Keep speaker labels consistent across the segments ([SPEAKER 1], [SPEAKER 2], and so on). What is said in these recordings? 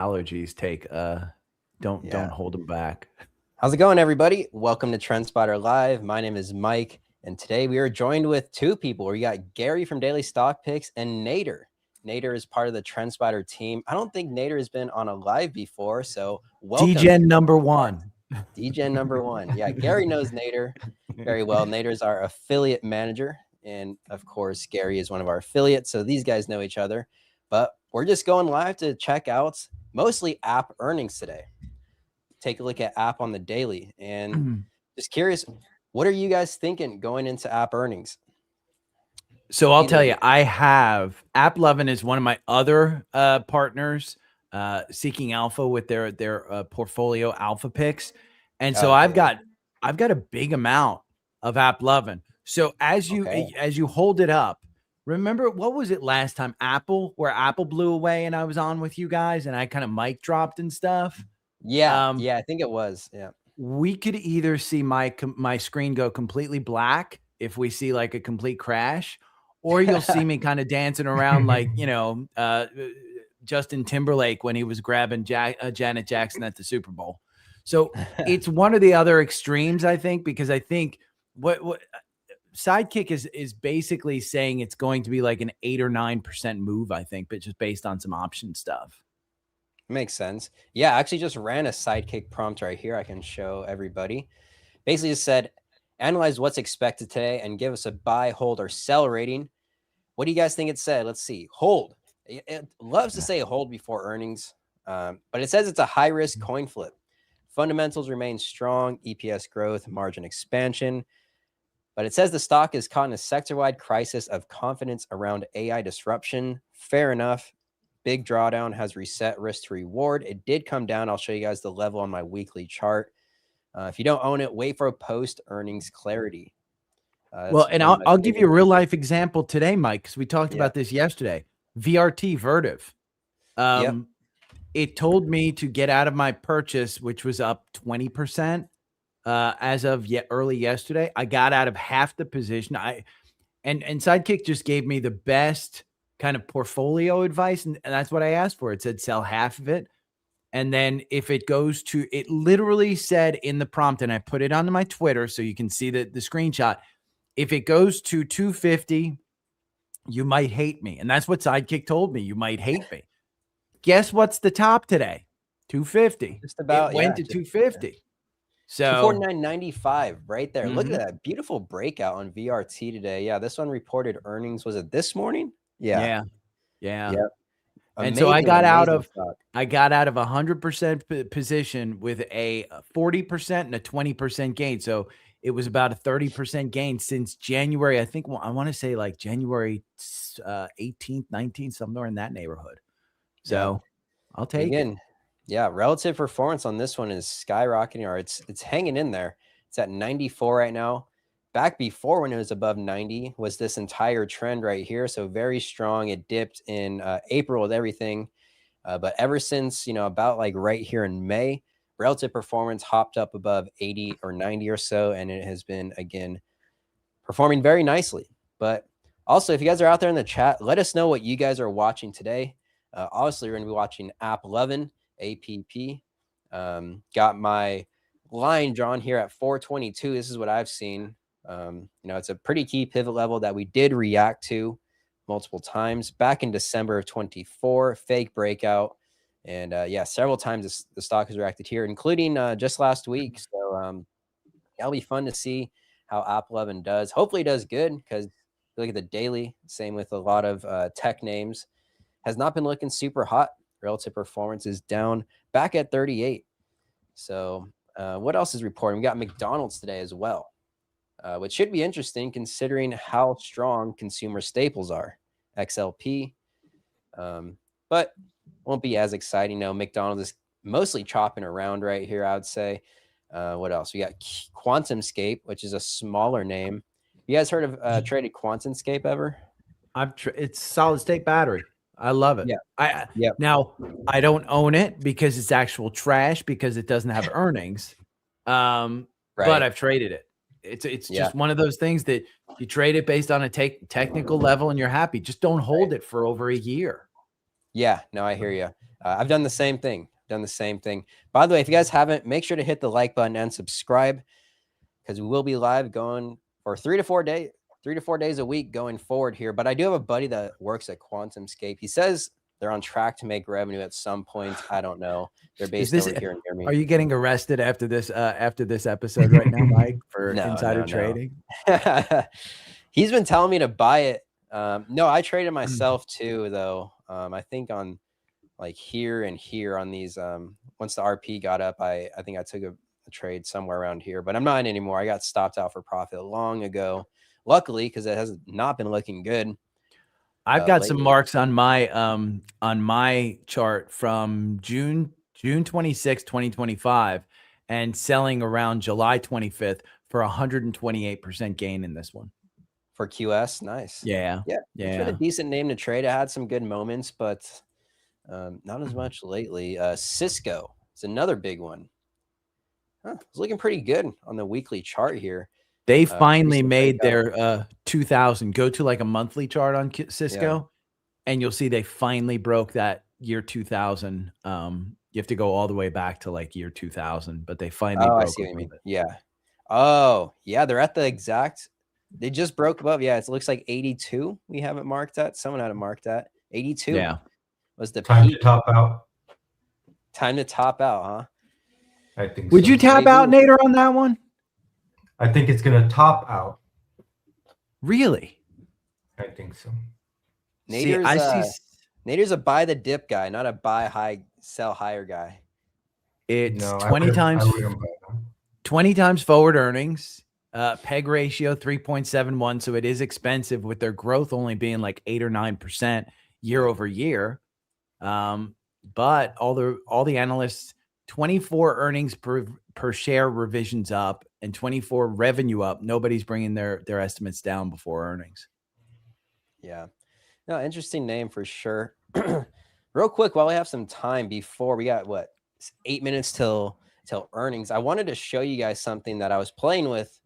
[SPEAKER 1] allergies take don't hold them back.
[SPEAKER 2] How's it going, everybody? Welcome to TrendSpider Live. My name is Mike, and today we are joined with two people. We got Gary from Daily Stock Picks and Nader. Nader is part of the TrendSpider team. I don't think Nader has been on a live before, so welcome.
[SPEAKER 1] DGen number one.
[SPEAKER 2] DGen number one. Yeah, Gary knows Nader very well. Nader is our affiliate manager, and of course, Gary is one of our affiliates, so these guys know each other. But we're just going live to check out mostly app earnings today. Take a look at app on the daily, and just curious, what are you guys thinking going into app earnings?
[SPEAKER 1] So I'll tell you, I have AppLovin is one of my other partners, Seeking Alpha with their portfolio alpha picks, and so I've got a big amount of AppLovin. So as you hold it up, remember what was it last time? Where Apple blew away, and I was on with you guys, and I kind of mic dropped and stuff.
[SPEAKER 2] Yeah, I think it was. Yeah,
[SPEAKER 1] we could either see my screen go completely black if we see like a complete crash, or you'll see me kind of dancing around like, Justin Timberlake when he was grabbing Janet Jackson at the Super Bowl. So it's one of the other extremes, I think, because I think what Sidekick is basically saying it's going to be like an 8 or 9% move, I think, but just based on some option stuff.
[SPEAKER 2] Makes sense. Yeah, I actually just ran a Sidekick prompt right here. I can show everybody. Basically just said, analyze what's expected today and give us a buy, hold, or sell rating. What do you guys think it said? Let's see. Hold. It loves to say hold before earnings, but it says it's a high-risk coin flip. Fundamentals remain strong, EPS growth, margin expansion. But it says the stock is caught in a sector-wide crisis of confidence around AI disruption. Fair enough. Big drawdown has reset risk to reward. It did come down. I'll show you guys the level on my weekly chart. If you don't own it, wait for a post earnings clarity.
[SPEAKER 1] Well, and I'll give you a real life example today, Mike, because we talked about this yesterday. VRT Verdiv. It told me to get out of my purchase, which was up 20% as of early yesterday. I got out of half the position. And Sidekick just gave me the best kind of portfolio advice, and that's what I asked for. It said sell half of it, and then if it goes to, it literally said in the prompt, and I put it onto my Twitter so you can see the screenshot. If it goes to 250, you might hate me, and that's what Sidekick told me. You might hate me. Guess what's the top today? 250.
[SPEAKER 2] Just about.
[SPEAKER 1] It went to 250. So
[SPEAKER 2] 249.95 right there. Look at that beautiful breakout on VRT today. Yeah, this one reported earnings. Was it this morning? Yeah.
[SPEAKER 1] And so I got out of 100% position with a 40% and a 20% gain. So it was about a 30% gain since January. I think I want to say like January 18th, 19th, somewhere in that neighborhood. So I'll take it.
[SPEAKER 2] Yeah, relative performance on this one is skyrocketing, or it's hanging in there. It's at 94 right now. Back before, when it was above 90, was this entire trend right here. So very strong. It dipped in April with everything. But ever since, about like right here in May, relative performance hopped up above 80 or 90 or so. And it has been, again, performing very nicely. But also, if you guys are out there in the chat, let us know what you guys are watching today. Obviously, we're going to be watching AppLovin, APP. Got my line drawn here at 422. This is what I've seen. It's a pretty key pivot level that we did react to multiple times back in December of 24, fake breakout. And several times the stock has reacted here, including just last week. So it'll be fun to see how AppLovin does. Hopefully it does good, because look at the daily, same with a lot of tech names, has not been looking super hot. Relative performance is down back at 38. So what else is reporting? We got McDonald's today as well. Which should be interesting considering how strong consumer staples are, XLP. But won't be as exciting. No, McDonald's is mostly chopping around right here, I would say. What else? We got QuantumScape, which is a smaller name. You guys heard of traded QuantumScape ever?
[SPEAKER 1] It's solid state battery. I love it.
[SPEAKER 2] Yeah.
[SPEAKER 1] Now I don't own it because it's actual trash, because it doesn't have earnings. But I've traded it. It's just one of those things that you trade it based on a technical level and you're happy. Just don't hold it for over a year.
[SPEAKER 2] Yeah, no, I hear you. I've done the same thing. By the way, if you guys haven't, make sure to hit the like button and subscribe, because we will be live going for 3 to 4 days a week going forward here. But I do have a buddy that works at QuantumScape. He says they're on track to make revenue at some point. I don't know. They're based over here near me.
[SPEAKER 1] Are you getting arrested after this episode right now, Mike, for insider trading?
[SPEAKER 2] He's been telling me to buy it. No, I traded myself too, though. I think on like here and here on these, once the RP got up, I think I took a trade somewhere around here, but I'm not in anymore. I got stopped out for profit long ago, luckily, because it has not been looking good.
[SPEAKER 1] I've got some marks on my chart from June 26, 2025, and selling around July 25th for 128% gain in this one.
[SPEAKER 2] For QS, nice.
[SPEAKER 1] Yeah.
[SPEAKER 2] It's been a decent name to trade. It had some good moments, but not as much lately. Cisco is another big one. It's looking pretty good on the weekly chart here.
[SPEAKER 1] They finally made their 2000. Go to like a monthly chart on Cisco, and you'll see they finally broke that year 2000. You have to go all the way back to like year 2000, but they finally broke.
[SPEAKER 2] I see what you mean. Yeah. Oh, yeah. They're at the exact. They just broke above. Yeah, it looks like 82. We have it marked at. Someone had it marked at 82.
[SPEAKER 1] Yeah.
[SPEAKER 2] Was the
[SPEAKER 3] time
[SPEAKER 2] peak.
[SPEAKER 3] to top out?
[SPEAKER 2] Time to top out, huh?
[SPEAKER 3] I think.
[SPEAKER 1] Would you tap out, Nader, on that one?
[SPEAKER 3] I think it's going to top out.
[SPEAKER 1] Really?
[SPEAKER 3] I think so.
[SPEAKER 2] Nader's a buy the dip guy, not a buy high, sell higher guy.
[SPEAKER 1] It's 20 times forward earnings, peg ratio 3.71. So it is expensive, with their growth only being like 8 or 9% year over year. But all the analysts, 24 earnings per share revisions up and 24 revenue up. Nobody's bringing their estimates down before earnings.
[SPEAKER 2] Yeah. No, interesting name for sure. Real quick, while we have some time before we got 8 minutes till earnings, I wanted to show you guys something that I was playing with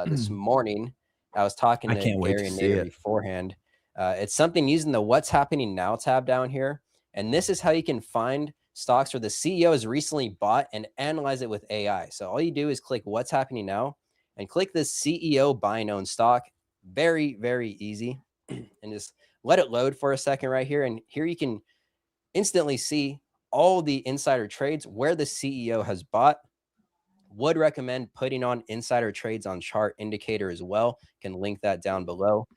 [SPEAKER 2] this morning. I was talking to Gary and Nader beforehand. It's something using the What's Happening Now tab down here. And this is how you can find stocks where the CEO has recently bought and analyze it with AI. So all you do is click What's Happening Now and click this CEO buying own stock. Very, very easy. And just let it load for a second right here. And here you can instantly see all the insider trades where the CEO has bought. Would recommend putting on insider trades on chart indicator as well. Can link that down below.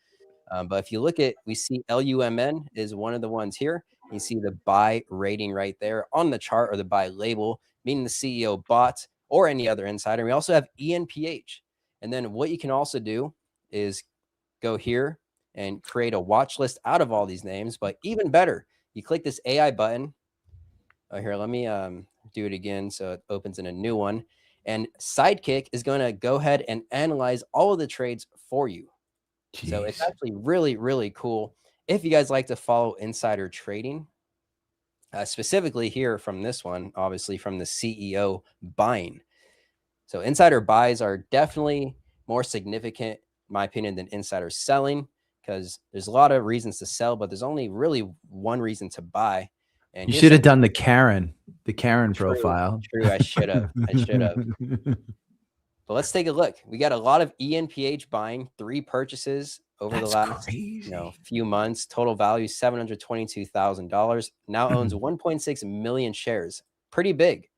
[SPEAKER 2] But if you look at, we see LUMN is one of the ones here. You see the buy rating right there on the chart, or the buy label, meaning the CEO bought or any other insider. We also have ENPH. And then what you can also do is go here and create a watch list out of all these names. But even better, you click this AI button. Oh, here, let me do it again so it opens in a new one. And Sidekick is going to go ahead and analyze all of the trades for you. Jeez. So it's actually really, really cool. If you guys like to follow insider trading, specifically here from this one, obviously from the CEO buying. So insider buys are definitely more significant, in my opinion, than insider selling, because there's a lot of reasons to sell, but there's only really one reason to buy. And
[SPEAKER 1] you should have done the Karen profile.
[SPEAKER 2] True, I should have. But let's take a look. We got a lot of ENPH buying, 3 purchases over the last few months. Total value $722,000. Now owns 1.6 million shares. Pretty big.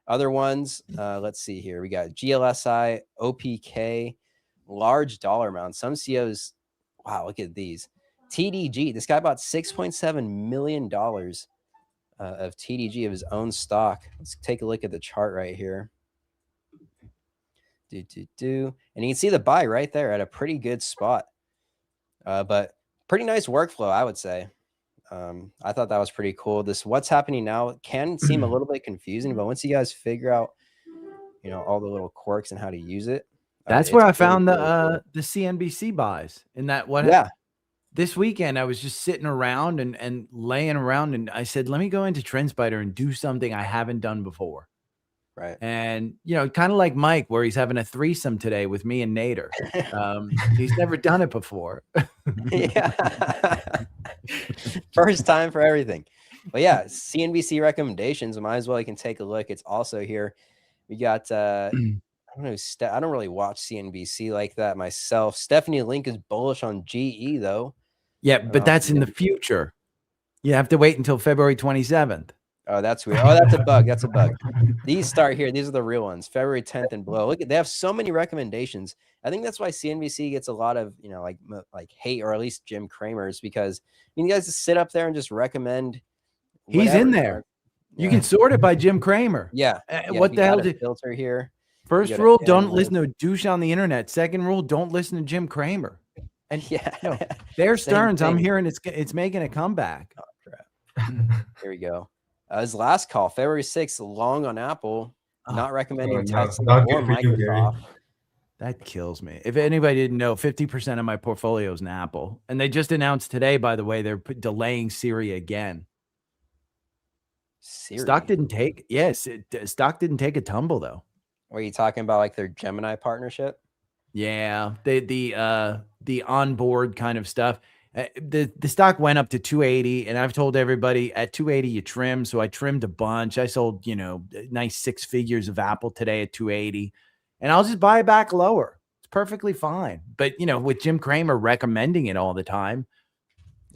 [SPEAKER 2] Other ones, let's see here. We got GLSI, OPK, large dollar amount. Some CEOs, wow, look at these. TDG, this guy bought $6.7 million of TDG, of his own stock. Let's take a look at the chart right here. And you can see the buy right there at a pretty good spot. But pretty nice workflow, I would say. I thought that was pretty cool. This What's Happening Now can seem a little bit confusing, but once you guys figure out, all the little quirks and how to use it.
[SPEAKER 1] That's where I found the CNBC buys in that one. Yeah. This weekend, I was just sitting around and laying around, and I said, let me go into TrendSpider and do something I haven't done before.
[SPEAKER 2] Right.
[SPEAKER 1] And, kind of like Mike, where he's having a threesome today with me and Nader. He's never done it before.
[SPEAKER 2] Yeah. First time for everything. But yeah, CNBC recommendations. Might as well you can take a look. It's also here. We got I don't know. I don't really watch CNBC like that myself. Stephanie Link is bullish on GE though.
[SPEAKER 1] Yeah, but that's in the future. You have to wait until February 27th.
[SPEAKER 2] Oh, that's weird. Oh, that's a bug. That's a bug. These start here. These are the real ones. February 10th and below. Look, they have so many recommendations. I think that's why CNBC gets a lot of, you know, like hate, or at least Jim Cramer's, because you guys just sit up there and just recommend.
[SPEAKER 1] He's in there. Yeah. You can sort it by Jim Cramer.
[SPEAKER 2] Yeah.
[SPEAKER 1] What the hell did
[SPEAKER 2] filter here?
[SPEAKER 1] First rule, don't listen to a douche on the internet. Second rule, don't listen to Jim Cramer. And yeah, you know, Bear Stearns, I'm hearing it's making a comeback.
[SPEAKER 2] Oh, crap. Here we go. His last call, February 6th, long on Apple, not recommending Tesla or Microsoft.
[SPEAKER 1] That kills me. If anybody didn't know, 50% of my portfolio is in Apple. And they just announced today, by the way, they're delaying Siri again.
[SPEAKER 2] Siri?
[SPEAKER 1] Stock didn't take, stock didn't take a tumble, though.
[SPEAKER 2] Are you talking about like their Gemini partnership?
[SPEAKER 1] Yeah, the onboard kind of stuff. The stock went up to 280, and I've told everybody at 280 you trim. So I trimmed a bunch. I sold, you know, nice 6 figures of Apple today at 280, and I'll just buy it back lower. It's perfectly fine. But you know, with Jim Cramer recommending it all the time,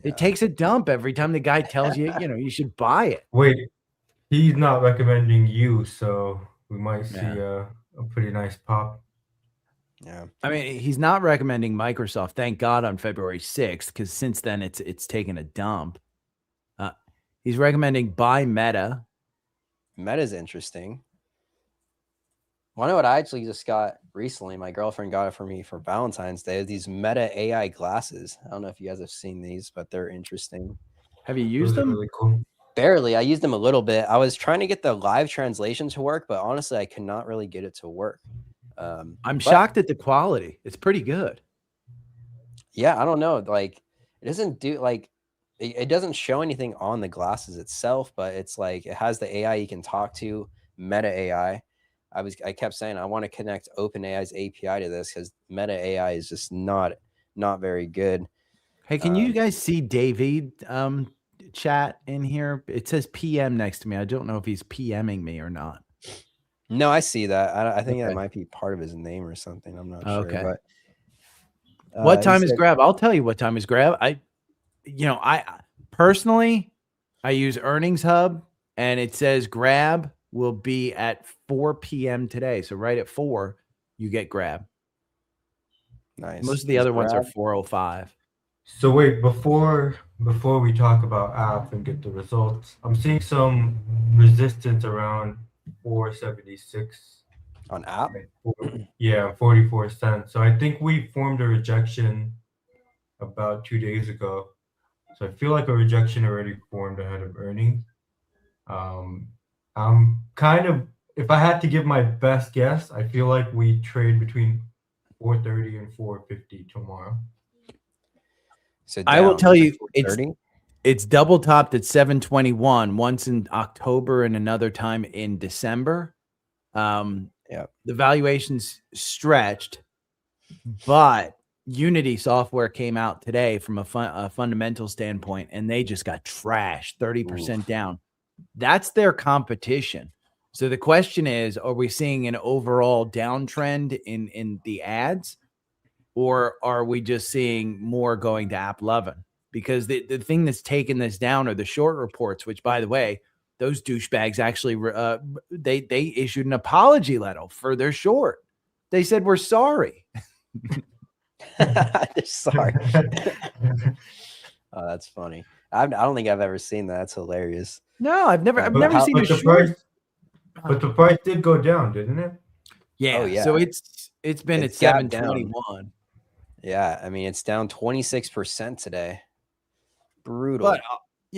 [SPEAKER 1] it takes a dump every time the guy tells you, you know, you should buy it.
[SPEAKER 3] Wait, he's not recommending you, so we might see a pretty nice pop.
[SPEAKER 2] Yeah,
[SPEAKER 1] I mean, he's not recommending Microsoft, thank God, on February 6th, because since then it's taken a dump. He's recommending buy Meta.
[SPEAKER 2] Meta's interesting. Well, I know what I actually just got recently. My girlfriend got it for me for Valentine's Day. These Meta AI glasses. I don't know if you guys have seen these, but they're interesting.
[SPEAKER 1] Have you used them?
[SPEAKER 3] Really cool.
[SPEAKER 2] Barely. I used them a little bit. I was trying to get the live translation to work, but honestly, I could not really get it to work.
[SPEAKER 1] I'm shocked at the quality. It's pretty good.
[SPEAKER 2] Yeah, I don't know. Like, it doesn't do like it doesn't show anything on the glasses itself, but it's like it has the AI you can talk to, Meta AI. I kept saying I want to connect OpenAI's API to this because Meta AI is just not very good.
[SPEAKER 1] Hey, can you guys see David chat in here? It says PM next to me. I don't know if he's PMing me or not.
[SPEAKER 2] No, I see that. I think that might be part of his name or something. I'm not sure.
[SPEAKER 1] Okay.
[SPEAKER 2] But,
[SPEAKER 1] what time is grab? I'll tell you what time is grab. I personally, I use Earnings Hub, and it says grab will be at 4 p.m. today. So right at 4, you get grab.
[SPEAKER 2] Nice.
[SPEAKER 1] Most of the other ones are 4:05.
[SPEAKER 3] So wait, before we talk about app and get the results, I'm seeing some resistance around 476
[SPEAKER 2] on app.
[SPEAKER 3] Yeah, 44 cents. So I think we formed a rejection about 2 days ago. So I feel like a rejection already formed ahead of earnings. I'm kind of, if I had to give my best guess, I feel like we trade between 430 and 450 tomorrow.
[SPEAKER 2] So
[SPEAKER 1] I will tell you, it's double topped at 721 once in October and another time in December.
[SPEAKER 2] The
[SPEAKER 1] valuation's stretched, but Unity Software came out today from a fundamental standpoint, and they just got trashed, 30% down. That's their competition. So the question is, are we seeing an overall downtrend in the ads, or are we just seeing more going to AppLovin? Because the thing that's taken this down are the short reports, which, by the way, those douchebags actually they issued an apology letter for their short. They said, we're sorry.
[SPEAKER 2] They're sorry. Oh, that's funny. I don't think I've ever seen that. That's hilarious.
[SPEAKER 1] No, I've never seen a short.
[SPEAKER 3] Price, but the price did go down, didn't it?
[SPEAKER 1] Yeah.
[SPEAKER 2] Oh, yeah.
[SPEAKER 1] So it's been at 721.
[SPEAKER 2] Yeah, I mean, it's down 26% today. Brutal.
[SPEAKER 1] But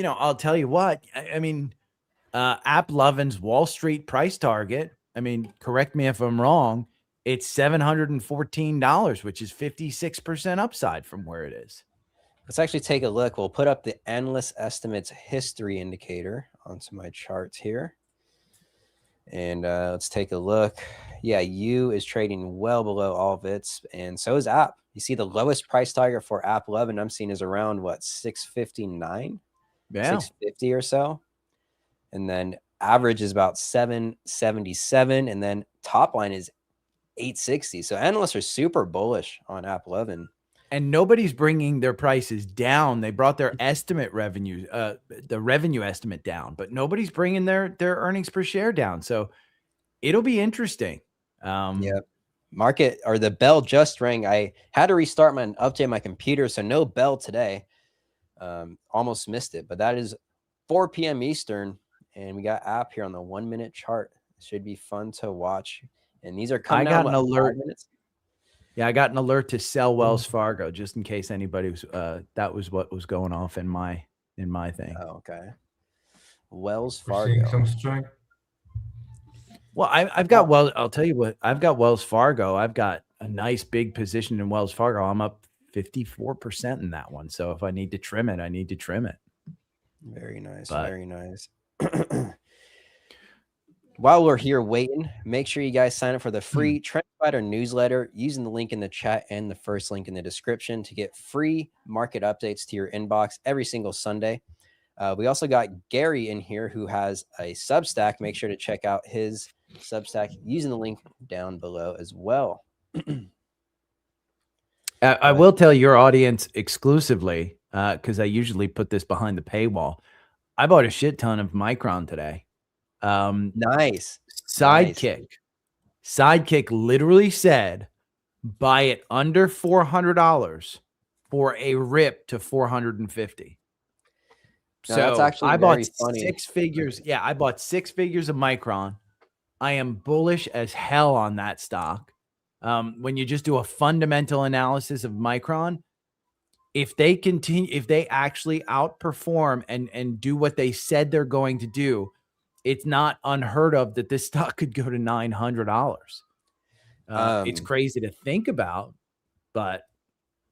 [SPEAKER 1] I'll tell you what. I mean, AppLovin's Wall Street price target, I mean, correct me if I'm wrong, it's $714, which is 56% upside from where it is.
[SPEAKER 2] Let's actually take a look. We'll put up the endless estimates history indicator onto my charts here. And let's take a look. Yeah, U is trading well below all of its, and so is App. You see the lowest price target for AppLovin I'm seeing is around, what, 659?
[SPEAKER 1] Yeah.
[SPEAKER 2] 650 or so. And then average is about 777. And then top line is 860. So analysts are super bullish on AppLovin.
[SPEAKER 1] And nobody's bringing their prices down. They brought their estimate revenue, the revenue estimate down, but nobody's bringing their earnings per share down. So it'll be interesting.
[SPEAKER 2] Yep. Market, or the bell just rang. I had to restart and update my computer, so no bell today. Almost missed it, but that is 4 p.m. Eastern, and we got app here on the 1 minute chart. Should be fun to watch. And these are coming out in
[SPEAKER 1] an alert.
[SPEAKER 2] 5 minutes.
[SPEAKER 1] Yeah, I got an alert to sell Wells Fargo just in case anybody was that was what was going off in my thing.
[SPEAKER 2] Oh, okay. Wells
[SPEAKER 3] We're
[SPEAKER 2] Fargo.
[SPEAKER 3] seeing some strength.
[SPEAKER 1] Well, I've got I'll tell you what, I've got Wells Fargo. I've got a nice big position in Wells Fargo. I'm up 54% in that one. So if I need to trim it, I need to trim it.
[SPEAKER 2] Very nice.
[SPEAKER 1] But,
[SPEAKER 2] very nice. While we're here waiting, make sure you guys sign up for the free TrendSpider newsletter using the link in the chat and the first link in the description to get free market updates to your inbox every single Sunday. We also got Gary in here who has a Substack. Make sure to check out his Substack using the link down below as well.
[SPEAKER 1] I will tell your audience exclusively, because I usually put this behind the paywall. I bought a shit ton of Micron today.
[SPEAKER 2] Nice.
[SPEAKER 1] Sidekick. Sidekick literally said, buy it under $400 for a rip to 450.
[SPEAKER 2] No,
[SPEAKER 1] so
[SPEAKER 2] that's actually
[SPEAKER 1] I bought
[SPEAKER 2] very funny.
[SPEAKER 1] 6 figures. Yeah, I bought 6 figures of Micron. I am bullish as hell on that stock. When you just do a fundamental analysis of Micron, if they continue, if they actually outperform and do what they said they're going to do, it's not unheard of that this stock could go to $900. It's crazy to think about, but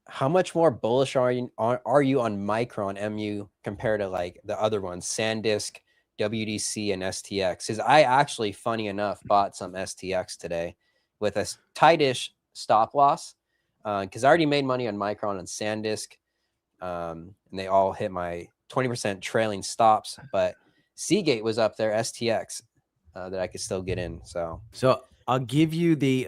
[SPEAKER 2] how much more bullish are you on Micron MU compared to like the other ones, SanDisk, WDC, and STX? Because I actually, funny enough, bought some STX today with a tightish stop loss because I already made money on Micron and SanDisk, and they all hit my 20% trailing stops, but Seagate was up there, STX, that I could still get in. So
[SPEAKER 1] I'll give you the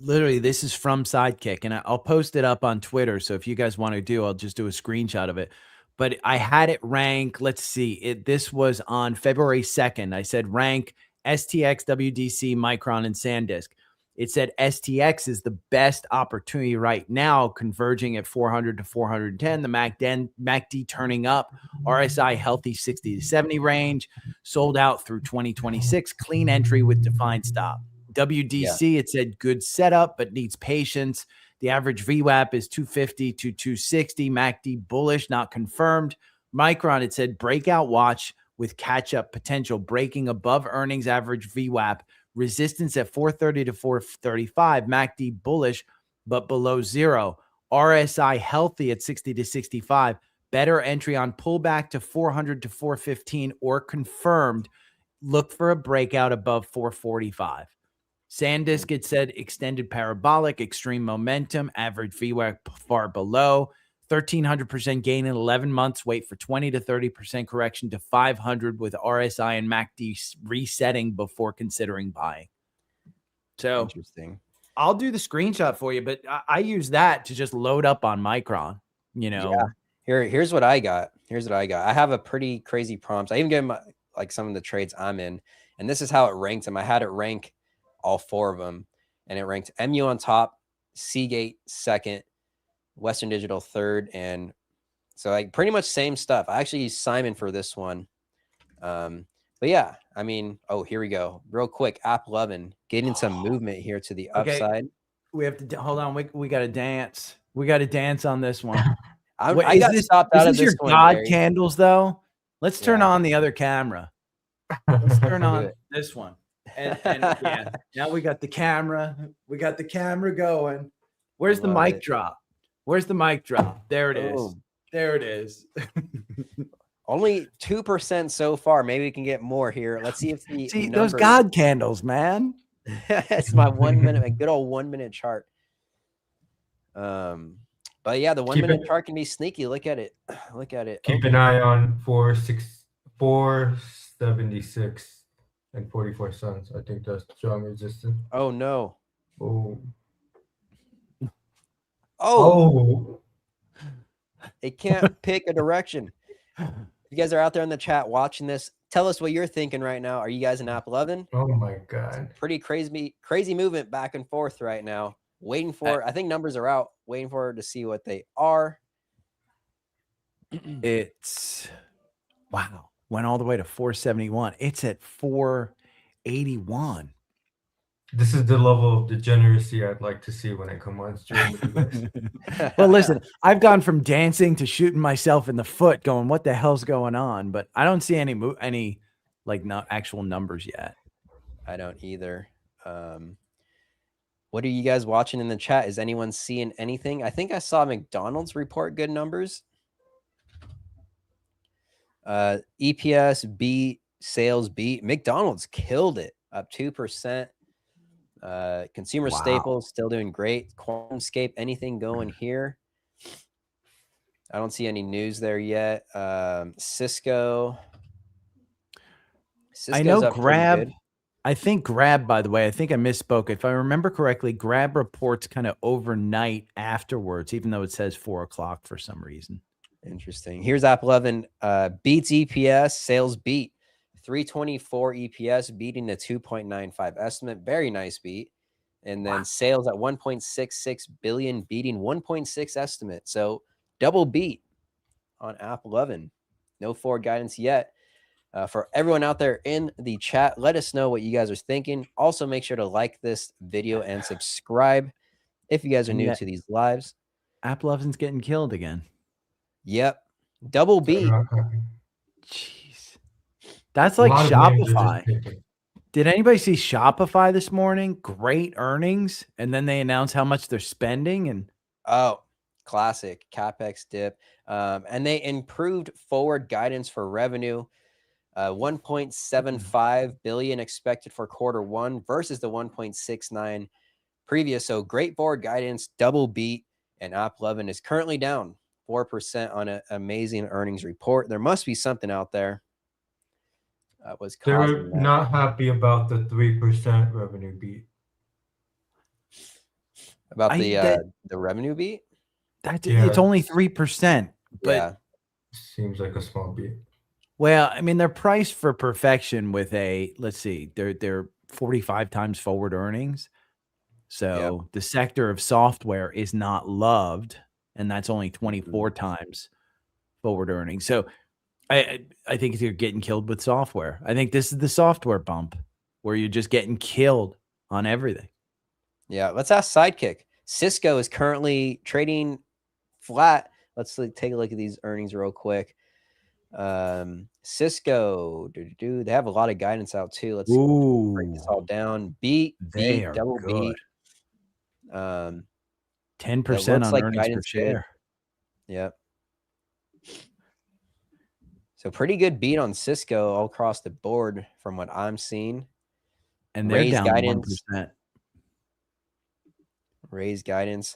[SPEAKER 1] literally, this is from Sidekick, and I'll post it up on Twitter. So if you guys want to do, I'll just do a screenshot of it. But I had it rank. Let's see. This was on February 2nd. I said rank STX, WDC, Micron, and SanDisk. It said STX is the best opportunity right now, converging at 400 to 410. The MACD turning up, RSI healthy 60 to 70 range, sold out through 2026, clean entry with defined stop. WDC, it said good setup, but needs patience. The average VWAP is 250 to 260. MACD bullish, not confirmed. Micron, it said breakout watch with catch-up potential, breaking above earnings average VWAP. Resistance at 430 to 435. MACD bullish, but below zero. RSI healthy at 60 to 65. Better entry on pullback to 400 to 415 or confirmed. Look for a breakout above 445. SanDisk, it said extended parabolic, extreme momentum, average VWAP far below. 1,300% gain in 11 months. Wait for 20 to 30% correction to 500 with RSI and MACD resetting before considering buying. So
[SPEAKER 2] interesting.
[SPEAKER 1] I'll do the screenshot for you, but I use that to just load up on Micron. You know,
[SPEAKER 2] here's what I got. I have a pretty crazy prompt. I even gave like some of the trades I'm in, and this is how it ranked them. I had it rank all 4 of them, and it ranked MU on top, Seagate second, Western Digital third, and so like pretty much same stuff. I actually used Simon for this one, but yeah, I mean, oh, here we go, real quick. AppLovin getting some movement here to the upside.
[SPEAKER 1] We have to hold on. We got to dance. We got to dance on this one.
[SPEAKER 2] I got stopped out of this one.
[SPEAKER 1] God candles though. Let's turn on the other camera. Let's turn on this one. And yeah, now we got the camera. We got the camera going. Where's the mic drop? Where's the mic drop? There it is. There it is.
[SPEAKER 2] Only 2% so far. Maybe we can get more here. Let's see if the
[SPEAKER 1] those God candles, man.
[SPEAKER 2] It's my 1 minute, a good old 1 minute chart. But yeah, the 1 minute chart can be sneaky. Look at it. Look at it.
[SPEAKER 3] Keep an eye on 476 and 44 cents. I think that's strong resistance.
[SPEAKER 2] Oh no.
[SPEAKER 3] Oh.
[SPEAKER 2] Oh. It can't pick a direction. If you guys are out there in the chat watching this, tell us what you're thinking right now. Are you guys in AppLovin?
[SPEAKER 3] Oh my God.
[SPEAKER 2] Pretty crazy movement back and forth right now. Waiting for, I think numbers are out, waiting for to see what they are.
[SPEAKER 1] It's, wow, went all the way to 471. It's at 481.
[SPEAKER 3] This is the level of degeneracy I'd like to see when I come on stream with you guys.
[SPEAKER 1] Well, listen, I've gone from dancing to shooting myself in the foot going, what the hell's going on? But I don't see any like not actual numbers yet.
[SPEAKER 2] I don't either. What are you guys watching in the chat? Is anyone seeing anything? I think I saw McDonald's report good numbers. EPS beat, sales beat. McDonald's killed it, up 2%. Consumer staples still doing great. QuantumScape, anything going here? I don't see any news there yet. Cisco.
[SPEAKER 1] I know Grab. I think Grab, by the way, I think I misspoke. If I remember correctly, Grab reports kind of overnight afterwards, even though it says 4 o'clock for some reason.
[SPEAKER 2] Interesting. Here's AppLovin. Beats EPS, sales beat. 324 EPS, beating the 2.95 estimate. Very nice beat. And then sales at 1.66 billion, beating 1.6 estimate. So double beat on AppLovin. No forward guidance yet. For everyone out there in the chat, let us know what you guys are thinking. Also, make sure to like this video and subscribe if you guys are new to these lives.
[SPEAKER 1] AppLovin's getting killed again.
[SPEAKER 2] Yep. Double beat.
[SPEAKER 1] Jeez. That's like Shopify. Did anybody see Shopify this morning? Great earnings. And then they announce how much they're spending. And
[SPEAKER 2] oh, classic CapEx dip. And they improved forward guidance for revenue. 1.75 billion expected for Q1 versus the 1.69 previous. So great forward guidance, double beat, and AppLovin is currently down 4% on an amazing earnings report. There must be something out there that was causing
[SPEAKER 3] They're not happy about the 3% revenue beat.
[SPEAKER 2] About the revenue beat?
[SPEAKER 1] It's only 3%, but
[SPEAKER 2] yeah.
[SPEAKER 3] Seems like a small beat.
[SPEAKER 1] Well, I mean, they're priced for perfection with a, let's see, they're 45 times forward earnings. So the sector of software is not loved, and that's only 24 times forward earnings. So I think you're getting killed with software. I think this is the software bump where you're just getting killed on everything. Yeah,
[SPEAKER 2] let's ask Sidekick. Cisco is currently trading flat. Let's take a look at these earnings real quick. Cisco, they have a lot of guidance out too. Let's break this all down. Beat, double beat.
[SPEAKER 1] 10% on
[SPEAKER 2] like
[SPEAKER 1] earnings per share.
[SPEAKER 2] Yep. So pretty good beat on Cisco all across the board from what I'm seeing.
[SPEAKER 1] And they're down guidance, 1%.
[SPEAKER 2] Raise guidance.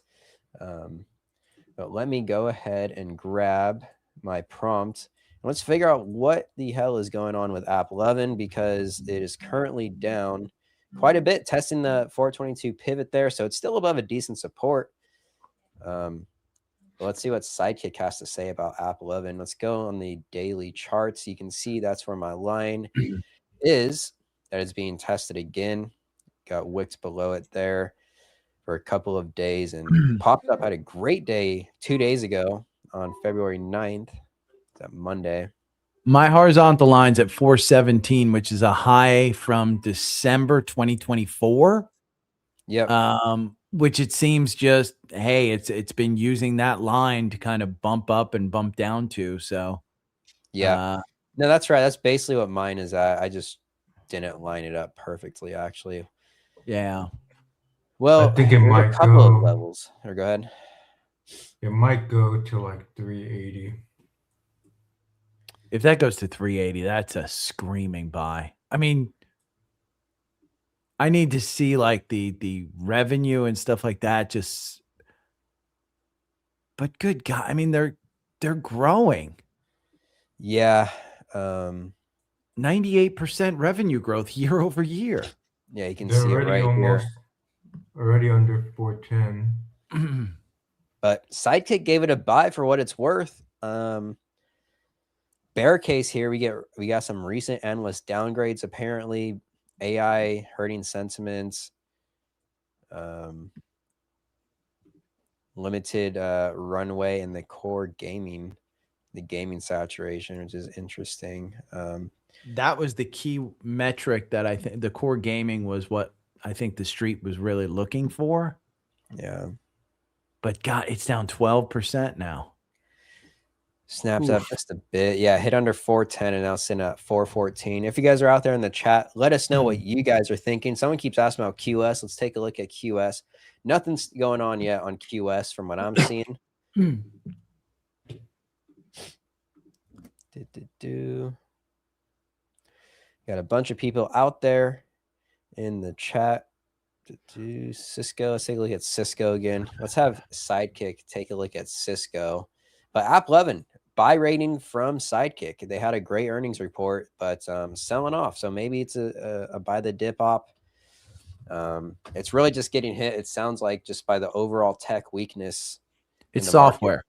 [SPEAKER 2] But let me go ahead and grab my prompt. Let's figure out what the hell is going on with AppLovin, because it is currently down quite a bit, testing the 422 pivot there. So it's still above a decent support. Let's see what Sidekick has to say about AppLovin. Let's go on the daily charts. You can see that's where my line is, that it's being tested again. Got wicked below it there for a couple of days and popped up. Had a great day 2 days ago on February 9th. That Monday.
[SPEAKER 1] My horizontal line's at 417, which is a high from December 2024.
[SPEAKER 2] Yep.
[SPEAKER 1] Which it seems just, hey, it's been using that line to kind of bump up and bump down to. So
[SPEAKER 2] yeah. No, that's right. That's basically what mine is at. I just didn't line it up perfectly, actually.
[SPEAKER 1] Yeah.
[SPEAKER 2] Well,
[SPEAKER 3] I think it might
[SPEAKER 2] a couple of levels. Or go ahead.
[SPEAKER 3] It might go to like 380.
[SPEAKER 1] If that goes to 380, that's a screaming buy. I mean, I need to see like the revenue and stuff like that. Just, but good God, I mean, they're growing.
[SPEAKER 2] Yeah.
[SPEAKER 1] 98% revenue growth year over year.
[SPEAKER 2] Yeah, you can
[SPEAKER 3] They're
[SPEAKER 2] see it
[SPEAKER 3] already
[SPEAKER 2] right here.
[SPEAKER 3] already under 410.
[SPEAKER 2] But Sidekick gave it a buy for what it's worth. Bear case here, we got some recent analyst downgrades. Apparently, AI hurting sentiments. Limited runway in the core gaming, the gaming saturation, which is interesting.
[SPEAKER 1] That was the key metric that I think the core gaming was what I think the street was really looking for.
[SPEAKER 2] Yeah.
[SPEAKER 1] But God, it's down 12% now.
[SPEAKER 2] Snaps up just a bit. Yeah, hit under 410 and now sitting at 414. If you guys are out there in the chat, let us know what you guys are thinking. Someone keeps asking about QS. Let's take a look at QS. Nothing's going on yet on QS from what I'm seeing. Got a bunch of people out there in the chat. Cisco. Let's take a look at Cisco again. Let's have Sidekick take a look at Cisco. But AppLovin, buy rating from Sidekick. They had a great earnings report, but selling off. So maybe it's a buy the dip op. It's really just getting hit. It sounds like just by the overall tech weakness.
[SPEAKER 1] It's software.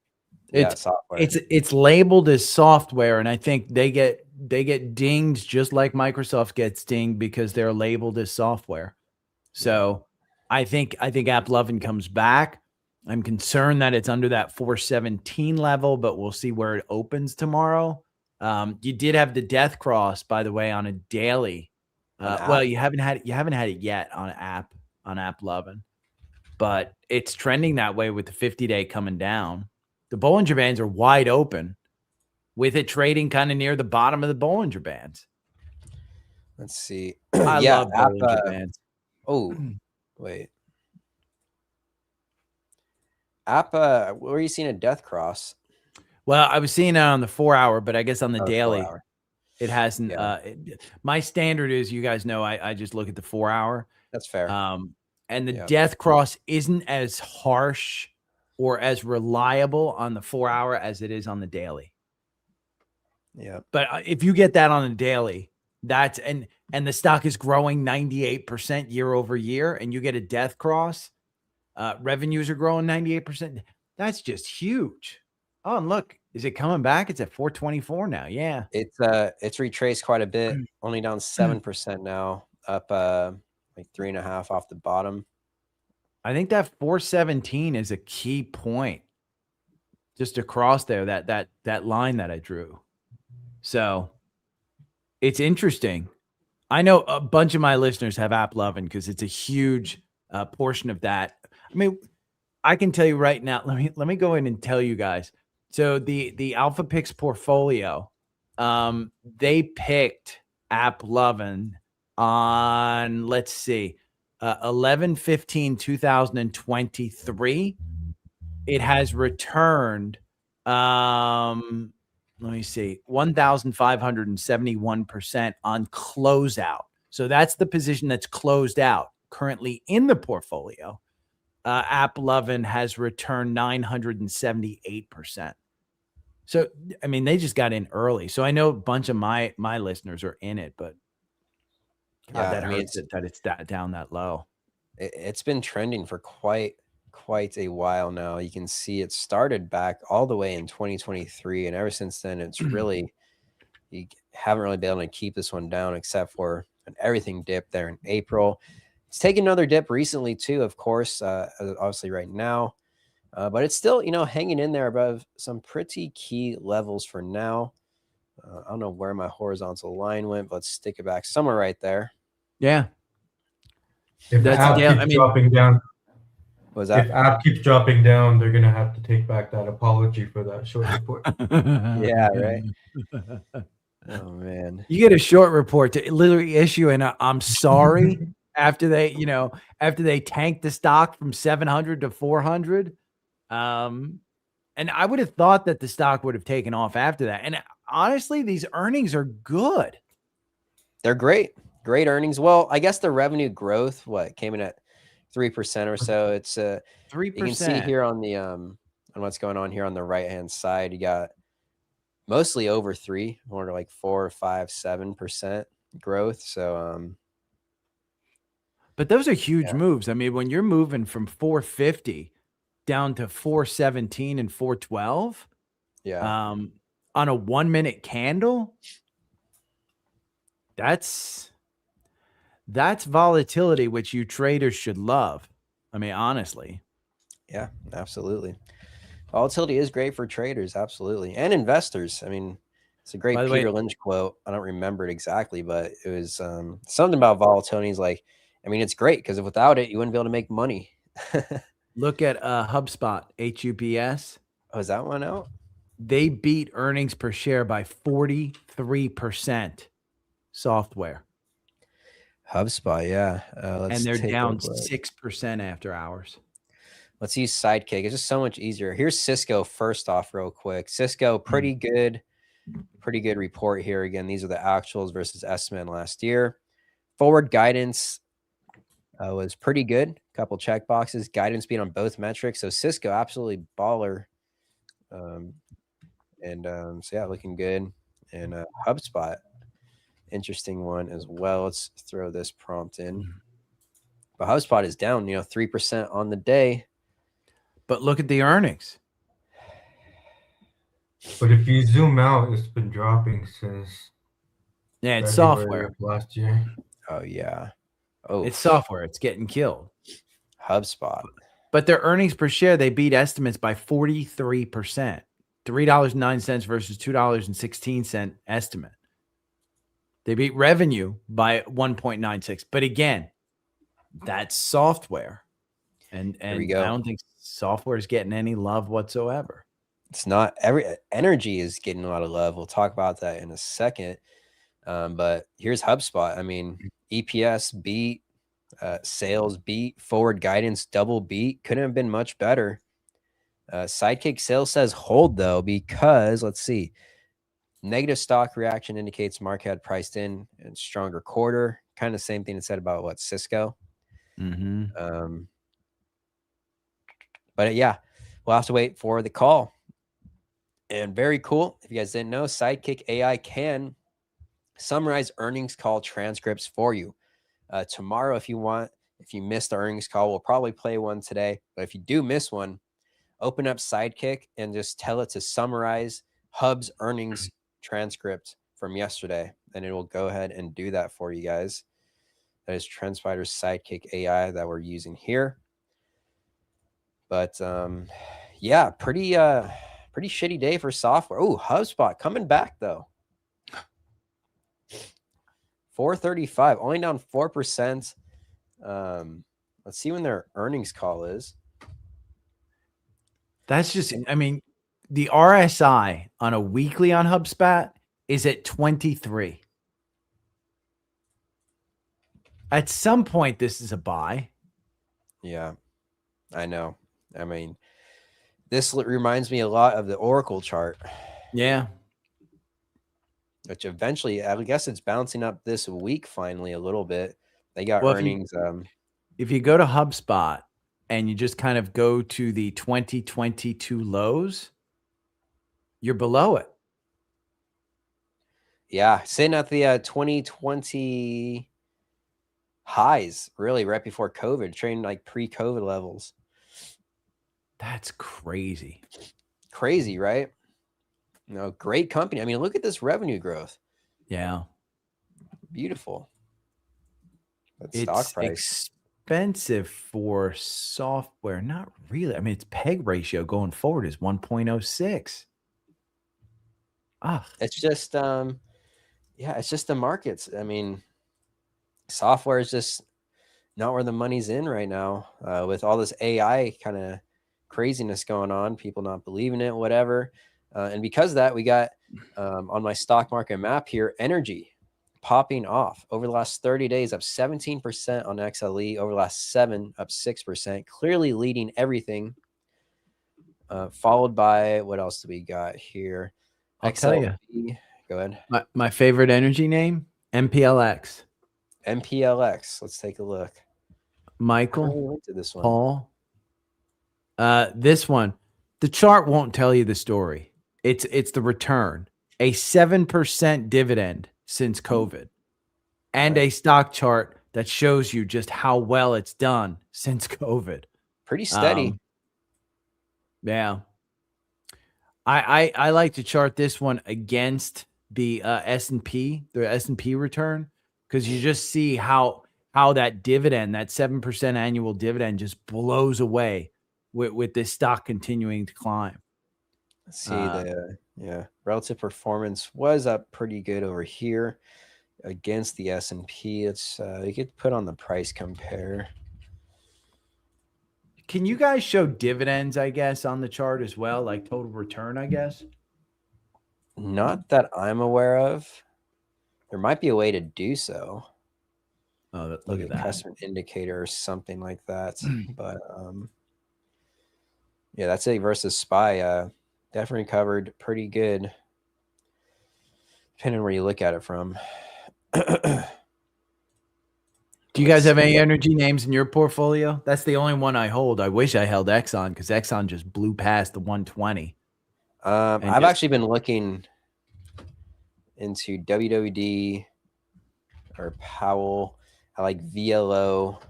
[SPEAKER 2] Yeah, software.
[SPEAKER 1] It's labeled as software, and I think they get dinged just like Microsoft gets dinged because they're labeled as software. So I think AppLovin comes back. I'm concerned that it's under that 417 level, but we'll see where it opens tomorrow. You did have the death cross, by the way, on a daily. Well, you haven't had it yet on AppLovin, but it's trending that way with the 50-day coming down. The Bollinger Bands are wide open, with it trading kind of near the bottom of the Bollinger Bands.
[SPEAKER 2] Let's see.
[SPEAKER 1] I love Bollinger Bands.
[SPEAKER 2] Oh, wait. Where are you seeing a death cross?
[SPEAKER 1] Well, I was seeing it on the 4-hour, but I guess on the daily, it hasn't. My standard is, you guys know, I just look at the 4-hour.
[SPEAKER 2] That's fair.
[SPEAKER 1] And the death cross isn't as harsh or as reliable on the 4-hour as it is on the daily.
[SPEAKER 2] Yeah.
[SPEAKER 1] But if you get that on a daily, that's and the stock is growing 98% year over year, and you get a death cross, revenues are growing 98%. That's just huge. Oh, and look, is it coming back? It's at 424 now. Yeah.
[SPEAKER 2] It's retraced quite a bit, only down 7% now, up like 3.5 off the bottom.
[SPEAKER 1] I think that 417 is a key point just across there, that line that I drew. So it's interesting. I know a bunch of my listeners have AppLovin because it's a huge portion of that. I mean, I can tell you right now, let me go in and tell you guys. So the Alpha Picks portfolio, they picked AppLovin on, let's see, 11/15/2023. It has returned, let me see, 1,571% on closeout. So that's the position that's closed out currently in the portfolio. AppLovin has returned 978%. So, I mean, they just got in early. So I know a bunch of my listeners are in it, but God, that hurts that it's down that low.
[SPEAKER 2] It's been trending for quite a while now. You can see it started back all the way in 2023, and ever since then, it's really, you haven't really been able to keep this one down, except for an everything dip there in April. It's taken another dip recently too, of course, obviously right now, but it's still, hanging in there above some pretty key levels for now. I don't know where my horizontal line went, but let's stick it back somewhere right there.
[SPEAKER 1] Yeah.
[SPEAKER 3] If the app keeps dropping down,
[SPEAKER 2] if
[SPEAKER 3] app keeps dropping down, they're gonna have to take back that apology for that short report.
[SPEAKER 2] Yeah, right. Oh man,
[SPEAKER 1] you get a short report to literally issue an I'm sorry after they tanked the stock from 700 to 400. And I would have thought that the stock would have taken off after that. And honestly, these earnings are good.
[SPEAKER 2] They're great earnings. Well, I guess the revenue growth, came in at 3% or so. It's 3%. You can see here on the on what's going on here on the right hand side. You got mostly over 3, more like 4, 5, 7% growth. So,
[SPEAKER 1] but those are huge moves. I mean, when you're moving from 450 down to 417 and 412, on a 1 minute candle, that's volatility, which you traders should love. I mean, honestly.
[SPEAKER 2] Yeah, absolutely. Volatility is great for traders, absolutely, and investors. I mean, it's a great Peter Lynch quote. I don't remember it exactly, but it was something about volatility. Is like, I mean, it's great because without it, you wouldn't be able to make money.
[SPEAKER 1] Look at HubSpot, HUBS.
[SPEAKER 2] Oh, is that one out?
[SPEAKER 1] They beat earnings per share by 43%. Software.
[SPEAKER 2] HubSpot, yeah.
[SPEAKER 1] And they're down 6% after hours.
[SPEAKER 2] Let's use Sidekick. It's just so much easier. Here's Cisco first off real quick. Cisco, pretty good report here. Again, these are the actuals versus estimate last year. Forward guidance was pretty good. Couple check boxes. Guidance beat on both metrics. So Cisco, absolutely baller. So yeah, looking good. And HubSpot, interesting one as well. Let's throw this prompt in. But HubSpot is down, 3% on the day.
[SPEAKER 1] But look at the earnings.
[SPEAKER 3] But if you zoom out, it's been dropping since
[SPEAKER 1] it's software
[SPEAKER 3] last year.
[SPEAKER 2] Oh yeah. Oh,
[SPEAKER 1] it's software. It's getting killed.
[SPEAKER 2] HubSpot.
[SPEAKER 1] But their earnings per share, they beat estimates by 43%. $3.09 versus $2.16 estimate. They beat revenue by 1.96. But again, that's software. And I don't think software is getting any love whatsoever.
[SPEAKER 2] It's not. Energy is getting a lot of love. We'll talk about that in a second. But here's HubSpot. I mean, EPS beat, sales beat, forward guidance double beat. Couldn't have been much better. Sidekick sales says hold though, because let's see. Negative stock reaction indicates market had priced in and stronger quarter. Kind of same thing it said about Cisco. But yeah, we'll have to wait for the call. And very cool. If you guys didn't know, Sidekick AI can summarize earnings call transcripts for you. Tomorrow, if you want, if you missed the earnings call, we'll probably play one today. But if you do miss one, open up Sidekick and just tell it to summarize Hub's earnings transcript from yesterday. And it will go ahead and do that for you guys. That is TrendSpider's Sidekick AI that we're using here. But yeah, pretty shitty day for software. Oh, HubSpot coming back though. 435, only down 4%. Let's see when their earnings call is.
[SPEAKER 1] That's just, I mean, the RSI on a weekly on HubSpot is at 23. At some point, this is a buy.
[SPEAKER 2] Yeah, I know. I mean, this reminds me a lot of the Oracle chart.
[SPEAKER 1] Yeah.
[SPEAKER 2] Which eventually, I guess it's bouncing up this week finally a little bit. They got earnings.
[SPEAKER 1] If you go to HubSpot and you just kind of go to the 2022 lows, you're below it.
[SPEAKER 2] Yeah, sitting at the 2020 highs, really, right before COVID, trading like pre-COVID levels.
[SPEAKER 1] That's crazy.
[SPEAKER 2] Crazy, right? Great company. I mean, look at this revenue growth.
[SPEAKER 1] Yeah.
[SPEAKER 2] Beautiful.
[SPEAKER 1] It's stock price. Expensive for software. Not really. I mean, its PEG ratio going forward is 1.06.
[SPEAKER 2] It's just, it's just the markets. I mean, software is just not where the money's in right now. With all this AI kind of craziness going on, people not believing it, whatever. And because of that, we got on my stock market map here, energy popping off over the last 30 days, up 17% on XLE, over the last 7, up 6%, clearly leading everything. Followed by, what else do we got here?
[SPEAKER 1] I'll tell you.
[SPEAKER 2] Go ahead.
[SPEAKER 1] My favorite energy name, MPLX.
[SPEAKER 2] MPLX. Let's take a look.
[SPEAKER 1] Michael,
[SPEAKER 2] went to this one.
[SPEAKER 1] Paul. This one, the chart won't tell you the story. It's the return. a 7% dividend since COVID, and a stock chart that shows you just how well it's done since COVID.
[SPEAKER 2] Pretty steady.
[SPEAKER 1] Yeah. I like to chart this one against the S&P, the S&P return, because you just see how that dividend, that 7% annual dividend, just blows away with this stock continuing to climb.
[SPEAKER 2] Let's see the relative performance was up pretty good over here against the S&P. It's you could put on the price compare.
[SPEAKER 1] Can you guys show dividends, I guess, on the chart as well, like total return, I guess?
[SPEAKER 2] Not that I'm aware of. There might be a way to do so.
[SPEAKER 1] Oh, look at that.
[SPEAKER 2] Customer indicator or something like that. But yeah, that's it versus SPY. Definitely covered pretty good, depending on where you look at it from.
[SPEAKER 1] Do you guys have any energy names in your portfolio? That's the only one I hold. I wish I held Exxon, because Exxon just blew past the 120.
[SPEAKER 2] I've actually been looking into WWD or Powell. I like VLO.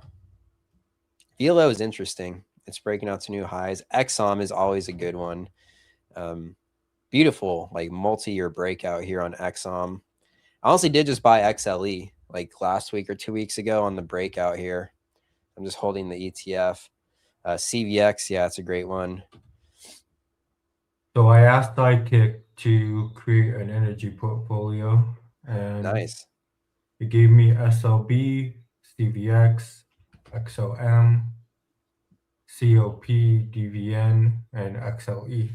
[SPEAKER 2] VLO is interesting. It's breaking out to new highs. Exxon is always a good one. Beautiful, like multi-year breakout here on Exxon. I honestly did just buy XLE like last week or 2 weeks ago on the breakout here. I'm just holding the ETF. CVX, yeah, it's a great one.
[SPEAKER 3] So I asked Sidekick to create an energy portfolio, and
[SPEAKER 2] Nice.
[SPEAKER 3] it gave me SLB, CVX, XOM, COP, DVN, and XLE.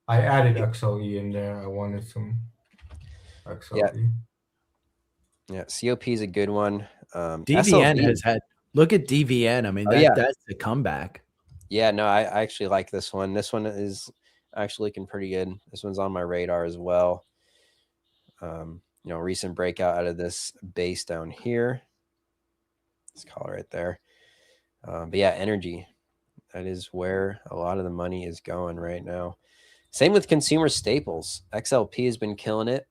[SPEAKER 3] I added XLE in there. I wanted some XLE.
[SPEAKER 2] Yeah, COP is a good one.
[SPEAKER 1] DVN has had, look at DVN. I mean, that's a comeback.
[SPEAKER 2] Yeah, no, I actually like this one. This one is actually looking pretty good. This one's on my radar as well. Recent breakout out of this base down here. Let's call it right there. But yeah, energy. That is where a lot of the money is going right now. Same with consumer staples. XLP has been killing it.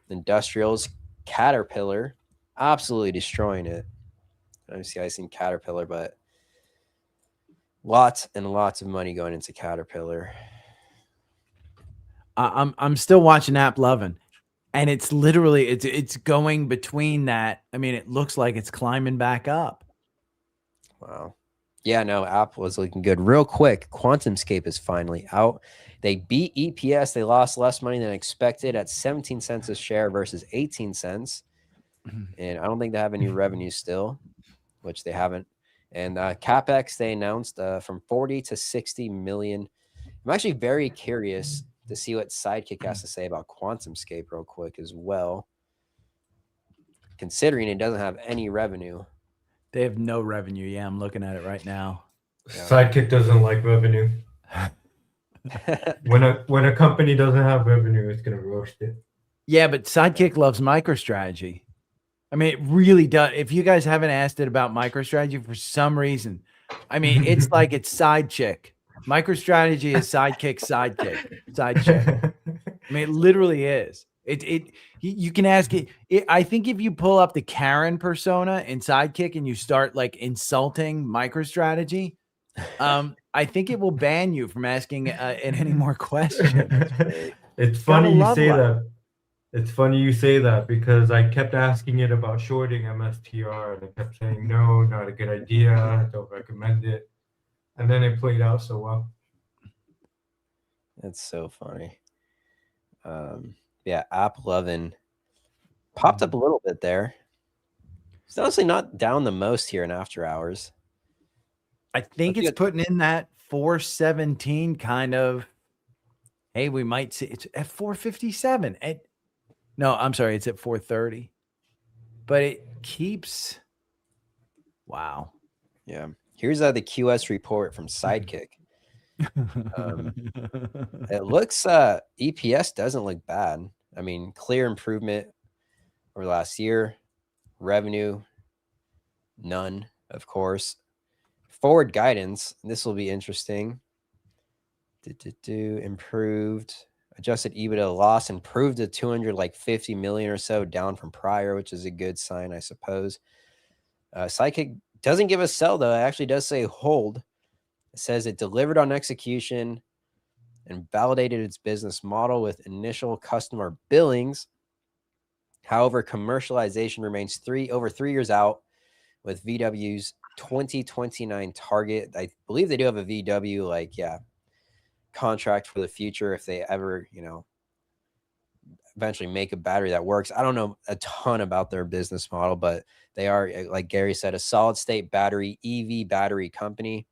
[SPEAKER 2] Industrials, Caterpillar, absolutely destroying it. Obviously, I've seen Caterpillar, but lots and lots of money going into Caterpillar.
[SPEAKER 1] I'm still watching AppLovin, and it's literally it's going between that. I mean, it looks like it's climbing back up.
[SPEAKER 2] Wow. Yeah, no, Apple is looking good. Real quick, QuantumScape is finally out. They beat EPS. They lost less money than expected at 17 cents a share versus 18 cents. And I don't think they have any revenue still, which they haven't. And CapEx, they announced from 40 to 60 million. I'm actually very curious to see what Sidekick has to say about QuantumScape real quick as well, considering it doesn't have any revenue.
[SPEAKER 1] They have no revenue. Yeah, I'm looking at it right now.
[SPEAKER 3] Sidekick doesn't like revenue. when a company doesn't have revenue, it's gonna roast it.
[SPEAKER 1] Yeah, but Sidekick loves MicroStrategy. I mean, it really does. If you guys haven't asked it about MicroStrategy for some reason, I mean, it's like it's side chick. MicroStrategy is sidekick, side chick. I mean, it literally is. You can ask it. I think if you pull up the Karen persona in Sidekick and you start like insulting MicroStrategy, I think it will ban you from asking any more questions.
[SPEAKER 3] It's funny you say that. It's funny you say that because I kept asking it about shorting MSTR and it kept saying no, not a good idea, don't recommend it. And then it played out so well.
[SPEAKER 2] That's so funny. Yeah, AppLovin popped up a little bit there. It's honestly not down the most here in after hours.
[SPEAKER 1] I think it's putting in that 417 kind of. Hey, we might see it's at 457. No, I'm sorry, it's at 430. But it keeps. Wow.
[SPEAKER 2] Yeah. Here's the QS report from Sidekick. It looks EPS doesn't look bad. I mean, clear improvement over last year. Revenue, none, of course. Forward guidance, this will be interesting. Improved. Adjusted EBITDA loss improved to 250 million or so, down from prior, which is a good sign, I suppose. Sidekick doesn't give a sell, though. It actually does say hold. It says it delivered on execution and validated its business model with initial customer billings. However, commercialization remains over 3 years out, with VW's 2029 target. I believe they do have a VW contract for the future if they ever, eventually make a battery that works. I don't know a ton about their business model, but they are, like Gary said, a solid state battery, EV battery company.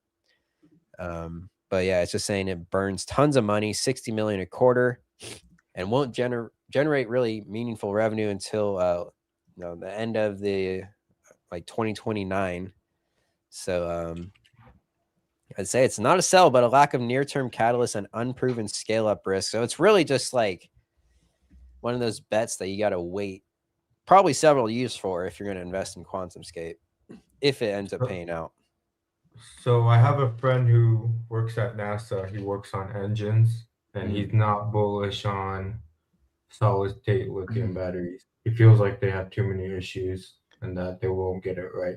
[SPEAKER 2] But yeah, it's just saying it burns tons of money, 60 million a quarter, and won't generate really meaningful revenue until the end of the 2029. So I'd say it's not a sell, but a lack of near-term catalyst and unproven scale-up risk. So it's really just like one of those bets that you got to wait probably several years for if you're going to invest in QuantumScape, if it ends up paying out.
[SPEAKER 3] So I have a friend who works at NASA. He works on engines, and he's not bullish on solid-state lithium batteries. He feels like they have too many issues and that they won't get it right.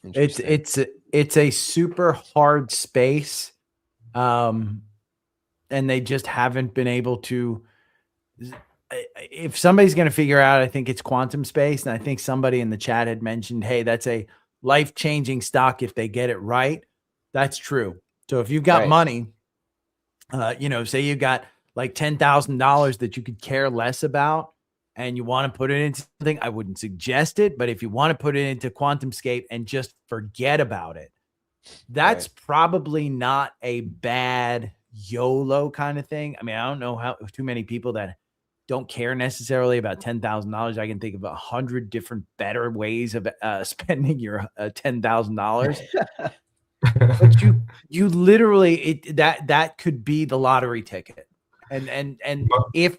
[SPEAKER 1] It's a super hard space, and they just haven't been able to. If somebody's going to figure out, I think it's quantum space, and I think somebody in the chat had mentioned, hey, that's a life-changing stock if they get it right. That's true. So if you've got money, say you got like $10,000 that you could care less about and you want to put it into something, I wouldn't suggest it. But if you want to put it into QuantumScape and just forget about it, that's probably not a bad YOLO kind of thing. I mean, I don't know how too many people that don't care necessarily about $10,000. I can think of 100 different better ways of spending your $10,000. But you literally that could be the lottery ticket. And if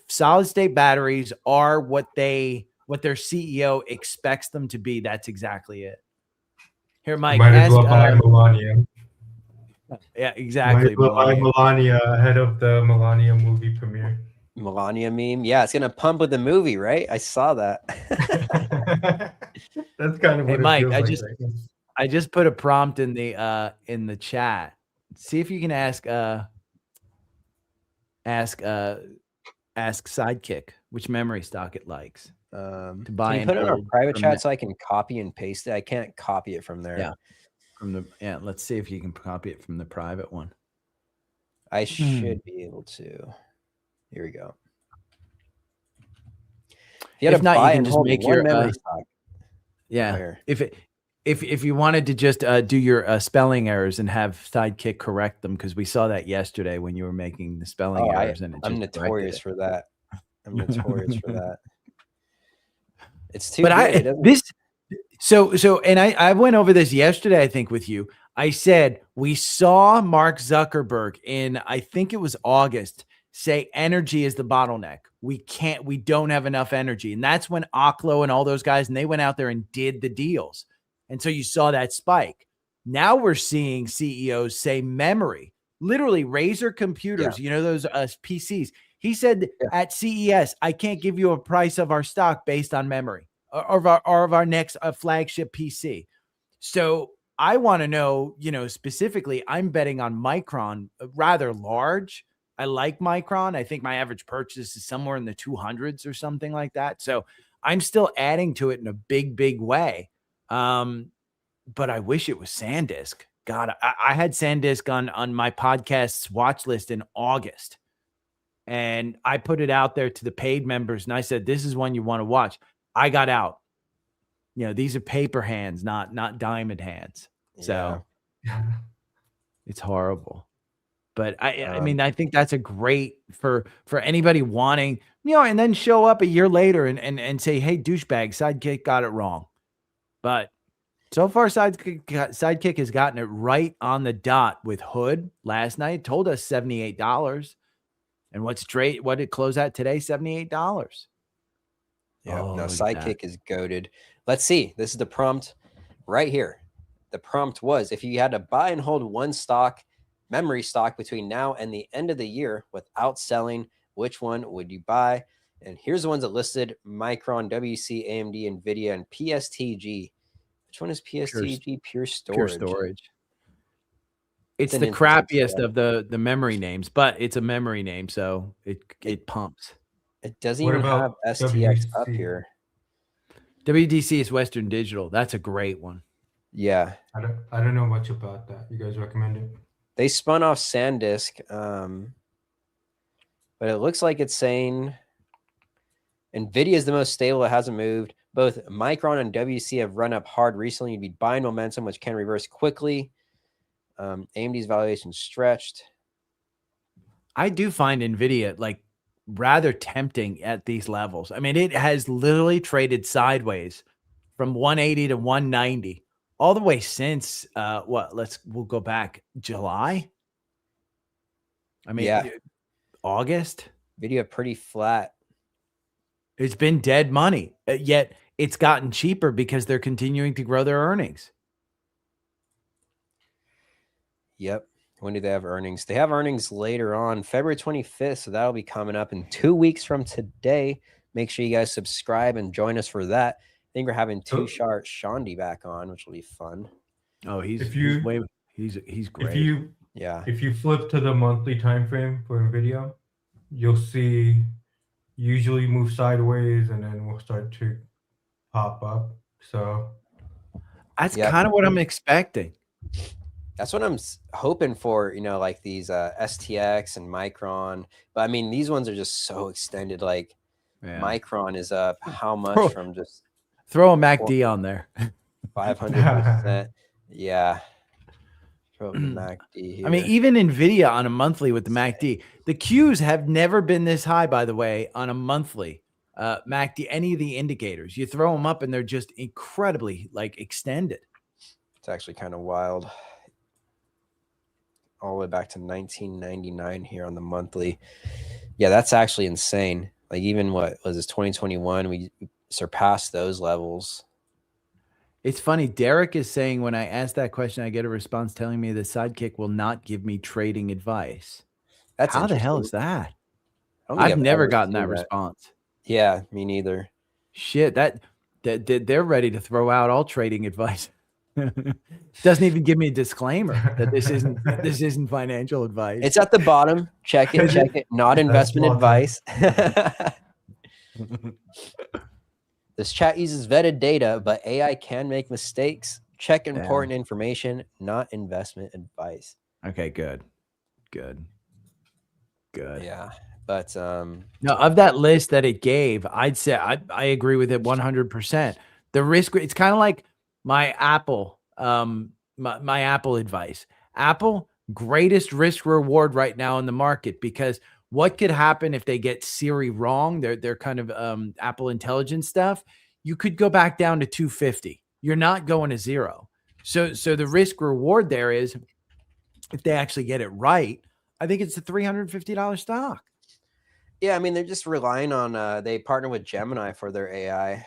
[SPEAKER 1] solid state batteries are what their CEO expects them to be, that's exactly it. Here, Mike,
[SPEAKER 3] might as well buy Melania.
[SPEAKER 1] Yeah, exactly.
[SPEAKER 3] Melania ahead of the Melania movie premiere.
[SPEAKER 2] Melania meme. Yeah, it's gonna pump with the movie, right? I saw that.
[SPEAKER 3] That's kind of what
[SPEAKER 1] Mike,
[SPEAKER 3] it feels like.
[SPEAKER 1] I just put a prompt in the chat. See if you can ask Sidekick which memory stock it likes to buy.
[SPEAKER 2] Can you put it in our private chat so I can copy and paste it? I can't copy it from there.
[SPEAKER 1] Yeah. Let's see if you can copy it from the private one.
[SPEAKER 2] I should be able to. Here we go. If you had to buy and hold one memory stock.
[SPEAKER 1] Yeah. If you wanted to just do your spelling errors and have Sidekick correct them, because we saw that yesterday when you were making the spelling errors.
[SPEAKER 2] I'm notorious for that. I'm notorious for that. It's too.
[SPEAKER 1] But I went over this yesterday, I think, with you. I said we saw Mark Zuckerberg in, I think it was August, say energy is the bottleneck. We don't have enough energy. And that's when Oklo and all those guys, and they went out there and did the deals. And so you saw that spike. Now we're seeing CEOs say memory, literally Razer computers, those PCs. He said at CES, I can't give you a price of our stock based on memory or of our next flagship PC. So I want to know, specifically, I'm betting on Micron, rather large. I like Micron. I think my average purchase is somewhere in the 200s or something like that. So I'm still adding to it in a big, big way. But I wish it was SanDisk. God, I had SanDisk on my podcast's watch list in August. And I put it out there to the paid members. And I said, this is one you want to watch. I got out. These are paper hands, not diamond hands. So it's horrible. But I mean, I think that's a great for anybody wanting, and then show up a year later and say, hey, douchebag, Sidekick got it wrong. But so far, Sidekick has gotten it right on the dot with Hood last night. Told us $78. And what did it close at today? $78.
[SPEAKER 2] Yeah, Sidekick is goated. Let's see. This is the prompt right here. The prompt was, if you had to buy and hold one stock memory stock between now and the end of the year without selling, which one would you buy? And here's the ones that listed: Micron, WC, AMD, NVIDIA, and PSTG. Which one is PSTG? Pure Storage.
[SPEAKER 1] Pure Storage. It's the crappiest of the memory names, but it's a memory name, so it pumps.
[SPEAKER 2] It doesn't even have STX up here.
[SPEAKER 1] WDC is Western Digital. That's a great one.
[SPEAKER 2] Yeah.
[SPEAKER 3] I don't know much about that. You guys recommend it?
[SPEAKER 2] They spun off SanDisk, but it looks like it's saying NVIDIA is the most stable. It hasn't moved. Both Micron and WC have run up hard recently. You'd be buying momentum, which can reverse quickly. AMD's valuation stretched.
[SPEAKER 1] I do find NVIDIA like rather tempting at these levels. I mean, it has literally traded sideways from 180 to 190 all the way since we'll go back July. I mean, yeah. August.
[SPEAKER 2] NVIDIA pretty flat.
[SPEAKER 1] It's been dead money, yet it's gotten cheaper because they're continuing to grow their earnings.
[SPEAKER 2] Yep. When do they have earnings? They have earnings later on, February 25th. So that'll be coming up in 2 weeks from today. Make sure you guys subscribe and join us for that. I think we're having Tushar Shandi back on, which will be fun.
[SPEAKER 1] Oh, he's great.
[SPEAKER 3] If you flip to the monthly time frame for NVIDIA, you'll see usually move sideways and then we'll start to pop up. So
[SPEAKER 1] that's kind of what I'm expecting.
[SPEAKER 2] That's what I'm hoping for, you know, like these STX and Micron. But I mean, these ones are just so extended. Like Micron is up how much from just
[SPEAKER 1] throw a MACD on there.
[SPEAKER 2] 500%. Yeah. Throw a MACD here.
[SPEAKER 1] I mean, even NVIDIA on a monthly with the MACD, the Qs have never been this high, by the way, on a monthly MACD, any of the indicators. You throw them up and they're just incredibly like extended.
[SPEAKER 2] It's actually kind of wild. All the way back to 1999 here on the monthly. Yeah, that's actually insane. Like even what was this 2021, we surpassed those levels.
[SPEAKER 1] It's funny. Derek is saying when I ask that question, I get a response telling me the Sidekick will not give me trading advice.
[SPEAKER 2] That's
[SPEAKER 1] how the hell is that?
[SPEAKER 2] I've
[SPEAKER 1] never gotten that response.
[SPEAKER 2] Yeah, me neither.
[SPEAKER 1] Shit, that they're ready to throw out all trading advice. Doesn't even give me a disclaimer that this isn't financial advice.
[SPEAKER 2] It's at the bottom. Check it. Not investment advice. This chat uses vetted data, but AI can make mistakes. Check important information, not investment advice.
[SPEAKER 1] Okay, good.
[SPEAKER 2] Yeah, but
[SPEAKER 1] no, of that list that it gave, I'd say I agree with it 100%. The risk, it's kind of like my Apple, my Apple advice. Apple, greatest risk reward right now in the market, because what could happen if they get Siri wrong? They're kind of Apple Intelligence stuff. You could go back down to 250. You're not going to zero. So the risk reward there is, if they actually get it right, I think it's a $350 stock.
[SPEAKER 2] Yeah, I mean, they're just relying on they partner with Gemini for their AI.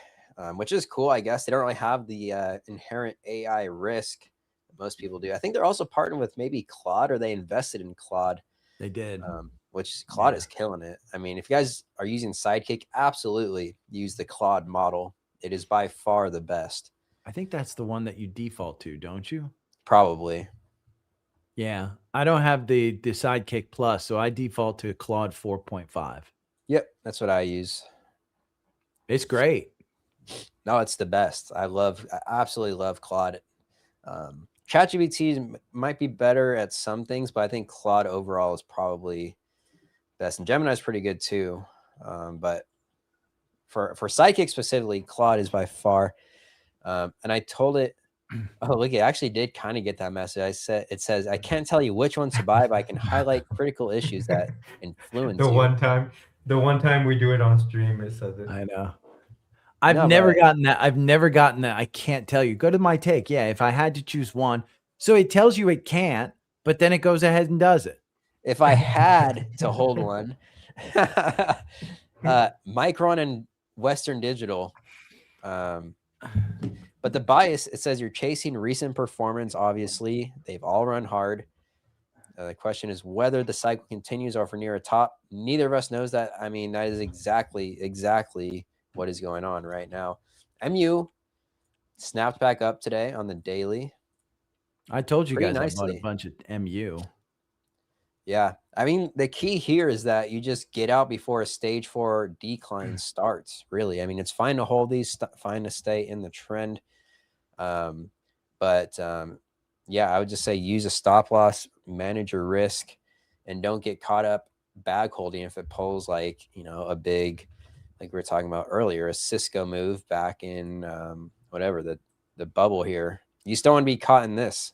[SPEAKER 2] Which is cool, I guess. They don't really have the inherent AI risk that most people do. I think they're also partnering with maybe Claude, or they invested in Claude.
[SPEAKER 1] They did.
[SPEAKER 2] Which Claude is killing it. I mean, if you guys are using Sidekick, absolutely use the Claude model. It is by far the best.
[SPEAKER 1] I think that's the one that you default to, don't you?
[SPEAKER 2] Probably.
[SPEAKER 1] Yeah. I don't have the Sidekick Plus, so I default to Claude 4.5.
[SPEAKER 2] Yep, that's what I use.
[SPEAKER 1] It's great.
[SPEAKER 2] No, it's the best. I absolutely love Claude. ChatGPT might be better at some things, but I think Claude overall is probably best. And Gemini is pretty good too. But for Sidekick specifically, Claude is by far. And I told it, oh, look, it actually did kind of get that message. It says, I can't tell you which ones to buy, but I can highlight critical issues that influence
[SPEAKER 3] the one time we do it on stream, it says it.
[SPEAKER 1] I know. I've never gotten that. I can't tell you. Go to my take. Yeah, if I had to choose one. So it tells you it can't, but then it goes ahead and does it.
[SPEAKER 2] If I had to hold one, Micron and Western Digital. But the bias, it says you're chasing recent performance. Obviously, they've all run hard. The question is whether the cycle continues or if we're near a top. Neither of us knows that. I mean, that is exactly what is going on right now. MU snapped back up today on the daily.
[SPEAKER 1] I told you
[SPEAKER 2] pretty
[SPEAKER 1] guys
[SPEAKER 2] nicely.
[SPEAKER 1] I bought a bunch of MU.
[SPEAKER 2] Yeah. I mean, the key here is that you just get out before a stage 4 decline starts, really. I mean, it's fine to hold these, fine to stay in the trend. Yeah, I would just say use a stop loss, manage your risk, and don't get caught up bag holding if it pulls like, you know, a big, like we were talking about earlier, a Cisco move back in whatever, the bubble here. You still want to be caught in this.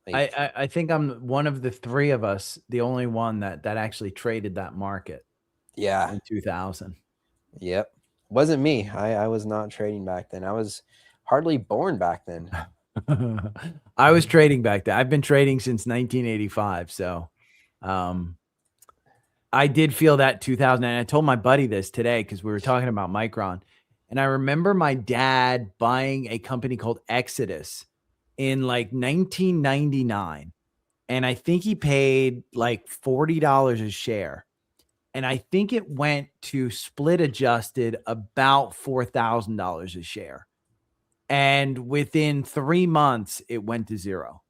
[SPEAKER 1] Like, I think I'm one of the three of us, the only one that actually traded that market.
[SPEAKER 2] Yeah.
[SPEAKER 1] In 2000.
[SPEAKER 2] Yep. Wasn't me. I was not trading back then. I was hardly born back then.
[SPEAKER 1] I was trading back then. I've been trading since 1985. So I did feel that 2000. And I told my buddy this today because we were talking about Micron. And I remember my dad buying a company called Exodus in like 1999. And I think he paid like $40 a share. And I think it went to split adjusted about $4,000 a share. And within 3 months, it went to zero.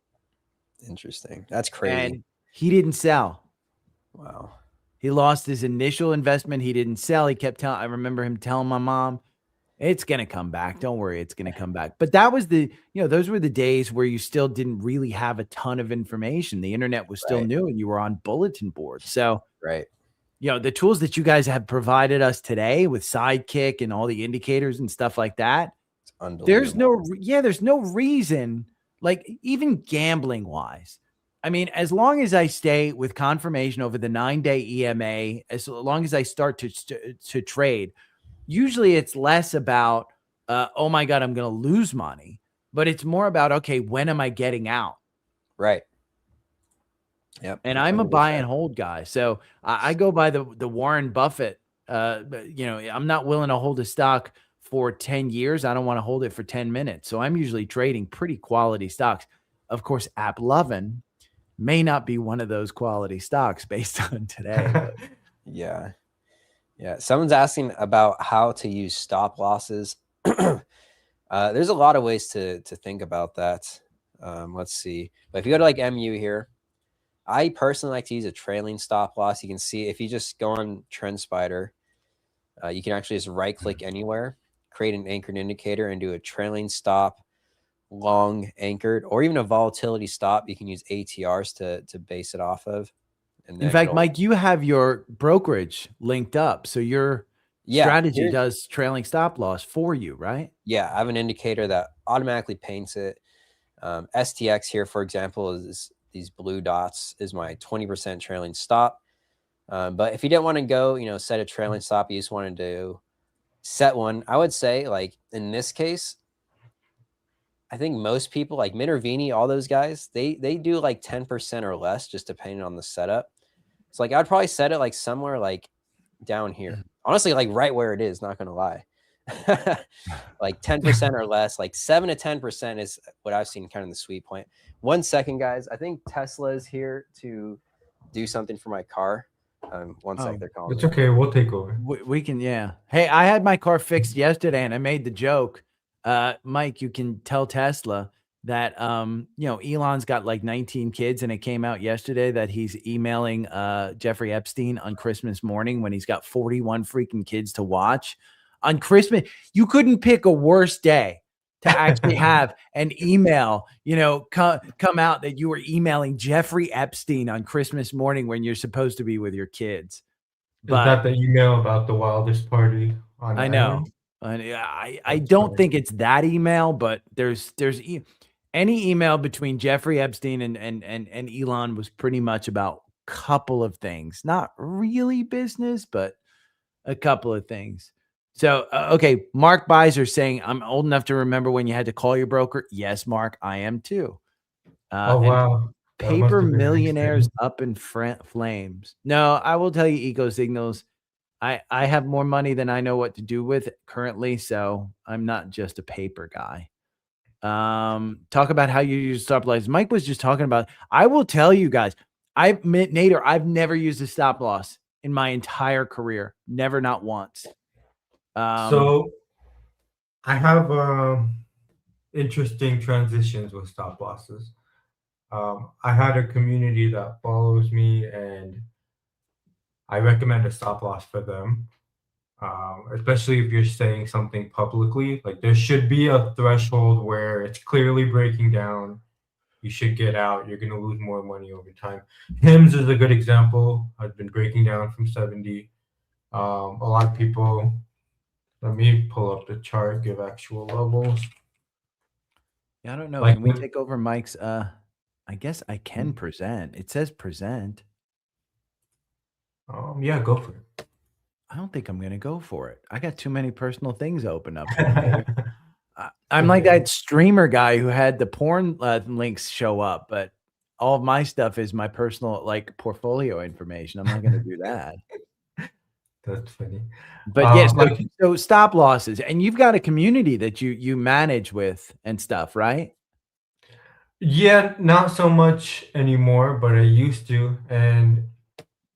[SPEAKER 2] Interesting. That's crazy.
[SPEAKER 1] And he didn't sell.
[SPEAKER 2] Wow.
[SPEAKER 1] He lost his initial investment. He didn't sell. He kept telling, I remember him telling my mom, it's going to come back. Don't worry. It's going to come back. But that was those were the days where you still didn't really have a ton of information. The internet was still new and you were on bulletin boards. So, the tools that you guys have provided us today with Sidekick and all the indicators and stuff like that, there's no reason, like even gambling wise. I mean, as long as I stay with confirmation over the 9-day EMA, as long as I start to trade, usually it's less about, oh my God, I'm going to lose money, but it's more about, okay, when am I getting out?
[SPEAKER 2] Right. Yep.
[SPEAKER 1] And I'm a buy and hold guy. So I go by the Warren Buffett, I'm not willing to hold a stock for 10 years. I don't want to hold it for 10 minutes. So I'm usually trading pretty quality stocks. Of course, AppLovin may not be one of those quality stocks based on today.
[SPEAKER 2] Yeah. Someone's asking about how to use stop losses. There's a lot of ways to think about that. Let's see. But if you go to like MU here, I personally like to use a trailing stop loss. You can see if you just go on TrendSpider, you can actually just right click anywhere, create an anchored indicator and do a trailing stop, long anchored, or even a volatility stop. You can use ATRs to base it off of. And
[SPEAKER 1] in fact, Mike, you have your brokerage linked up. So your strategy does trailing stop loss for you, right?
[SPEAKER 2] Yeah, I have an indicator that automatically paints it. STX here, for example, is these blue dots is my 20% trailing stop. But if you didn't want to go, set a trailing stop, you just wanted to set one, I would say, like in this case, I think most people like Minervini, all those guys, they do like 10% or less, just depending on the setup. So like I'd probably set it like somewhere like down here. Honestly, like right where it is, not gonna lie. Like 10% or less, like 7 to 10% is what I've seen kind of the sweet point. 1 second, guys. I think Tesla is here to do something for my car. 1 second, they're calling.
[SPEAKER 3] It's okay. We'll take over.
[SPEAKER 1] We can, yeah. Hey, I had my car fixed yesterday and I made the joke. Mike, you can tell Tesla that, Elon's got like 19 kids and it came out yesterday that he's emailing Jeffrey Epstein on Christmas morning when he's got 41 freaking kids to watch. On Christmas, you couldn't pick a worse day to actually have an email, come out that you were emailing Jeffrey Epstein on Christmas morning when you're supposed to be with your kids.
[SPEAKER 3] But, is that the email about the wildest party on
[SPEAKER 1] I know. I don't think it's that email, but there's any email between Jeffrey Epstein and Elon was pretty much about a couple of things, not really business, but a couple of things. So, okay. Mark Beiser saying, I'm old enough to remember when you had to call your broker. Yes, Mark, I am too.
[SPEAKER 3] Oh, wow.
[SPEAKER 1] Paper millionaires up in flames. No, I will tell you, Eco Signals, I have more money than I know what to do with currently. So I'm not just a paper guy. Talk about how you use stop losses. Mike was just talking about, I will tell you guys, Nader, I've never used a stop loss in my entire career. Never, not once.
[SPEAKER 3] So I have interesting transitions with stop losses. I had a community that follows me, and I recommend a stop loss for them. Especially if you're saying something publicly, like there should be a threshold where it's clearly breaking down. You should get out. You're going to lose more money over time. HIMS is a good example. I've been breaking down from 70. A lot of people, let me pull up the chart, give actual levels.
[SPEAKER 1] Yeah, I don't know. Can we take over Mike's? I guess I can present. It says present.
[SPEAKER 3] Yeah, go for it.
[SPEAKER 1] I don't think I'm going to go for it. I got too many personal things open up here. I'm like that streamer guy who had the porn links show up, but all of my stuff is my personal like portfolio information. I'm not going to do that.
[SPEAKER 3] That's funny.
[SPEAKER 1] But yes, so stop losses, and you've got a community that you manage with and stuff, right?
[SPEAKER 3] Yeah, not so much anymore, but I used to. And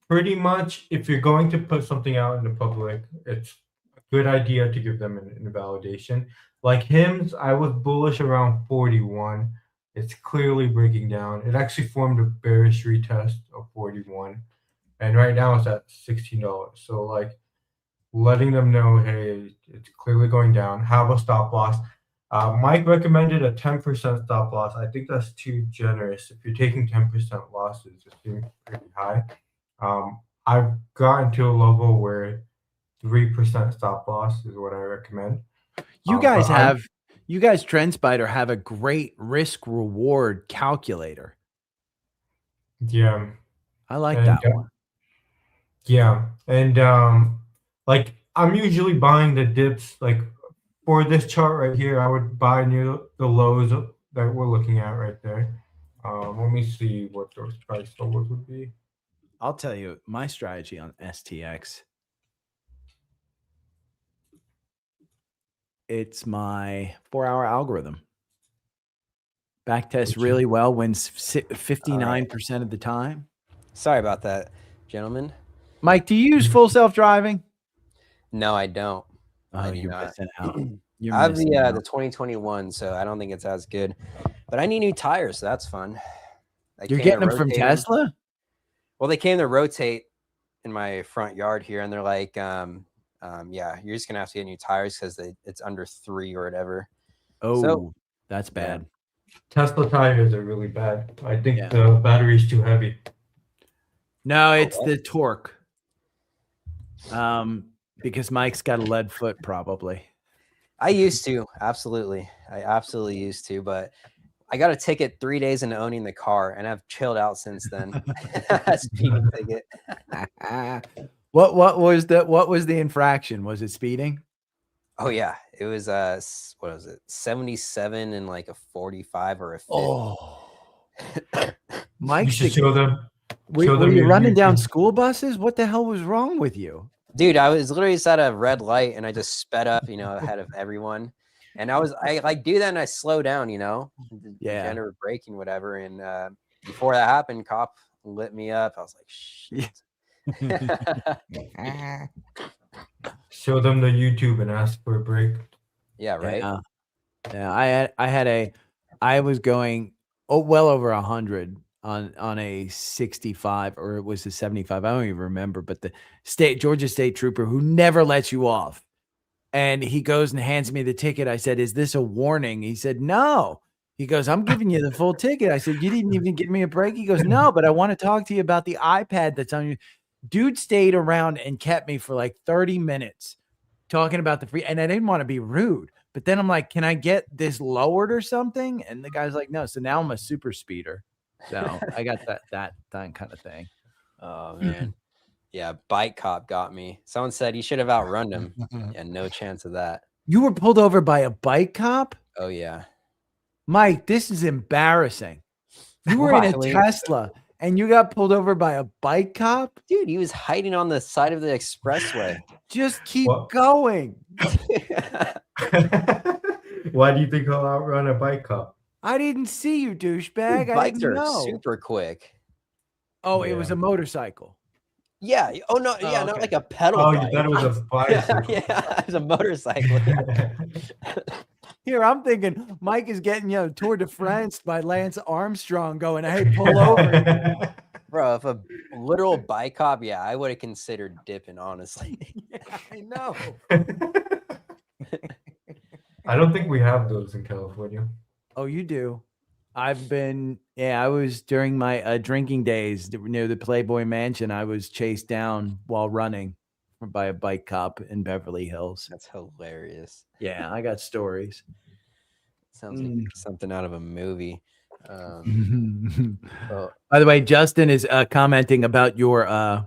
[SPEAKER 3] pretty much, if you're going to put something out in the public, it's a good idea to give them an invalidation. Like HIMS, I was bullish around 41. It's clearly breaking down. It actually formed a bearish retest of 41. And right now it's at $16. So like letting them know, hey, it's clearly going down. Have a stop loss. Mike recommended a 10% stop loss. I think that's too generous. If you're taking 10% losses, it seems pretty high. I've gotten to a level where 3% stop loss is what I recommend.
[SPEAKER 1] You guys TrendSpider have a great risk reward calculator.
[SPEAKER 3] Yeah.
[SPEAKER 1] I like that one.
[SPEAKER 3] Yeah. And like I'm usually buying the dips. Like for this chart right here, I would buy near the lows that we're looking at right there. Let me see what those price levels would be.
[SPEAKER 1] I'll tell you my strategy on STX. It's my 4-hour algorithm. Backtest really well, wins 59% of the time.
[SPEAKER 2] Sorry about that, gentlemen.
[SPEAKER 1] Mike, do you use full self-driving?
[SPEAKER 2] No, I don't.
[SPEAKER 1] Oh, you're missing out.
[SPEAKER 2] I have the 2021, so I don't think it's as good. But I need new tires, so that's fun.
[SPEAKER 1] You're getting them from Tesla?
[SPEAKER 2] Well, they came to rotate in my front yard here, and they're like, yeah, you're just gonna have to get new tires because it's under 3 or whatever.
[SPEAKER 1] Oh, so, that's bad.
[SPEAKER 3] Tesla tires are really bad. I think the battery's too heavy.
[SPEAKER 1] No, it's the torque. Because Mike's got a lead foot, probably.
[SPEAKER 2] I used to, absolutely. I absolutely used to, but I got a ticket 3 days into owning the car, and I've chilled out since then. Speeding ticket.
[SPEAKER 1] What was the infraction? Was it speeding?
[SPEAKER 2] Oh yeah, it was what was it? 77 and like a 45 or a 50.
[SPEAKER 1] Oh, Mike,
[SPEAKER 3] you should show them.
[SPEAKER 1] Were you running down school buses? What the hell was wrong with you?
[SPEAKER 2] Dude, I was literally just at a red light and I just sped up, ahead of everyone. And I like do that and I slow down,
[SPEAKER 1] Yeah.
[SPEAKER 2] Kind of braking, whatever. And before that happened, cop lit me up. I was like, shit.
[SPEAKER 3] Show them the YouTube and ask for a break.
[SPEAKER 2] Yeah, right.
[SPEAKER 1] Yeah, I was going well over 100 on a 65, or it was a 75. I don't even remember, but the Georgia State trooper who never lets you off. And he goes and hands me the ticket. I said, "Is this a warning?" He said, "No." He goes, "I'm giving you the full ticket." I said, "You didn't even give me a break." He goes, "No, but I want to talk to you about the iPad that's on you." Dude stayed around and kept me for like 30 minutes talking about the free. And I didn't want to be rude, but then I'm like, "Can I get this lowered or something?" And the guy's like, "No." So now I'm a super speeder. So I got that kind of thing.
[SPEAKER 2] Oh man. Yeah, bike cop got me. Someone said you should have outrun him. Yeah, no chance of that.
[SPEAKER 1] You were pulled over by a bike cop?
[SPEAKER 2] Oh yeah.
[SPEAKER 1] Mike, this is embarrassing. You were in a Tesla and you got pulled over by a bike cop?
[SPEAKER 2] Dude, he was hiding on the side of the expressway.
[SPEAKER 1] Just keep going.
[SPEAKER 3] Why do you think he'll outrun a bike cop?
[SPEAKER 1] I didn't see you, douchebag.
[SPEAKER 2] Dude,
[SPEAKER 1] I
[SPEAKER 2] bikes
[SPEAKER 1] didn't
[SPEAKER 2] are
[SPEAKER 1] know.
[SPEAKER 2] super quick.
[SPEAKER 1] Oh, it was a motorcycle.
[SPEAKER 2] Yeah. Oh no. Yeah,
[SPEAKER 1] Oh,
[SPEAKER 2] not
[SPEAKER 1] okay.
[SPEAKER 2] like a pedal
[SPEAKER 3] Oh,
[SPEAKER 2] bike.
[SPEAKER 3] you thought it was a bicycle.
[SPEAKER 2] Yeah, it was a motorcycle. Yeah.
[SPEAKER 1] Here, I'm thinking Mike is getting, you know, Tour de France by Lance Armstrong going, hey, pull over.
[SPEAKER 2] Bro, if a literal bike hop, yeah, I would have considered dipping, honestly.
[SPEAKER 1] Yeah, I know.
[SPEAKER 3] I don't think we have those in California.
[SPEAKER 1] Oh, you do. I've been, I was during my drinking days near the Playboy Mansion. I was chased down while running by a bike cop in Beverly Hills.
[SPEAKER 2] That's hilarious.
[SPEAKER 1] Yeah, I got stories.
[SPEAKER 2] Sounds like something out of a movie.
[SPEAKER 1] By the way, Justin is commenting about your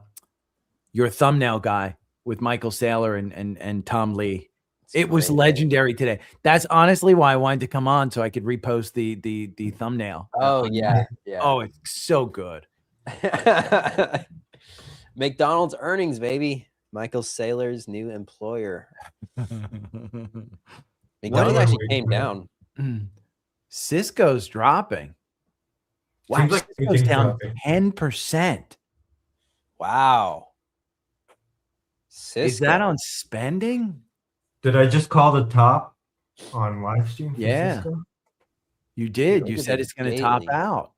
[SPEAKER 1] thumbnail guy with Michael Saylor and Tom Lee. It was legendary today. That's honestly why I wanted to come on, so I could repost the thumbnail.
[SPEAKER 2] Oh yeah.
[SPEAKER 1] Oh, it's so good.
[SPEAKER 2] McDonald's earnings, baby. Michael Saylor's new employer. McDonald's actually came down.
[SPEAKER 1] Cisco's dropping. Wow,
[SPEAKER 3] like
[SPEAKER 1] Cisco's down 10%.
[SPEAKER 2] Wow. Cisco.
[SPEAKER 1] Is that on spending?
[SPEAKER 3] Did I just call the top on live stream?
[SPEAKER 1] Yeah,
[SPEAKER 3] Cisco?
[SPEAKER 1] you did. You said it's going to top out.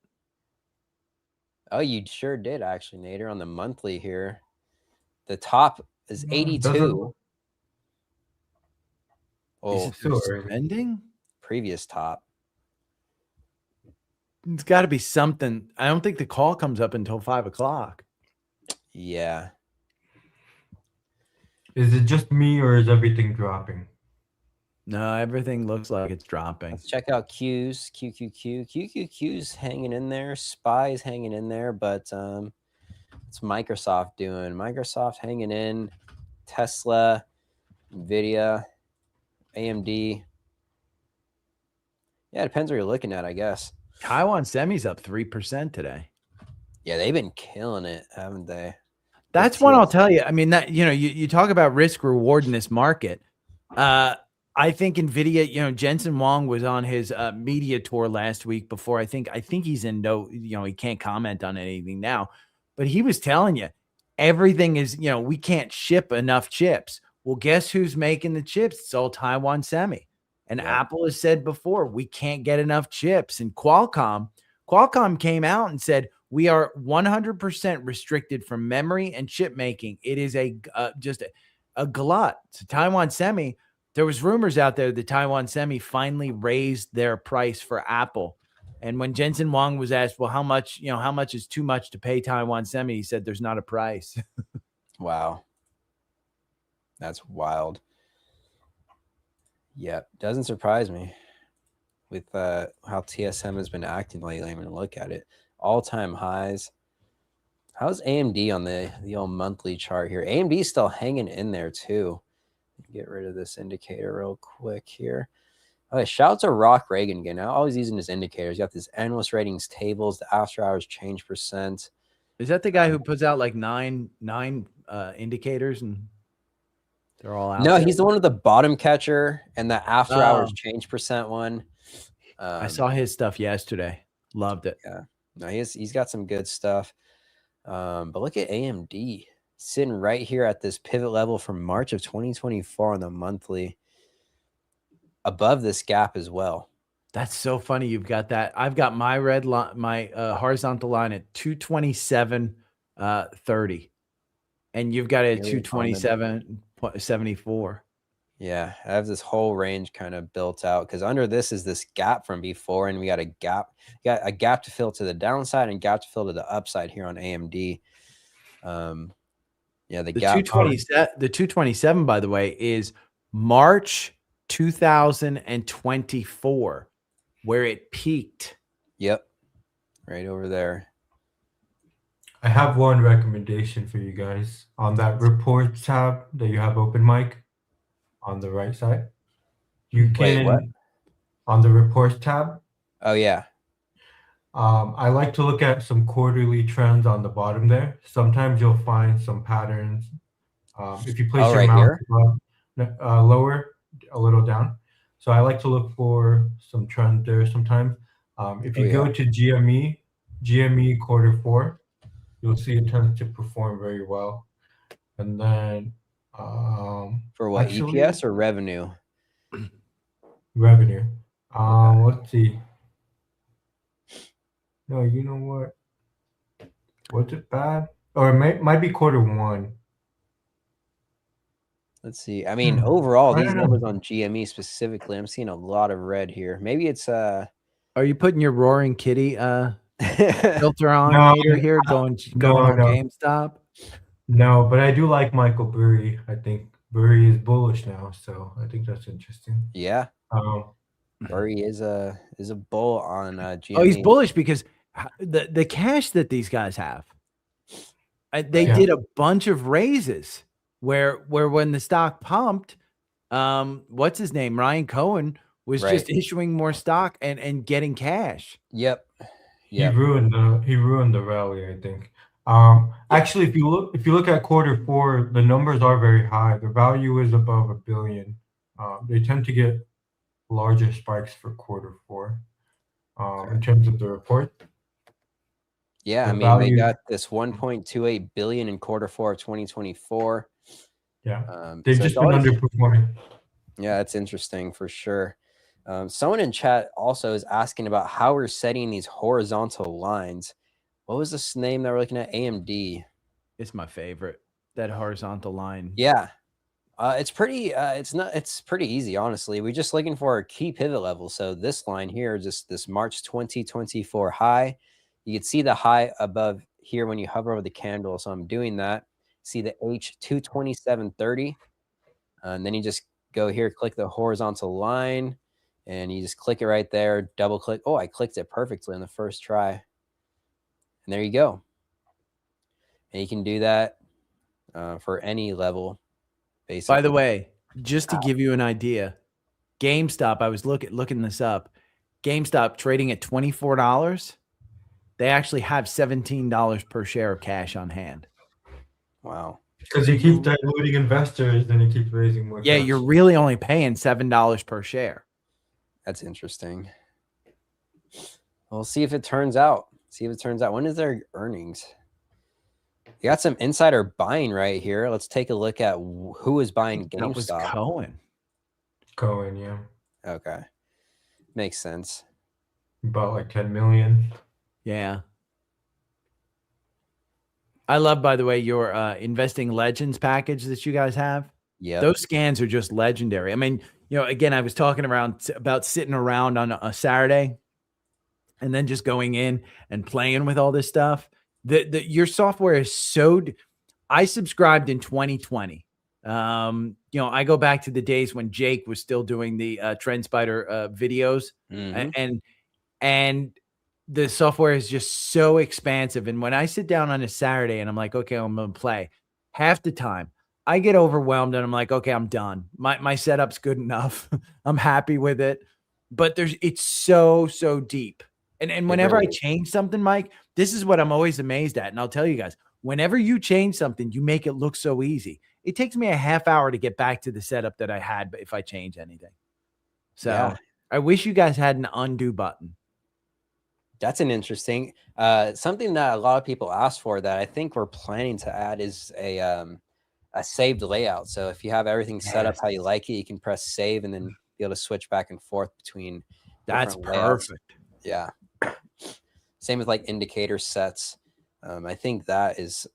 [SPEAKER 2] Oh, you sure did, actually, Nader, on the monthly here. The top is 82.
[SPEAKER 1] Oh, is it spending?
[SPEAKER 2] Previous top.
[SPEAKER 1] It's got to be something. I don't think the call comes up until 5 o'clock.
[SPEAKER 2] Yeah.
[SPEAKER 3] Is it just me or is everything dropping?
[SPEAKER 2] No, everything looks like it's dropping. Let's check out Q's, QQQ's hanging in there. SPY is hanging in there, but what's Microsoft doing? Microsoft hanging in. Tesla, Nvidia, AMD. Yeah, it depends what you're looking at, I guess.
[SPEAKER 1] Taiwan Semi's up 3% today.
[SPEAKER 2] Yeah, they've been killing it, haven't they?
[SPEAKER 1] That's one I'll tell you. I mean, that you talk about risk reward in this market. I think Nvidia, Jensen Huang was on his media tour last week before. I think he's in he can't comment on anything now, but he was telling you everything is, we can't ship enough chips. Well, guess who's making the chips? It's all Taiwan Semi. And Apple has said before, we can't get enough chips. And Qualcomm came out and said, we are 100% restricted from memory and chip making. It is just a glut. So Taiwan Semi, there was rumors out there that Taiwan Semi finally raised their price for Apple. And when Jensen Huang was asked, well, how much is too much to pay Taiwan Semi? He said, there's not a price.
[SPEAKER 2] Wow. That's wild. Yep. Doesn't surprise me with how TSM has been acting lately. I'm going to look at it. All-time highs. How's AMD on the old monthly chart here? AMD is still hanging in there too. Get rid of this indicator real quick here. Okay, shout out to Rock Reagan again. I'm always using his indicators. You got this analyst ratings tables, the after hours change percent.
[SPEAKER 1] Is that the guy who puts out like nine indicators and they're all out?
[SPEAKER 2] No, he's the one with the bottom catcher and the after hours change percent one.
[SPEAKER 1] I saw his stuff yesterday. Loved it.
[SPEAKER 2] Yeah. No, he's got some good stuff. But look at AMD sitting right here at this pivot level from March of 2024 on the monthly, above this gap as well.
[SPEAKER 1] That's so funny. You've got that. I've got my red line, my horizontal line at 227.30, and you've got it at 227.74.
[SPEAKER 2] Yeah, I have this whole range kind of built out because under this is this gap from before, and we got a gap. Got a gap to fill to the downside and gap to fill to the upside here on AMD. Yeah, the gap.
[SPEAKER 1] 227, by the way, is March 2024, where it peaked.
[SPEAKER 2] Yep, right over there.
[SPEAKER 3] I have one recommendation for you guys on that report tab that you have open, Mike. On the right side, you can on the reports tab.
[SPEAKER 2] Oh yeah.
[SPEAKER 3] I like to look at some quarterly trends on the bottom there. Sometimes you'll find some patterns. If you place your mouse lower, a little down. So I like to look for some trends there sometimes. If you go to GME quarter 4, you'll see it tends to perform very well. And then
[SPEAKER 2] For what,
[SPEAKER 3] actually
[SPEAKER 2] EPS or revenue?
[SPEAKER 3] revenue.
[SPEAKER 2] Okay.
[SPEAKER 3] Let's see. No, you know what? Was it bad? Or it might be quarter one.
[SPEAKER 2] Let's see. I mean, overall,
[SPEAKER 3] I
[SPEAKER 2] these
[SPEAKER 3] don't know.
[SPEAKER 2] numbers on GME specifically, I'm seeing a lot of red here. Maybe it's
[SPEAKER 1] Are you putting your roaring kitty filter on,
[SPEAKER 3] No,
[SPEAKER 1] Hater, here, going
[SPEAKER 3] no,
[SPEAKER 1] on
[SPEAKER 3] no.
[SPEAKER 1] GameStop?
[SPEAKER 3] No, but I do like Michael Burry. I think Burry is bullish now, so I think that's interesting.
[SPEAKER 2] yeah.
[SPEAKER 3] Um,
[SPEAKER 2] Burry is a bull on GME.
[SPEAKER 1] Oh, he's bullish because the cash that these guys have. They did a bunch of raises where when the stock pumped, what's his name? Ryan Cohen was just issuing more stock and getting cash.
[SPEAKER 2] Yep.
[SPEAKER 3] he ruined the rally, I think. Actually, if you look at quarter four, the numbers are very high. The value is above $1 billion. They tend to get larger spikes for quarter four in terms of the report.
[SPEAKER 2] Yeah,
[SPEAKER 3] The
[SPEAKER 2] I mean,
[SPEAKER 3] value,
[SPEAKER 2] they got this 1.28 billion in quarter four of 2024.
[SPEAKER 3] Yeah, they've
[SPEAKER 2] so
[SPEAKER 3] just been underperforming.
[SPEAKER 2] Yeah, it's interesting for sure. Someone in chat also is asking about how we're setting these horizontal lines. What was this name that we're looking at? AMD.
[SPEAKER 1] It's my favorite, that horizontal line.
[SPEAKER 2] Yeah. It's pretty it's pretty easy, honestly. We're just looking for a key pivot level. So this line here, just this March 2024 high. You can see the high above here when you hover over the candle. So I'm doing that. See the H227.30. And then you just go here, click the horizontal line, and you just click it right there, double click. Oh, I clicked it perfectly on the first try. And there you go. And you can do that for any level, basically.
[SPEAKER 1] By the way, just to give you an idea, GameStop, I was looking this up. GameStop trading at $24. They actually have $17 per share of cash on hand.
[SPEAKER 2] Wow.
[SPEAKER 3] Because he keeps diluting investors, then he keeps raising more.
[SPEAKER 1] Yeah,
[SPEAKER 3] cash.
[SPEAKER 1] you're really only paying $7 per share.
[SPEAKER 2] That's interesting. We'll see if it turns out. When is their earnings? You got some insider buying right here. Let's take a look at who is buying GameStop.
[SPEAKER 1] That was Cohen.
[SPEAKER 3] Cohen, yeah.
[SPEAKER 2] Okay. Makes sense.
[SPEAKER 3] About like 10 million.
[SPEAKER 1] Yeah. I love, by the way, your Investing Legends package that you guys have.
[SPEAKER 2] Yeah.
[SPEAKER 1] Those scans are just legendary. I mean, again, I was talking about sitting around on a Saturday and then just going in and playing with all this stuff. Your software is so. I subscribed in 2020. I go back to the days when Jake was still doing the TrendSpider videos, and the software is just so expansive. And when I sit down on a Saturday and I'm like, okay, I'm going to play, half the time I get overwhelmed and I'm like, okay, I'm done. My setup's good enough. I'm happy with it. But it's so deep. And whenever I change something, Mike, this is what I'm always amazed at. And I'll tell you guys, whenever you change something, you make it look so easy. It takes me a half hour to get back to the setup that I had if I change anything. So I wish you guys had an undo button.
[SPEAKER 2] That's an interesting something that a lot of people ask for that I think we're planning to add is a saved layout. So if you have everything set up how you like it, you can press save and then be able to switch back and forth between different layouts.
[SPEAKER 1] Perfect.
[SPEAKER 2] Yeah. Same with like indicator sets. I think that is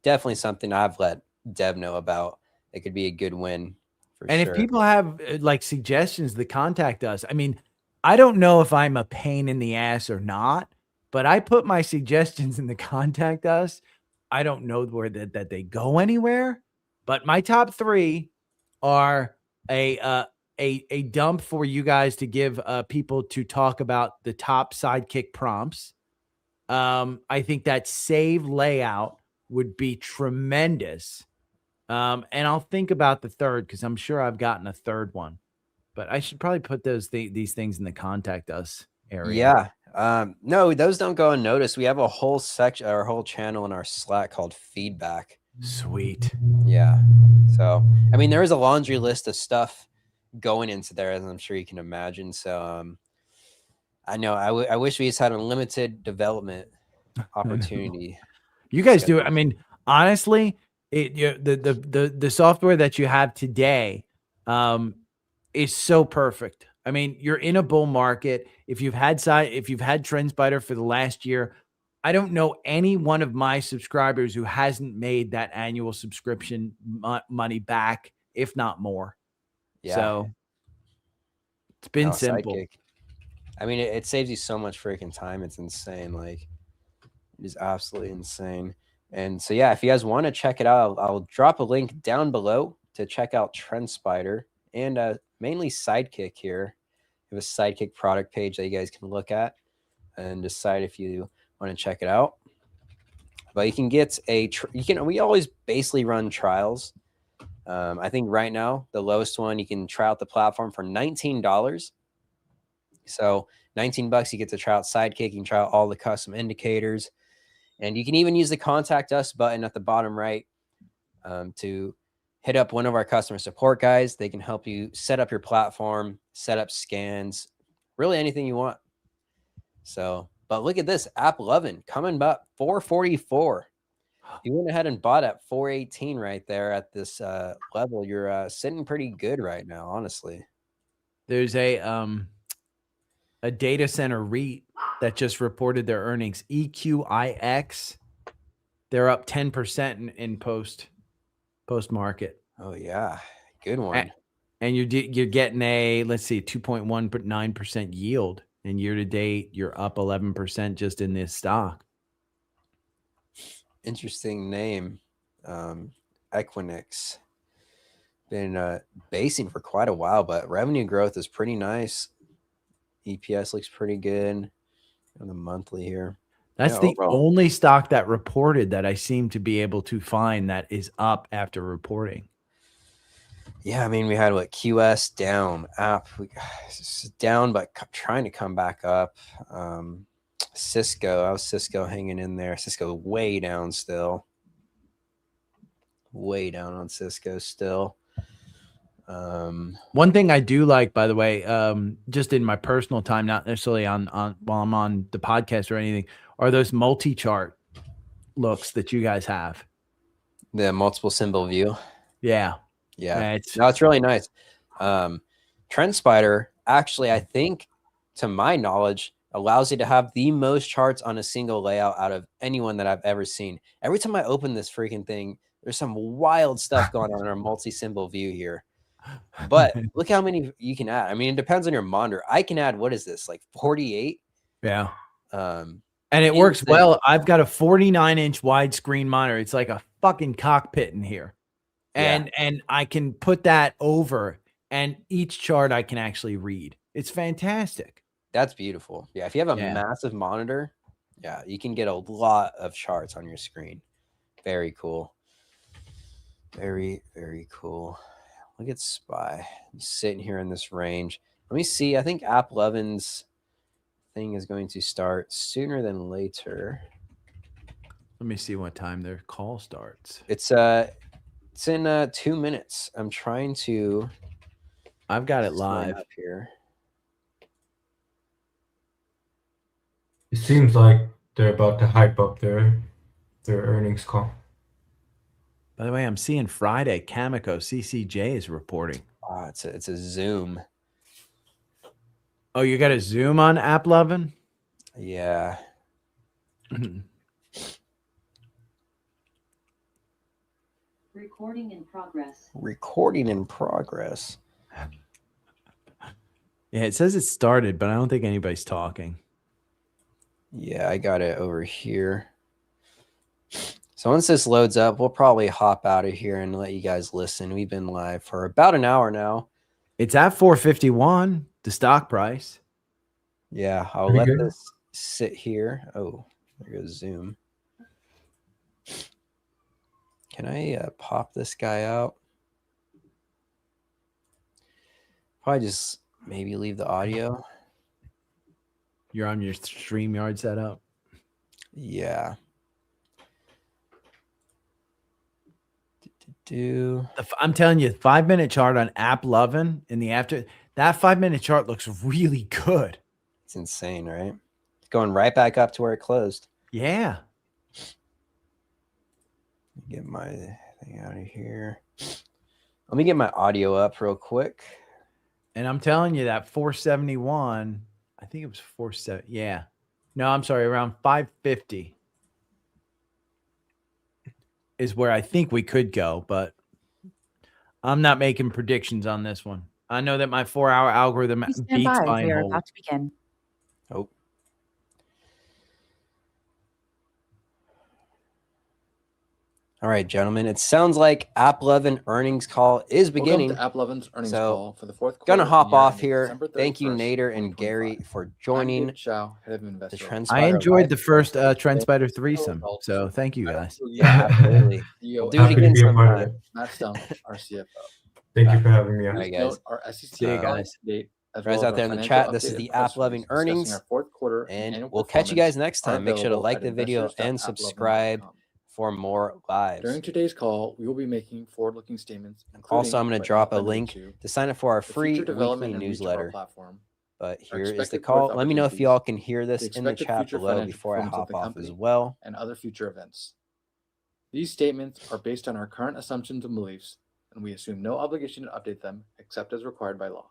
[SPEAKER 2] definitely something I've let Deb know about. It could be a good win for sure.
[SPEAKER 1] And if people have like suggestions to contact us, I mean, I don't know if I'm a pain in the ass or not, but I put my suggestions in the contact us. I don't know where that they go anywhere, but my top 3 are a dump for you guys to give people to talk about the top sidekick prompts. I think that save layout would be tremendous. And I'll think about the third because I'm sure I've gotten a third one. But I should probably put these things in the contact us area.
[SPEAKER 2] Yeah. No, those don't go unnoticed. We have a whole section, our whole channel in our Slack called feedback.
[SPEAKER 1] Sweet.
[SPEAKER 2] Yeah. So, I mean, there is a laundry list of stuff going into there, as I'm sure you can imagine. So, I know I wish we just had unlimited development opportunity.
[SPEAKER 1] You guys do it. I mean, honestly, the software that you have today is so perfect. I mean, you're in a bull market. If you've had TrendSpider for the last year, I don't know any one of my subscribers who hasn't made that annual subscription money back, if not more.
[SPEAKER 2] Yeah.
[SPEAKER 1] So it's been simple.
[SPEAKER 2] Sidekick. I mean, it saves you so much freaking time. It's insane. Like, it is absolutely insane. And so, yeah, if you guys want to check it out, I'll drop a link down below to check out TrendSpider and mainly Sidekick here. We have a Sidekick product page that you guys can look at and decide if you want to check it out. But you can get we always basically run trials. I think right now, the lowest one, you can try out the platform for $19. So $19, you get to try out Sidekick. You can try out all the custom indicators. And you can even use the contact us button at the bottom right to hit up one of our customer support guys. They can help you set up your platform, set up scans, really anything you want. So, but look at this, AppLovin coming up $444. You went ahead and bought at $418 right there at this level. You're sitting pretty good right now, honestly.
[SPEAKER 1] There's a data center REIT that just reported their earnings, EQIX. They're up 10% in post market.
[SPEAKER 2] Oh yeah, good one.
[SPEAKER 1] And you're getting a, let's see, 2.19% yield, and year to date you're up 11% just in this stock.
[SPEAKER 2] Interesting name, Equinix. Been basing for quite a while, but revenue growth is pretty nice. EPS looks pretty good on the monthly here.
[SPEAKER 1] That's the only stock that reported that I seem to be able to find that is up after reporting.
[SPEAKER 2] Yeah, I mean, we had what, QS down, App down, but trying to come back up. Cisco, how's Cisco hanging in there? Cisco way down still. Way down on Cisco still.
[SPEAKER 1] One thing I do like, by the way, just in my personal time, not necessarily on while I'm on the podcast or anything, are those multi-chart looks that you guys have.
[SPEAKER 2] The multiple symbol view.
[SPEAKER 1] Yeah.
[SPEAKER 2] Yeah. It's really nice. TrendSpider actually, I think, to my knowledge, allows you to have the most charts on a single layout out of anyone that I've ever seen. Every time I open this freaking thing, there's some wild stuff going on in our multi-symbol view here. But look how many you can add. I mean, it depends on your monitor. I can add, what is this, like 48?
[SPEAKER 1] Yeah. And it works well. I've got a 49-inch widescreen monitor. It's like a fucking cockpit in here. And I can put that over, and each chart I can actually read. It's fantastic.
[SPEAKER 2] That's beautiful. Yeah, if you have a massive monitor, yeah, you can get a lot of charts on your screen. Very cool. Very, very cool. Look at SPY. I'm sitting here in this range. Let me see. I think AppLovin's thing is going to start sooner than later.
[SPEAKER 1] Let me see what time their call starts.
[SPEAKER 2] It's in 2 minutes. I'm trying to.
[SPEAKER 1] I've got it live
[SPEAKER 2] up here.
[SPEAKER 3] It seems like they're about to hype up their earnings call.
[SPEAKER 1] By the way, I'm seeing Friday, Cameco, CCJ is reporting.
[SPEAKER 2] Oh, it's a Zoom.
[SPEAKER 1] Oh, you got a Zoom on AppLovin?
[SPEAKER 2] Yeah.
[SPEAKER 4] Recording in progress.
[SPEAKER 2] Recording in progress.
[SPEAKER 1] Yeah, it says it started, but I don't think anybody's talking.
[SPEAKER 2] Yeah, I got it over here. So once this loads up, we'll probably hop out of here and let you guys listen. We've been live for about an hour now.
[SPEAKER 1] It's at 451, the stock price.
[SPEAKER 2] Yeah, I'll let this sit here. Oh, there goes Zoom. Can I pop this guy out? Probably just maybe leave the audio.
[SPEAKER 1] You're on your StreamYard setup?
[SPEAKER 2] Yeah.
[SPEAKER 1] I'm telling you, 5-minute chart on AppLovin in the after. That 5-minute chart looks really good.
[SPEAKER 2] It's insane, right? Going right back up to where it closed.
[SPEAKER 1] Yeah.
[SPEAKER 2] Get my thing out of here. Let me get my audio up real quick.
[SPEAKER 1] And I'm telling you that 471, I think it was 470. Yeah. No, I'm sorry, around 550 is where I think we could go, but I'm not making predictions on this one. I know that my 4-hour algorithm beats buy and hold.
[SPEAKER 4] About to begin.
[SPEAKER 2] Oh. All right, gentlemen. It sounds like AppLovin earnings call is beginning.
[SPEAKER 5] Welcome to AppLovin's earnings call for the fourth quarter.
[SPEAKER 2] Gonna hop off here.
[SPEAKER 5] December
[SPEAKER 2] Thank you,
[SPEAKER 5] 31st,
[SPEAKER 2] Nader and Gary, for
[SPEAKER 5] I'm
[SPEAKER 2] joining
[SPEAKER 5] David Chow, head of
[SPEAKER 2] the
[SPEAKER 5] investor.
[SPEAKER 2] TrendSpider.
[SPEAKER 1] I enjoyed the
[SPEAKER 2] Live.
[SPEAKER 1] first TrendSpider threesome. So thank you guys.
[SPEAKER 2] Yeah, absolutely. We'll do it
[SPEAKER 3] Happy to
[SPEAKER 2] again
[SPEAKER 3] be a part of
[SPEAKER 2] sometime.
[SPEAKER 3] it.
[SPEAKER 5] Matt Stump, our CFO.
[SPEAKER 3] Thank you for having me on.
[SPEAKER 2] All right,
[SPEAKER 5] Please
[SPEAKER 2] guys.
[SPEAKER 5] note our SEC
[SPEAKER 1] See you guys.
[SPEAKER 5] update, as
[SPEAKER 2] Guys
[SPEAKER 5] well as
[SPEAKER 2] out
[SPEAKER 5] our
[SPEAKER 2] there in the
[SPEAKER 5] financial
[SPEAKER 2] chat, this
[SPEAKER 5] update
[SPEAKER 2] is the
[SPEAKER 5] and press
[SPEAKER 2] AppLovin
[SPEAKER 5] release discussing
[SPEAKER 2] earnings,
[SPEAKER 5] our fourth quarter
[SPEAKER 2] and
[SPEAKER 5] annual
[SPEAKER 2] we'll catch you guys
[SPEAKER 5] performance
[SPEAKER 2] next time. Make sure to
[SPEAKER 5] are
[SPEAKER 2] like the
[SPEAKER 5] available
[SPEAKER 2] video
[SPEAKER 5] at
[SPEAKER 2] and subscribe
[SPEAKER 5] investors.applovin.com.
[SPEAKER 2] for more lives.
[SPEAKER 5] During today's call, we will be making forward-looking statements.
[SPEAKER 2] Also, I'm going to
[SPEAKER 5] but
[SPEAKER 2] drop
[SPEAKER 5] not
[SPEAKER 2] a
[SPEAKER 5] limited
[SPEAKER 2] link
[SPEAKER 5] to,
[SPEAKER 2] to sign up for our
[SPEAKER 5] the
[SPEAKER 2] free
[SPEAKER 5] future development
[SPEAKER 2] weekly
[SPEAKER 5] and reach of our
[SPEAKER 2] newsletter.
[SPEAKER 5] platform,
[SPEAKER 2] But
[SPEAKER 5] our
[SPEAKER 2] here is the
[SPEAKER 5] expected
[SPEAKER 2] call.
[SPEAKER 5] growth
[SPEAKER 2] Let me know if
[SPEAKER 5] opportunities,
[SPEAKER 2] y'all can hear this
[SPEAKER 5] the
[SPEAKER 2] in the
[SPEAKER 5] expected
[SPEAKER 2] chat
[SPEAKER 5] future
[SPEAKER 2] below
[SPEAKER 5] financial
[SPEAKER 2] before I
[SPEAKER 5] performance of
[SPEAKER 2] hop
[SPEAKER 5] the
[SPEAKER 2] off
[SPEAKER 5] company,
[SPEAKER 2] as well.
[SPEAKER 5] and other future events. These statements are based on our current assumptions and beliefs, and we assume no obligation to update them except as required by law.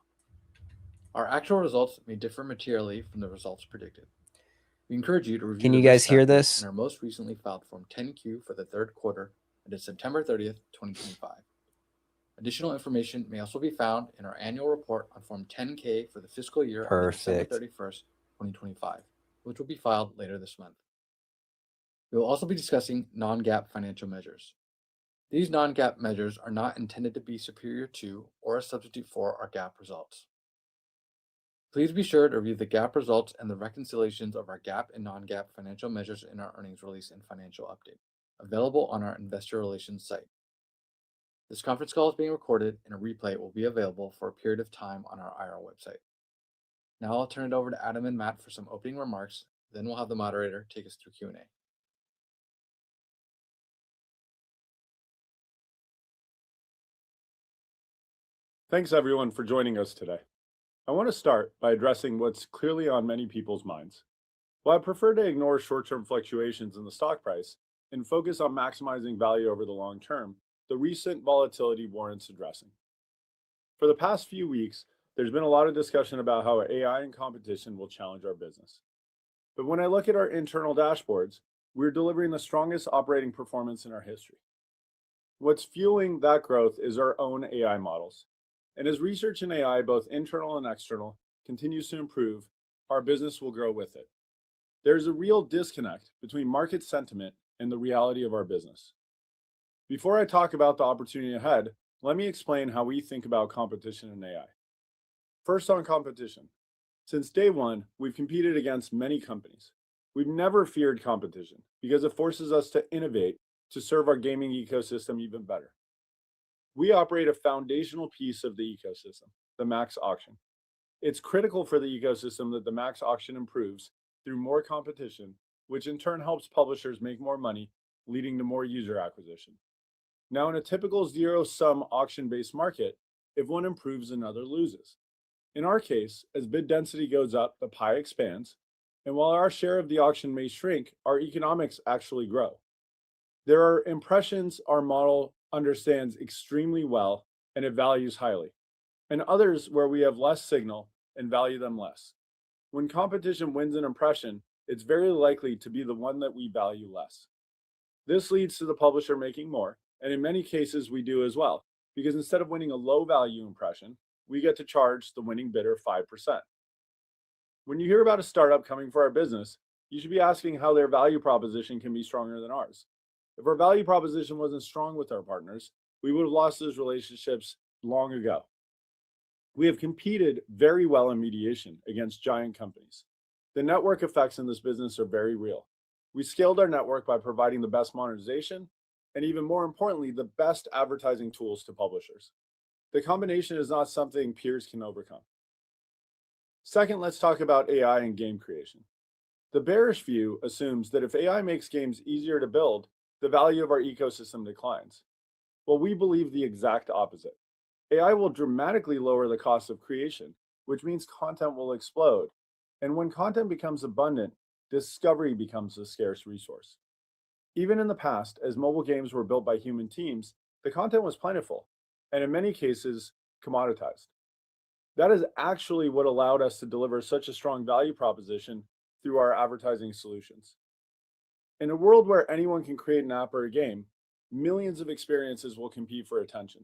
[SPEAKER 5] Our actual results may differ materially from the results predicted. We encourage you to review
[SPEAKER 2] Can
[SPEAKER 5] the
[SPEAKER 2] you guys
[SPEAKER 5] risk
[SPEAKER 2] hear
[SPEAKER 5] factors
[SPEAKER 2] this?
[SPEAKER 5] in our most recently filed Form 10-Q for the third quarter ended September 30th, 2025. Additional information may also be found in our annual report on Form 10-K for the fiscal year ended December
[SPEAKER 2] Perfect.
[SPEAKER 5] 31st, 2025, which will be filed later this month. We will also be discussing non-GAAP financial measures. These non-GAAP measures are not intended to be superior to or a substitute for our GAAP results. Please be sure to review the GAAP results and the reconciliations of our GAAP and non-GAAP financial measures in our earnings release and financial update, available on our investor relations site. This conference call is being recorded and a replay will be available for a period of time on our IR website. Now I'll turn it over to Adam and Matt for some opening remarks, then we'll have the moderator take us through Q&A.
[SPEAKER 6] Thanks everyone for joining us today. I want to start by addressing what's clearly on many people's minds. While I prefer to ignore short-term fluctuations in the stock price and focus on maximizing value over the long term, the recent volatility warrants addressing. For the past few weeks, there's been a lot of discussion about how AI and competition will challenge our business. But when I look at our internal dashboards, we're delivering the strongest operating performance in our history. What's fueling that growth is our own AI models. And as research in AI, both internal and external, continues to improve, our business will grow with it. There's a real disconnect between market sentiment and the reality of our business. Before I talk about the opportunity ahead, let me explain how we think about competition in AI. First, on competition. Since day one, we've competed against many companies. We've never feared competition because it forces us to innovate to serve our gaming ecosystem even better. We operate a foundational piece of the ecosystem, the Max Auction. It's critical for the ecosystem that the Max Auction improves through more competition, which in turn helps publishers make more money, leading to more user acquisition. Now, in a typical zero-sum auction-based market, if one improves, another loses. In our case, as bid density goes up, the pie expands, and while our share of the auction may shrink, our economics actually grow. There are impressions our model understands extremely well and it values highly, and others where we have less signal and value them less. When competition wins an impression, it's very likely to be the one that we value less. This leads to the publisher making more, and in many cases we do as well, because instead of winning a low value impression, we get to charge the winning bidder 5%. When you hear about a startup coming for our business, you should be asking how their value proposition can be stronger than ours. If our value proposition wasn't strong with our partners, we would have lost those relationships long ago. We have competed very well in mediation against giant companies. The network effects in this business are very real. We scaled our network by providing the best monetization and, even more importantly, the best advertising tools to publishers. The combination is not something peers can overcome. Second, let's talk about AI and game creation. The bearish view assumes that if AI makes games easier to build, the value of our ecosystem declines. Well, we believe the exact opposite. AI will dramatically lower the cost of creation, which means content will explode. And when content becomes abundant, discovery becomes a scarce resource. Even in the past, as mobile games were built by human teams, the content was plentiful and in many cases commoditized. That is actually what allowed us to deliver such a strong value proposition through our advertising solutions. In a world where anyone can create an app or a game, millions of experiences will compete for attention.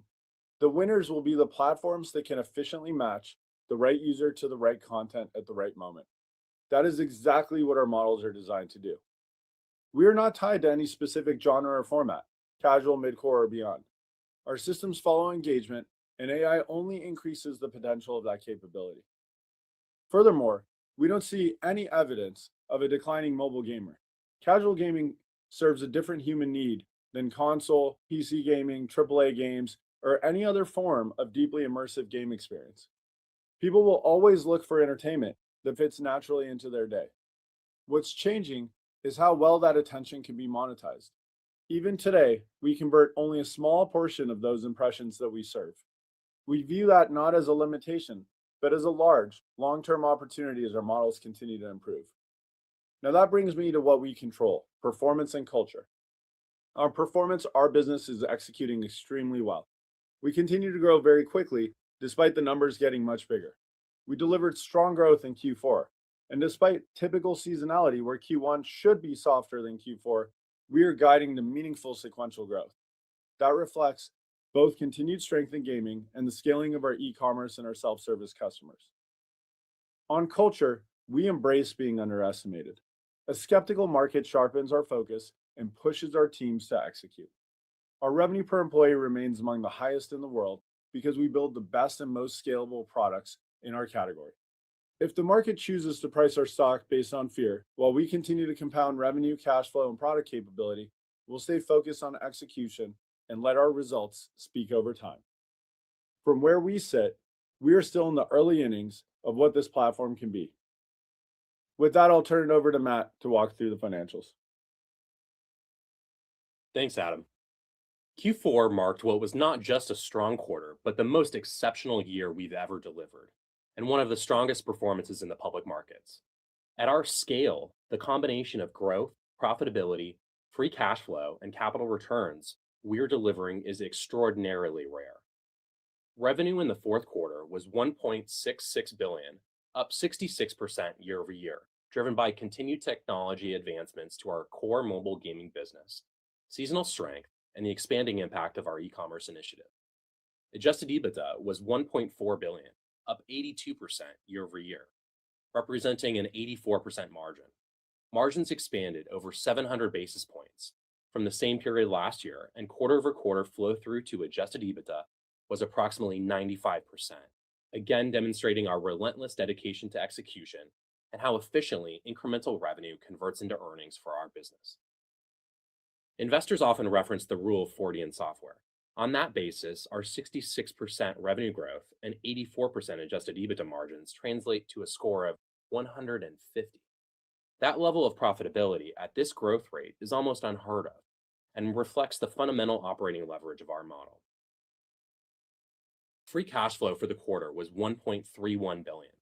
[SPEAKER 6] The winners will be the platforms that can efficiently match the right user to the right content at the right moment. That is exactly what our models are designed to do. We are not tied to any specific genre or format, casual, mid-core, or beyond. Our systems follow engagement, and AI only increases the potential of that capability. Furthermore, we don't see any evidence of a declining mobile gamer. Casual gaming serves a different human need than console, PC gaming, AAA games, or any other form of deeply immersive game experience. People will always look for entertainment that fits naturally into their day. What's changing is how well that attention can be monetized. Even today, we convert only a small portion of those impressions that we serve. We view that not as a limitation, but as a large, long-term opportunity as our models continue to improve. Now that brings me to what we control, performance and culture. On performance, our business is executing extremely well. We continue to grow very quickly, despite the numbers getting much bigger. We delivered strong growth in Q4, and despite typical seasonality where Q1 should be softer than Q4, we are guiding to meaningful sequential growth. That reflects both continued strength in gaming and the scaling of our e-commerce and our self-service customers. On culture, we embrace being underestimated. A skeptical market sharpens our focus and pushes our teams to execute. Our revenue per employee remains among the highest in the world because we build the best and most scalable products in our category. If the market chooses to price our stock based on fear, while we continue to compound revenue, cash flow, and product capability, we'll stay focused on execution and let our results speak over time. From where we sit, we are still in the early innings of what this platform can be. With that, I'll turn it over to Matt to walk through the financials.
[SPEAKER 4] Thanks, Adam. Q4 marked what was not just a strong quarter, but the most exceptional year we've ever delivered, and one of the strongest performances in the public markets. At our scale, the combination of growth, profitability, free cash flow, and capital returns we're delivering is extraordinarily rare. Revenue in the fourth quarter was $1.66 billion, up 66% year over year, driven by continued technology advancements to our core mobile gaming business, seasonal strength, and the expanding impact of our e-commerce initiative. Adjusted EBITDA was $1.4 billion, up 82% year over year, representing an 84% margin. Margins expanded over 700 basis points from the same period last year, and quarter-over-quarter flow-through to adjusted EBITDA was approximately 95%, again demonstrating our relentless dedication to execution and how efficiently incremental revenue converts into earnings for our business. Investors often reference the Rule of 40 in software. On that basis, our 66% revenue growth and 84% adjusted EBITDA margins translate to a score of 150. That level of profitability at this growth rate is almost unheard of and reflects the fundamental operating leverage of our model. Free cash flow for the quarter was $1.31 billion,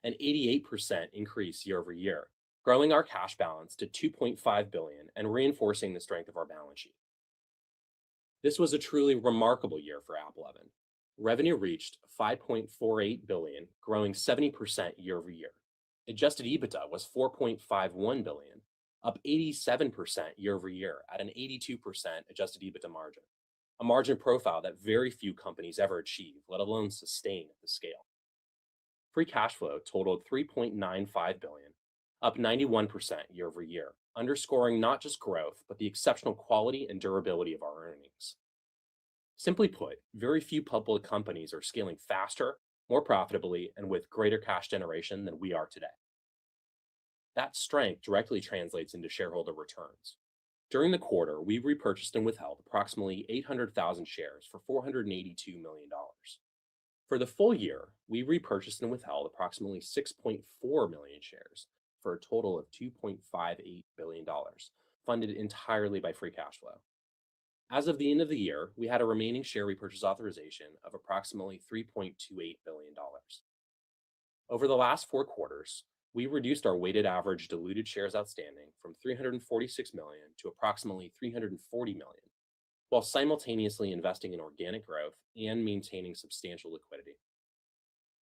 [SPEAKER 4] an 88% increase year over year, growing our cash balance to $2.5 billion and reinforcing the strength of our balance sheet. This was a truly remarkable year for AppLovin. Revenue reached $5.48 billion, growing 70% year over year. Adjusted EBITDA was $4.51 billion, up 87% year over year at an 82% adjusted EBITDA margin, a margin profile that very few companies ever achieve, let alone sustain at the scale. Free cash flow totaled $3.95 billion, up 91% year over year, underscoring not just growth, but the exceptional quality and durability of our earnings. Simply put, very few public companies are scaling faster, more profitably, and with greater cash generation than we are today. That strength directly translates into shareholder returns. During the quarter, we repurchased and withheld approximately 800,000 shares for $482 million. For the full year, we repurchased and withheld approximately 6.4 million shares for a total of $2.58 billion, funded entirely by free cash flow. As of the end of the year, we had a remaining share repurchase authorization of approximately $3.28 billion. Over the last 4 quarters, we reduced our weighted average diluted shares outstanding from 346 million to approximately 340 million, while simultaneously investing in organic growth and maintaining substantial liquidity.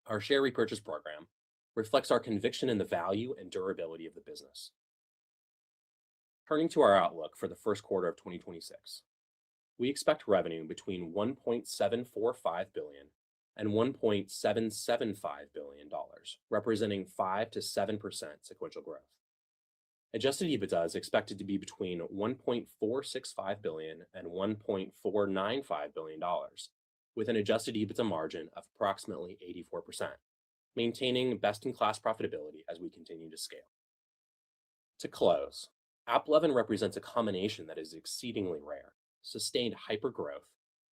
[SPEAKER 4] Our share repurchase program reflects our conviction in the value and durability of the business. Turning to our outlook for the first quarter of 2026, we expect revenue between $1.745 billion and $1.775 billion, representing 5 to 7% sequential growth. Adjusted EBITDA is expected to be between $1.465 billion and $1.495 billion, with an adjusted EBITDA margin of approximately 84%, maintaining best-in-class profitability as we continue to scale. To close, AppLovin represents a combination that is exceedingly rare: sustained hypergrowth,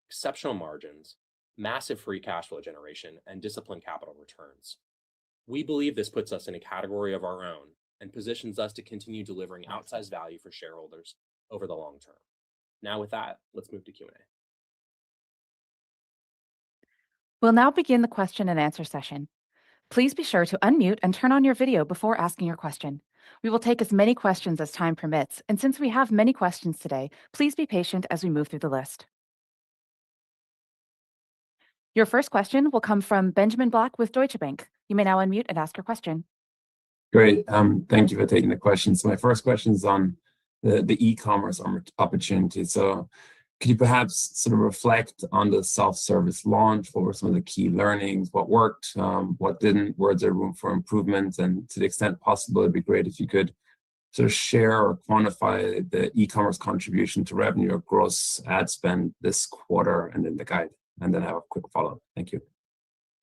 [SPEAKER 4] exceptional margins, massive free cash flow generation, and disciplined capital returns. We believe this puts us in a category of our own and positions us to continue delivering outsized value for shareholders over the long term. Now with that, let's move to Q&A.
[SPEAKER 7] We'll now begin the question and answer session. Please be sure to unmute and turn on your video before asking your question. We will take as many questions as time permits, and since we have many questions today, please be patient as we move through the list. Your first question will come from Benjamin Black with Deutsche Bank. You may now unmute and ask your question.
[SPEAKER 8] Great. Thank you for taking the question. So my first question is on the e-commerce opportunity. So could you perhaps sort of reflect on the self-service launch? What were some of the key learnings? What worked? What didn't? Where is there room for improvement? And to the extent possible, it'd be great if you could sort of share or quantify the e-commerce contribution to revenue or gross ad spend this quarter and in the guide. And then I have a quick follow-up. Thank you.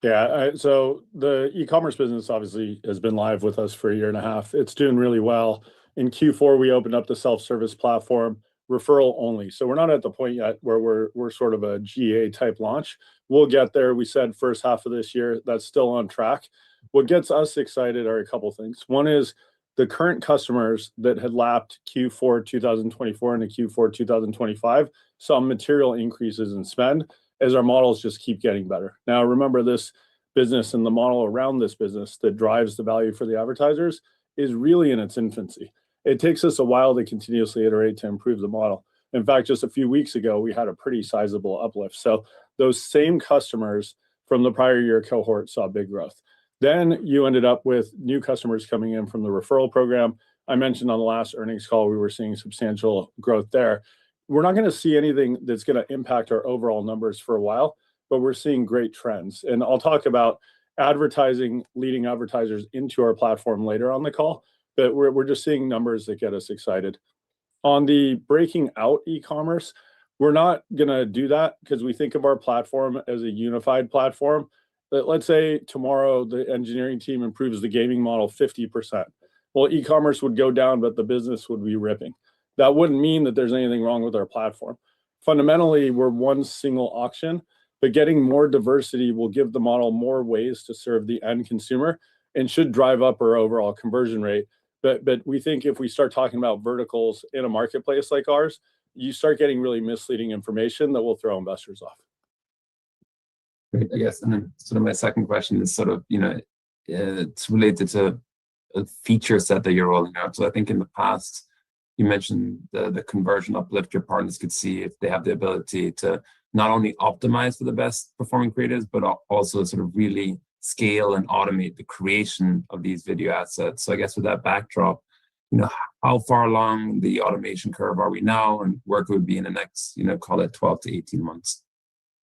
[SPEAKER 6] Yeah, so the e-commerce business obviously has been live with us for a year and a half. It's doing really well. In Q4, we opened up the self-service platform, referral only. So we're not at the point yet where we're sort of a GA type launch. We'll get there. We said first half of this year. That's still on track. What gets us excited are a couple things. One is the current customers that had lapped Q4 2024 into Q4 2025 saw material increases in spend as our models just keep getting better. Now, remember, this business and the model around this business that drives the value for the advertisers is really in its infancy. It takes us a while to continuously iterate to improve the model. In fact, just a few weeks ago, we had a pretty sizable uplift. So those same customers from the prior year cohort saw big growth. Then you ended up with new customers coming in from the referral program. I mentioned on the last earnings call, we were seeing substantial growth there. We're not going to see anything that's going to impact our overall numbers for a while, but we're seeing great trends. And I'll talk about advertising, leading advertisers into our platform later on the call, but we're just seeing numbers that get us excited. On the breaking out e-commerce, we're not going to do that because we think of our platform as a unified platform. But let's say tomorrow the engineering team improves the gaming model 50%. Well, e-commerce would go down, but the business would be ripping. That wouldn't mean that there's anything wrong with our platform. Fundamentally, we're one single auction, but getting more diversity will give the model more ways to serve the end consumer and should drive up our overall conversion rate. But we think if we start talking about verticals in a marketplace like ours, you start getting really misleading information that will throw investors off.
[SPEAKER 8] Great, I guess. And then sort of my second question is sort of, it's related to a feature set that you're rolling out. So I think in the past, you mentioned the conversion uplift your partners could see if they have the ability to not only optimize for the best performing creators, but also sort of really scale and automate the creation of these video assets. So I guess with that backdrop, how far along the automation curve are we now, and where could we be in the next, call it 12 to 18 months?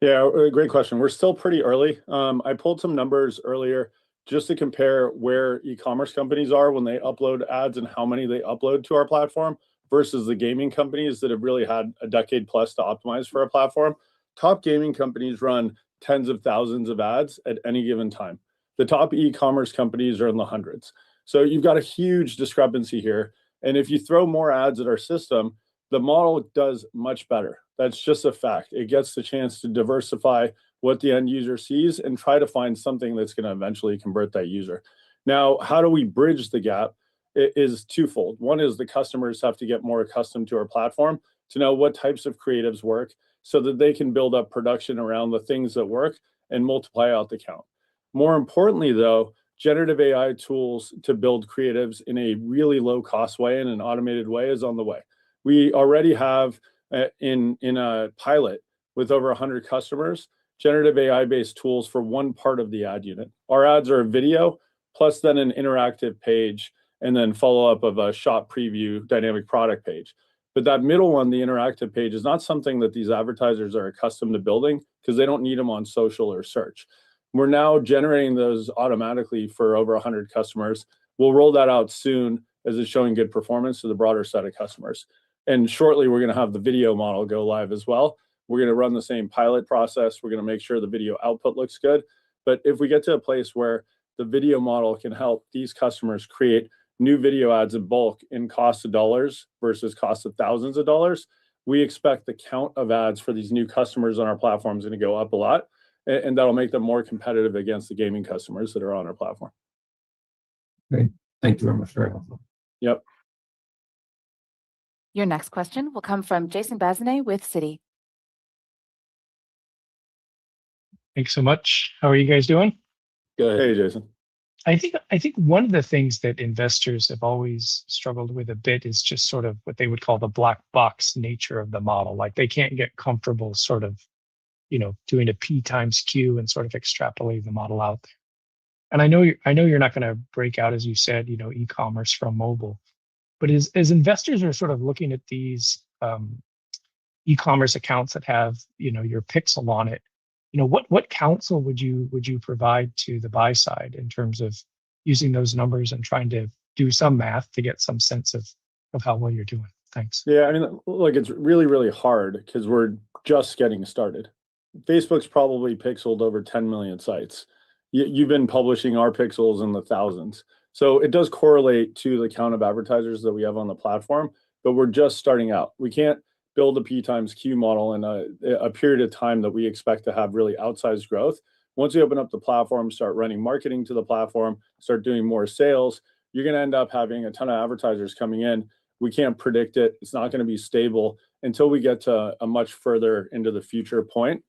[SPEAKER 6] Yeah, great question. We're still pretty early. I pulled some numbers earlier just to compare where e-commerce companies are when they upload ads and how many they upload to our platform versus the gaming companies that have really had a decade plus to optimize for our platform. Top gaming companies run tens of thousands of ads at any given time. The top e-commerce companies are in the hundreds. So you've got a huge discrepancy here. And if you throw more ads at our system, the model does much better. That's just a fact. It gets the chance to diversify what the end user sees and try to find something that's going to eventually convert that user. Now, how do we bridge the gap? It is twofold. One is the customers have to get more accustomed to our platform to know what types of creatives work so that they can build up production around the things that work and multiply out the count. More importantly, though, generative AI tools to build creatives in a really low cost way and an automated way is on the way. We already have in a pilot with over 100 customers, generative AI based tools for one part of the ad unit. Our ads are a video plus then an interactive page and then follow up of a shop preview dynamic product page. But that middle one, the interactive page, is not something that these advertisers are accustomed to building because they don't need them on social or search. We're now generating those automatically for over 100 customers. We'll roll that out soon as it's showing good performance to the broader set of customers. And shortly, we're going to have the video model go live as well. We're going to run the same pilot process. We're going to make sure the video output looks good. But if we get to a place where the video model can help these customers create new video ads in bulk in cost of dollars versus cost of thousands of dollars, we expect the count of ads for these new customers on our platform is going to go up a lot. And that'll make them more competitive against the gaming customers that are on our platform.
[SPEAKER 8] Great. Thank you very much. Very helpful.
[SPEAKER 6] Yep.
[SPEAKER 7] Your next question will come from Jason Bazinet with Citi.
[SPEAKER 9] Thanks so much. How are you guys doing?
[SPEAKER 6] Good. Hey, Jason.
[SPEAKER 9] I think one of the things that investors have always struggled with a bit is just sort of what they would call the black box nature of the model. Like they can't get comfortable sort of, doing a P times Q and sort of extrapolating the model out there. And I know you're not going to break out, as you said, e-commerce from mobile, but as investors are sort of looking at these e-commerce accounts that have, your pixel on it, what counsel would you provide to the buy side in terms of using those numbers and trying to do some math to get some sense of how well you're doing? Thanks.
[SPEAKER 6] Yeah, I mean, look, it's really, really hard because we're just getting started. Facebook's probably pixeled over 10 million sites. You've been publishing our pixels in the thousands. So it does correlate to the count of advertisers that we have on the platform, but we're just starting out. We can't build a P times Q model in a period of time that we expect to have really outsized growth. Once we open up the platform, start running marketing to the platform, start doing more sales, you're going to end up having a ton of advertisers coming in. We can't predict it. It's not going to be stable until we get to a much further into the future point.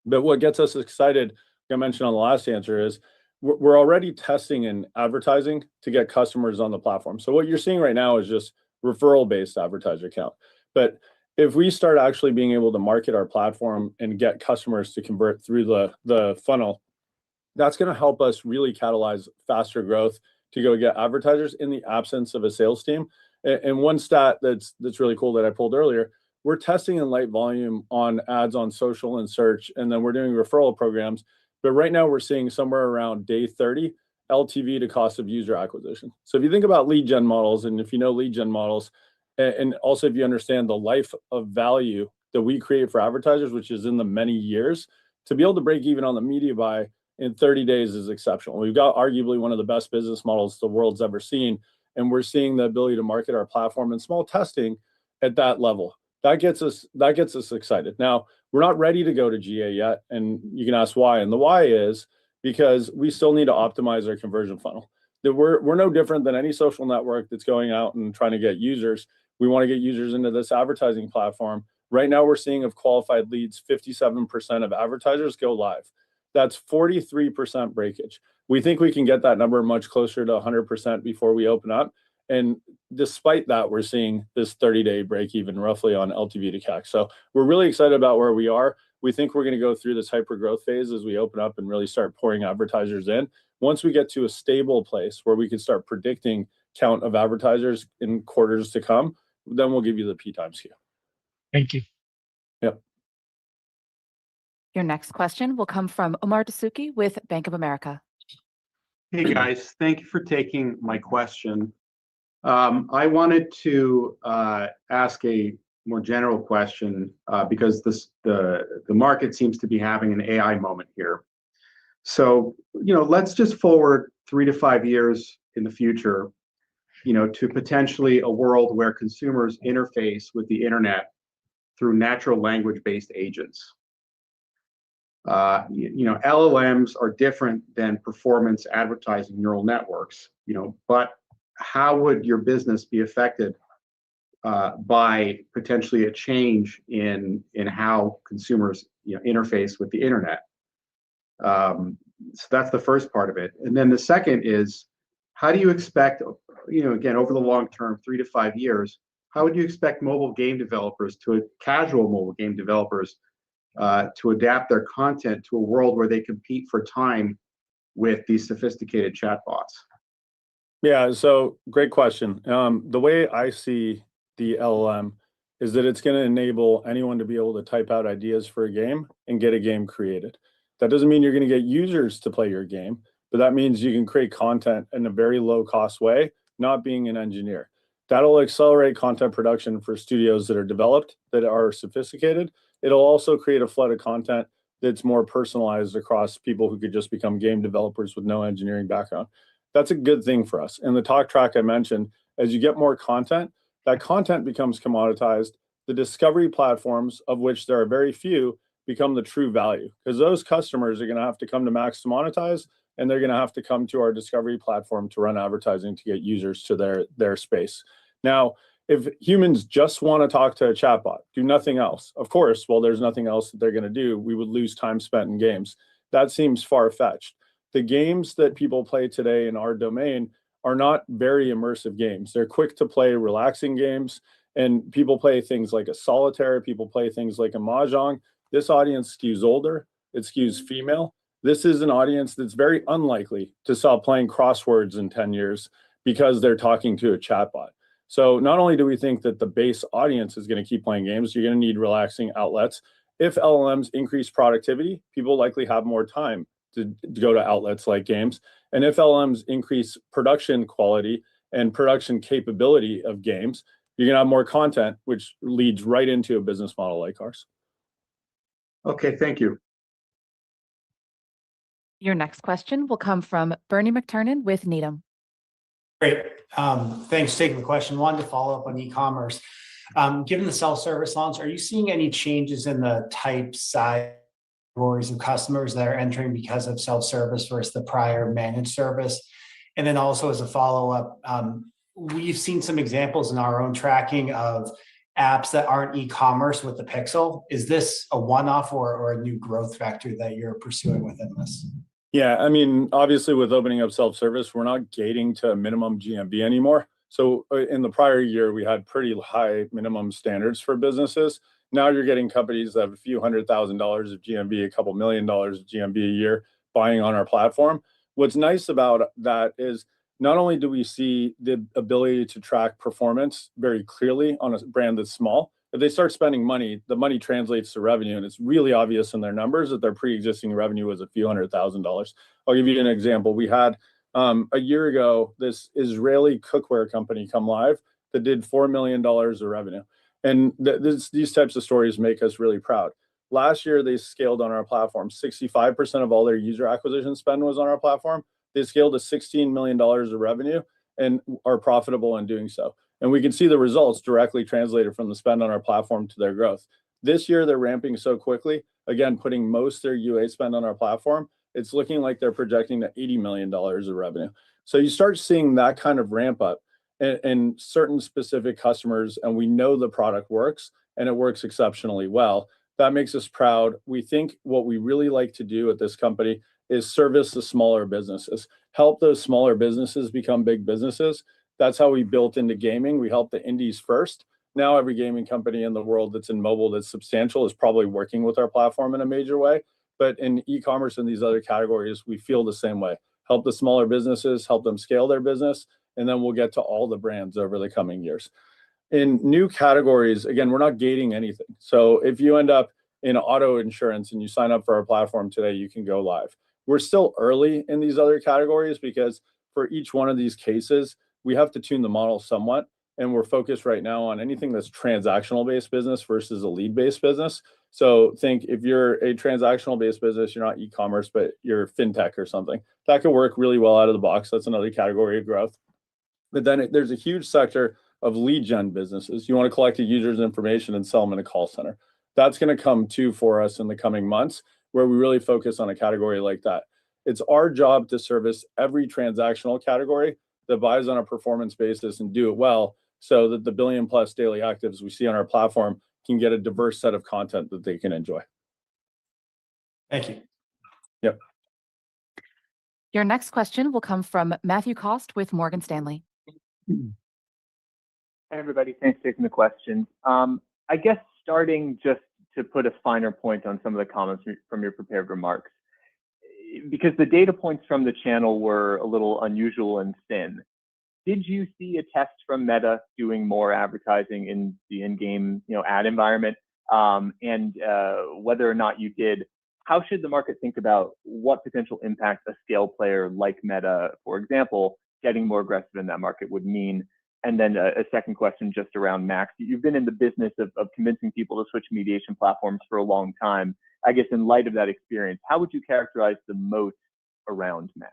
[SPEAKER 6] But what gets us excited, like I mentioned on the last answer, is we're already testing in advertising to get customers on the platform. So what you're seeing right now is just referral-based advertiser count. But if we start actually being able to market our platform and get customers to convert through the funnel, that's going to help us really catalyze faster growth to go get advertisers in the absence of a sales team. And one stat that's really cool that I pulled earlier, we're testing in light volume on ads on social and search, and then we're doing referral programs. But right now we're seeing somewhere around day 30 LTV to cost of user acquisition. So if you think about lead gen models, and if you know lead gen models, and also if you understand the life of value that we create for advertisers, which is in the many years, to be able to break even on the media buy in 30 days is exceptional. We've got arguably one of the best business models the world's ever seen, and we're seeing the ability to market our platform in small testing at that level. That gets us excited. Now, we're not ready to go to GA yet, and you can ask why. And the why is because we still need to optimize our conversion funnel. That we're no different than any social network that's going out and trying to get users. We want to get users into this advertising platform. Right now, we're seeing of qualified leads, 57% of advertisers go live. That's 43% breakage. We think we can get that number much closer to 100% before we open up. And despite that, we're seeing this 30-day break even roughly on LTV to CAC. So we're really excited about where we are. We think we're going to go through this hyper growth phase as we open up and really start pouring advertisers in. Once we get to a stable place where we can start predicting count of advertisers in quarters to come, then we'll give you the P times Q.
[SPEAKER 9] Thank you.
[SPEAKER 6] Yep.
[SPEAKER 7] Your next question will come from Omar Dessouky with Bank of America.
[SPEAKER 10] Hey guys, thank you for taking my question. I wanted to ask a more general question because the market seems to be having an AI moment here. So, let's just forward 3 to 5 years in the future, to potentially a world where consumers interface with the internet through natural language-based agents. LLMs are different than performance advertising neural networks, but how would your business be affected by potentially a change in how consumers interface with the internet? that's the first part of it. And then the second is, how do you expect, again, over the long term, 3 to 5 years, how would you expect casual mobile game developers to adapt their content to a world where they compete for time with these sophisticated chatbots?
[SPEAKER 6] Yeah, so great question. The way I see the LLM is that it's going to enable anyone to be able to type out ideas for a game and get a game created. That doesn't mean you're going to get users to play your game, but that means you can create content in a very low cost way, not being an engineer. That'll accelerate content production for studios that are developed, that are sophisticated. It'll also create a flood of content that's more personalized across people who could just become game developers with no engineering background. That's a good thing for us. In the talk track I mentioned, as you get more content, that content becomes commoditized. The discovery platforms, of which there are very few, become the true value, because those customers are going to have to come to Max to monetize, and they're going to have to come to our discovery platform to run advertising to get users to their space. Now, if humans just want to talk to a chatbot, do nothing else, of course, well, there's nothing else that they're going to do. We would lose time spent in games. That seems far-fetched. The games that people play today in our domain are not very immersive games. They're quick to play, relaxing games, and people play things like a solitaire, people play things like a mahjong. This audience skews older, it skews female. This is an audience that's very unlikely to stop playing crosswords in 10 years because they're talking to a chatbot. So not only do we think that the base audience is going to keep playing games, you're going to need relaxing outlets. If LLMs increase productivity, people likely have more time to go to outlets like games. And if LLMs increase production quality and production capability of games, you're going to have more content, which leads right into a business model like ours.
[SPEAKER 10] Okay, thank you.
[SPEAKER 7] Your next question will come from Bernie McTernan with Needham.
[SPEAKER 11] Great. Thanks for taking the question. Wanted to follow up on e-commerce. Given the self-service launch, are you seeing any changes in the type, size, categories of customers that are entering because of self-service versus the prior managed service? And then also as a follow-up, we've seen some examples in our own tracking of apps that aren't e-commerce with the Pixel. Is this a one-off or a new growth vector that you're pursuing within this?
[SPEAKER 6] Yeah, I mean, obviously with opening up self-service, we're not gating to a minimum GMV anymore. So in the prior year, we had pretty high minimum standards for businesses. Now you're getting companies that have a few $100,000 of GMV, a couple $1 million of GMV a year buying on our platform. What's nice about that is not only do we see the ability to track performance very clearly on a brand that's small, if they start spending money, the money translates to revenue, and it's really obvious in their numbers that their pre-existing revenue was a few $100,000. I'll give you an example. We had a year ago this Israeli cookware company come live that did $4 million of revenue. And these types of stories make us really proud. Last year, they scaled on our platform. 65% of all their user acquisition spend was on our platform. They scaled to $16 million of revenue and are profitable in doing so. And we can see the results directly translated from the spend on our platform to their growth. This year, they're ramping so quickly, again, putting most of their UA spend on our platform. It's looking like they're projecting to $80 million of revenue. So you start seeing that kind of ramp up in certain specific customers, and we know the product works, and it works exceptionally well. That makes us proud. We think what we really like to do at this company is service the smaller businesses, help those smaller businesses become big businesses. That's how we built into gaming. We helped the indies first. Now every gaming company in the world that's in mobile that's substantial is probably working with our platform in a major way. But in e-commerce and these other categories, we feel the same way. Help the smaller businesses, help them scale their business, and then we'll get to all the brands over the coming years. In new categories, again, we're not gating anything. So if you end up in auto insurance and you sign up for our platform today, you can go live. We're still early in these other categories because for each one of these cases, we have to tune the model somewhat. And we're focused right now on anything that's transactional-based business versus a lead-based business. So think if you're a transactional-based business, you're not e-commerce, but you're fintech or something. That could work really well out of the box. That's another category of growth. But then there's a huge sector of lead gen businesses. You want to collect the user's information and sell them in a call center. That's going to come too for us in the coming months, where we really focus on a category like that. It's our job to service every transactional category that buys on a performance basis and do it well, so that the billion plus daily actives we see on our platform can get a diverse set of content that they can enjoy.
[SPEAKER 11] Thank you.
[SPEAKER 6] Yep.
[SPEAKER 7] Your next question will come from Matthew Cost with Morgan Stanley.
[SPEAKER 12] Hey, everybody. Thanks for taking the question. I guess starting just to put a finer point on some of the comments from your prepared remarks, because the data points from the channel were a little unusual and thin. Did you see a test from Meta doing more advertising in the in-game, ad environment? And whether or not you did, how should the market think about what potential impact a scale player like Meta, for example, getting more aggressive in that market would mean? And then a second question just around Max. You've been in the business of convincing people to switch mediation platforms for a long time. I guess in light of that experience, how would you characterize the moat around Max?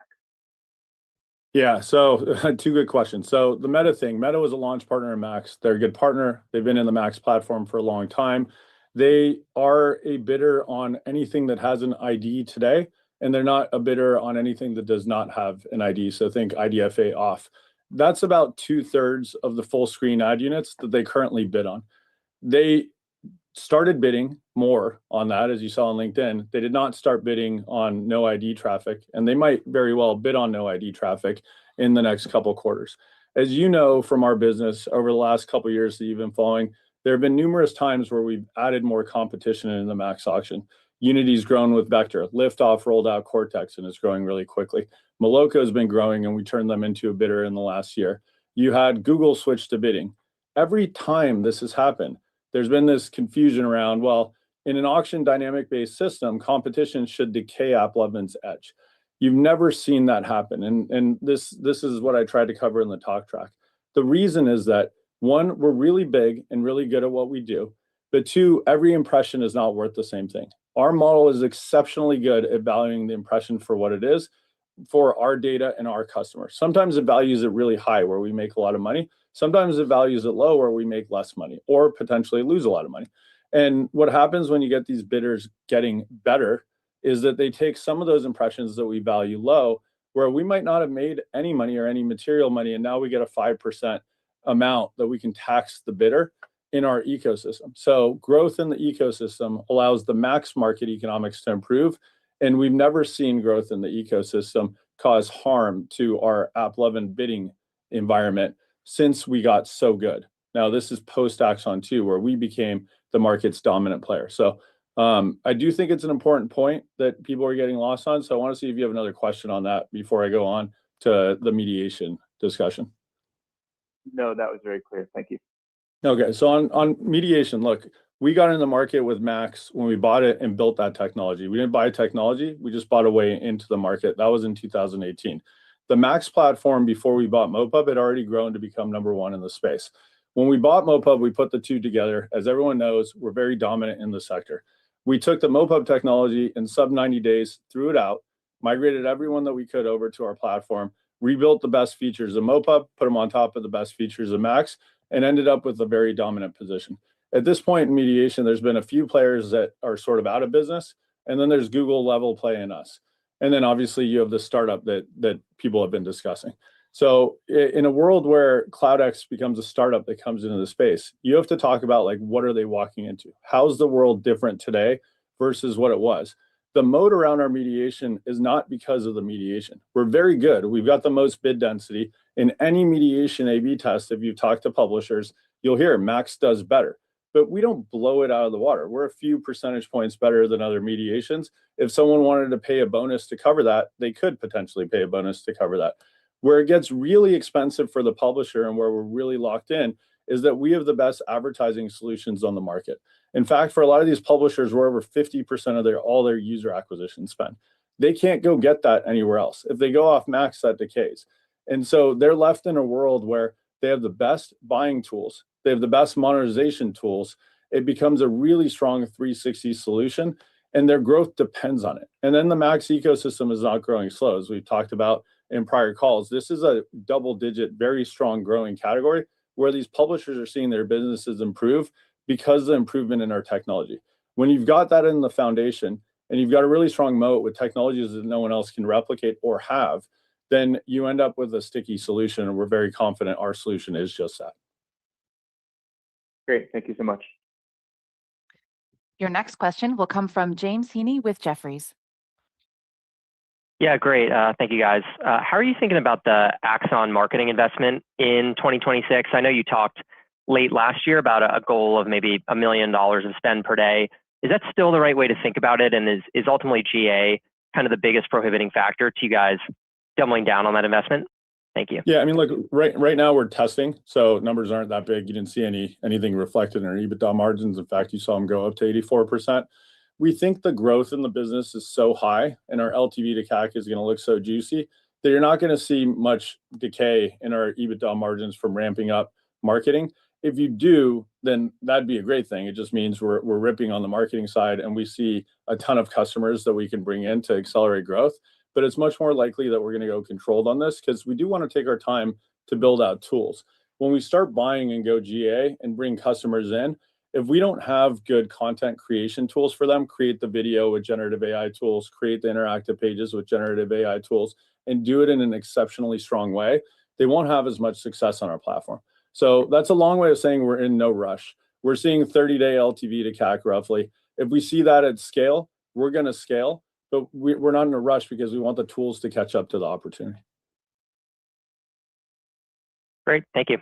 [SPEAKER 6] Yeah, so two good questions. So the Meta thing, Meta was a launch partner in Max. They're a good partner. They've been in the Max platform for a long time. They are a bidder on anything that has an ID today, and they're not a bidder on anything that does not have an ID. So think IDFA off. That's about 2/3 of the full screen ad units that they currently bid on. They started bidding more on that, as you saw on LinkedIn. They did not start bidding on no ID traffic, and they might very well bid on no ID traffic in the next couple quarters. As you know from our business over the last couple of years that you've been following, there have been numerous times where we've added more competition in the Max auction. Unity's grown with Vector. Liftoff rolled out Cortex and is growing really quickly. Moloco has been growing, and we turned them into a bidder in the last year. You had Google switch to bidding. Every time this has happened, there's been this confusion around, well, in an auction dynamic-based system, competition should decay AppLovin's edge. You've never seen that happen. And this is what I tried to cover in the talk track. The reason is that, one, we're really big and really good at what we do. But two, every impression is not worth the same thing. Our model is exceptionally good at valuing the impression for what it is for our data and our customers. Sometimes it values it really high where we make a lot of money. Sometimes it values it low where we make less money or potentially lose a lot of money. And what happens when you get these bidders getting better is that they take some of those impressions that we value low, where we might not have made any money or any material money, and now we get a 5% amount that we can tax the bidder in our ecosystem. So growth in the ecosystem allows the Max market economics to improve, and we've never seen growth in the ecosystem cause harm to our AppLovin bidding environment since we got so good. Now, this is post-Axon 2, where we became the market's dominant player. So I do think it's an important point that people are getting lost on. So I want to see if you have another question on that before I go on to the mediation discussion.
[SPEAKER 12] No, that was very clear. Thank you.
[SPEAKER 6] Okay, so on mediation, look, we got in the market with Max when we bought it and built that technology. We didn't buy technology, we just bought a way into the market. That was in 2018. The Max platform before we bought MoPub had already grown to become #1 in the space. When we bought MoPub, we put the two together. As everyone knows, we're very dominant in the sector. We took the MoPub technology in sub 90 days, threw it out, migrated everyone that we could over to our platform, rebuilt the best features of MoPub, put them on top of the best features of Max, and ended up with a very dominant position. At this point in mediation, there's been a few players that are sort of out of business, and then there's Google level play in us. And then obviously you have the startup that people have been discussing. So in a world where CloudX becomes a startup that comes into the space, you have to talk about, like, what are they walking into? How's the world different today versus what it was? The moat around our mediation is not because of the mediation. We're very good. We've got the most bid density. In any mediation A/B test, if you talk to publishers, you'll hear Max does better. But we don't blow it out of the water. We're a few percentage points better than other mediations. If someone wanted to pay a bonus to cover that, they could potentially pay a bonus to cover that. Where it gets really expensive for the publisher and where we're really locked in is that we have the best advertising solutions on the market. In fact, for a lot of these publishers, we're over 50% of all their user acquisition spend. They can't go get that anywhere else. If they go off Max, that decays. And so they're left in a world where they have the best buying tools. They have the best monetization tools. It becomes a really strong 360 solution, and their growth depends on it. And then the Max ecosystem is not growing slow, as we've talked about in prior calls. This is a double-digit, very strong growing category where these publishers are seeing their businesses improve because of the improvement in our technology. When you've got that in the foundation and you've got a really strong moat with technologies that no one else can replicate or have, then you end up with a sticky solution, and we're very confident our solution is just that.
[SPEAKER 12] Great, thank you so much.
[SPEAKER 7] Your next question will come from James Heaney with Jefferies.
[SPEAKER 13] Yeah, great. Thank you, guys. How are you thinking about the Axon marketing investment in 2026? I know you talked late last year about a goal of maybe $1 million of spend per day. Is that still the right way to think about it? And is ultimately GA kind of the biggest prohibiting factor to you guys doubling down on that investment? Thank you.
[SPEAKER 6] Yeah, I mean, look, right now we're testing, so numbers aren't that big. You didn't see anything reflected in our EBITDA margins. In fact, you saw them go up to 84%. We think the growth in the business is so high and our LTV to CAC is going to look so juicy that you're not going to see much decay in our EBITDA margins from ramping up marketing. If you do, then that'd be a great thing. It just means we're ripping on the marketing side and we see a ton of customers that we can bring in to accelerate growth. But it's much more likely that we're going to go controlled on this because we do want to take our time to build out tools. When we start buying and go GA and bring customers in, if we don't have good content creation tools for them, create the video with generative AI tools, create the interactive pages with generative AI tools, and do it in an exceptionally strong way, they won't have as much success on our platform. So that's a long way of saying we're in no rush. We're seeing 30-day LTV to CAC roughly. If we see that at scale, we're going to scale, but we're not in a rush because we want the tools to catch up to the opportunity.
[SPEAKER 13] Great, thank you.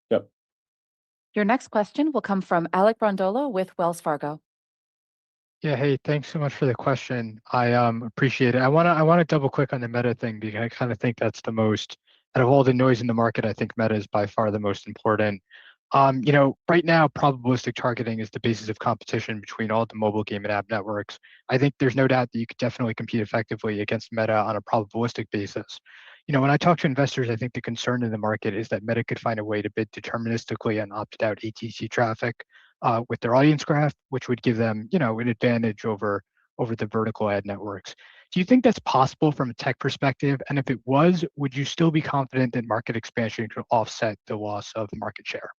[SPEAKER 6] Yep.
[SPEAKER 7] Your next question will come from Alec Brondolo with Wells Fargo.
[SPEAKER 14] Yeah, hey, thanks so much for the question. I appreciate it. I want to double click on the Meta thing because I kind of think that's the most, out of all the noise in the market, I think Meta is by far the most important. Right now, probabilistic targeting is the basis of competition between all the mobile game and app networks. I think there's no doubt that you could definitely compete effectively against Meta on a probabilistic basis. When I talk to investors, I think the concern in the market is that Meta could find a way to bid deterministically on opted out ATC traffic with their audience graph, which would give them, an advantage over the vertical ad networks. Do you think that's possible from a tech perspective? And if it was, would you still be confident that market expansion could offset the loss of market share?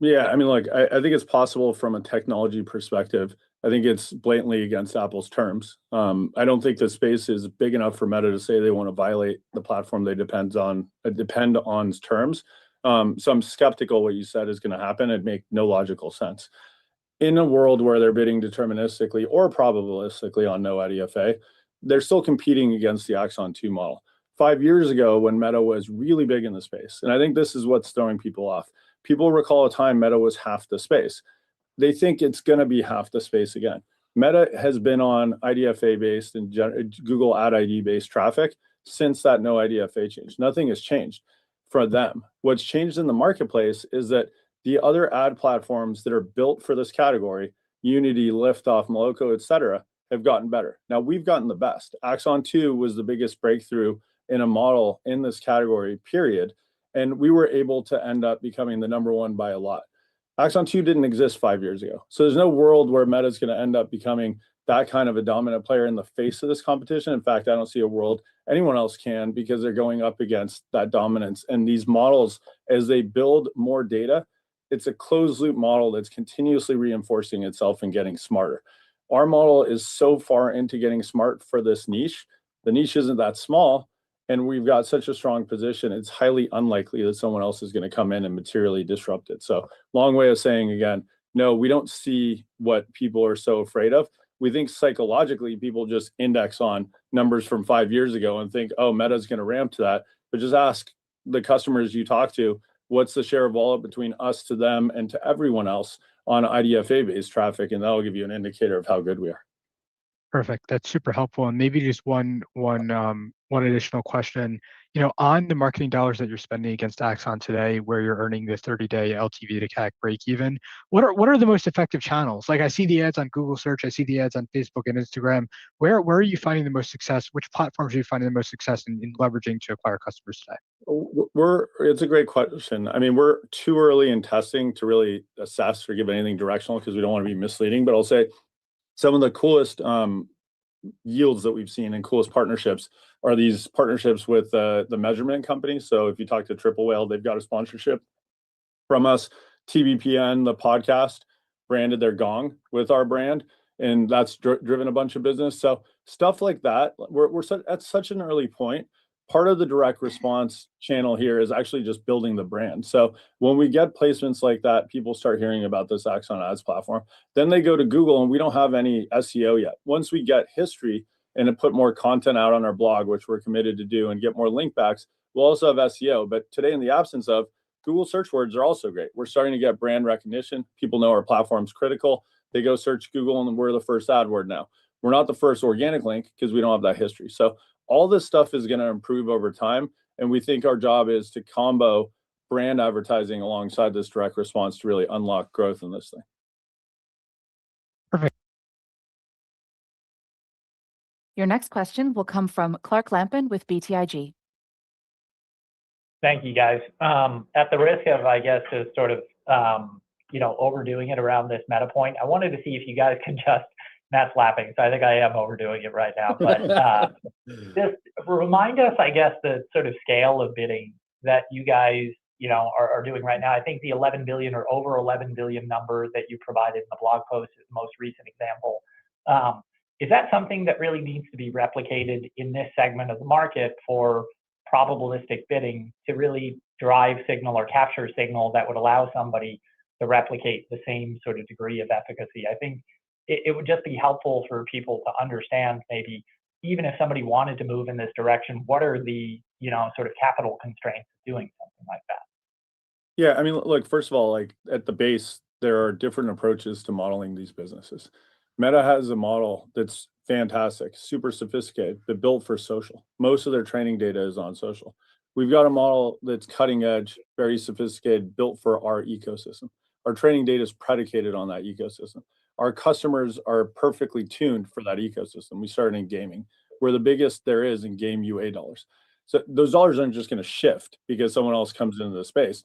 [SPEAKER 6] Yeah, I mean, look, I think it's possible from a technology perspective. I think it's blatantly against Apple's terms. I don't think the space is big enough for Meta to say they want to violate the platform they depend on's terms. So I'm skeptical what you said is going to happen. It'd make no logical sense. In a world where they're bidding deterministically or probabilistically on no IDFA, they're still competing against the Axon 2 model. 5 years ago, when Meta was really big in the space, and I think this is what's throwing people off. People recall a time Meta was half the space. They think it's going to be half the space again. Meta has been on IDFA-based and Google Ad ID-based traffic since that no IDFA change. Nothing has changed for them. What's changed in the marketplace is that the other ad platforms that are built for this category, Unity, Liftoff, Moloco, et cetera, have gotten better. Now, we've gotten the best. Axon 2 was the biggest breakthrough in a model in this category, period. And we were able to end up becoming the number one by a lot. Axon 2 didn't exist 5 years ago. So there's no world where Meta is going to end up becoming that kind of a dominant player in the face of this competition. In fact, I don't see a world anyone else can because they're going up against that dominance. And these models, as they build more data, it's a closed loop model that's continuously reinforcing itself and getting smarter. Our model is so far into getting smart for this niche. The niche isn't that small. And we've got such a strong position, it's highly unlikely that someone else is going to come in and materially disrupt it. So long way of saying, again, no, we don't see what people are so afraid of. We think psychologically people just index on numbers from 5 years ago and think, oh, Meta's going to ramp to that. But just ask the customers you talk to, what's the share of wallet between us to them and to everyone else on IDFA-based traffic, and that'll give you an indicator of how good we are.
[SPEAKER 14] Perfect. That's super helpful. And maybe just one additional question. On the marketing dollars that you're spending against Axon today, where you're earning the 30-day LTV to CAC break even, what are the most effective channels? Like I see the ads on Google search, I see the ads on Facebook and Instagram. Where are you finding the most success? Which platforms are you finding the most success in leveraging to acquire customers today?
[SPEAKER 6] It's a great question. I mean, we're too early in testing to really assess or give anything directional because we don't want to be misleading. But I'll say some of the coolest yields that we've seen and coolest partnerships are these partnerships with the measurement companies. So if you talk to Triple Whale, they've got a sponsorship from us. TBPN, the podcast, branded their gong with our brand, and that's driven a bunch of business. So stuff like that, we're at such an early point. Part of the direct response channel here is actually just building the brand. So when we get placements like that, people start hearing about this Axon Ads platform. Then they go to Google, and we don't have any SEO yet. Once we get history, and to put more content out on our blog, which we're committed to do, and get more link backs. We'll also have SEO, but today in the absence of, Google search words are also great. We're starting to get brand recognition. People know our platform's critical. They go search Google and we're the first ad word now. We're not the first organic link because we don't have that history. So all this stuff is going to improve over time. And we think our job is to combo brand advertising alongside this direct response to really unlock growth in this thing.
[SPEAKER 14] Perfect.
[SPEAKER 7] Your next question will come from Clark Lampen with BTIG.
[SPEAKER 15] Thank you, guys. At the risk of, I guess, just sort of, overdoing it around this meta point, I wanted to see if you guys can just, Matt's laughing, so I think I am overdoing it right now, but just remind us, I guess, the sort of scale of bidding that you guys, are doing right now. I think the 11 billion or over 11 billion number that you provided in the blog post is the most recent example. Is that something that really needs to be replicated in this segment of the market for probabilistic bidding to really drive signal or capture signal that would allow somebody to replicate the same sort of degree of efficacy? I think it would just be helpful for people to understand, maybe even if somebody wanted to move in this direction, what are the sort of capital constraints of doing something like that?
[SPEAKER 6] Yeah, I mean, look, first of all, like at the base, there are different approaches to modeling these businesses. Meta has a model that's fantastic, super sophisticated, but built for social. Most of their training data is on social. We've got a model that's cutting edge, very sophisticated, built for our ecosystem. Our training data is predicated on that ecosystem. Our customers are perfectly tuned for that ecosystem. We started in gaming. We're the biggest there is in game UA dollars. So those dollars aren't just going to shift because someone else comes into the space.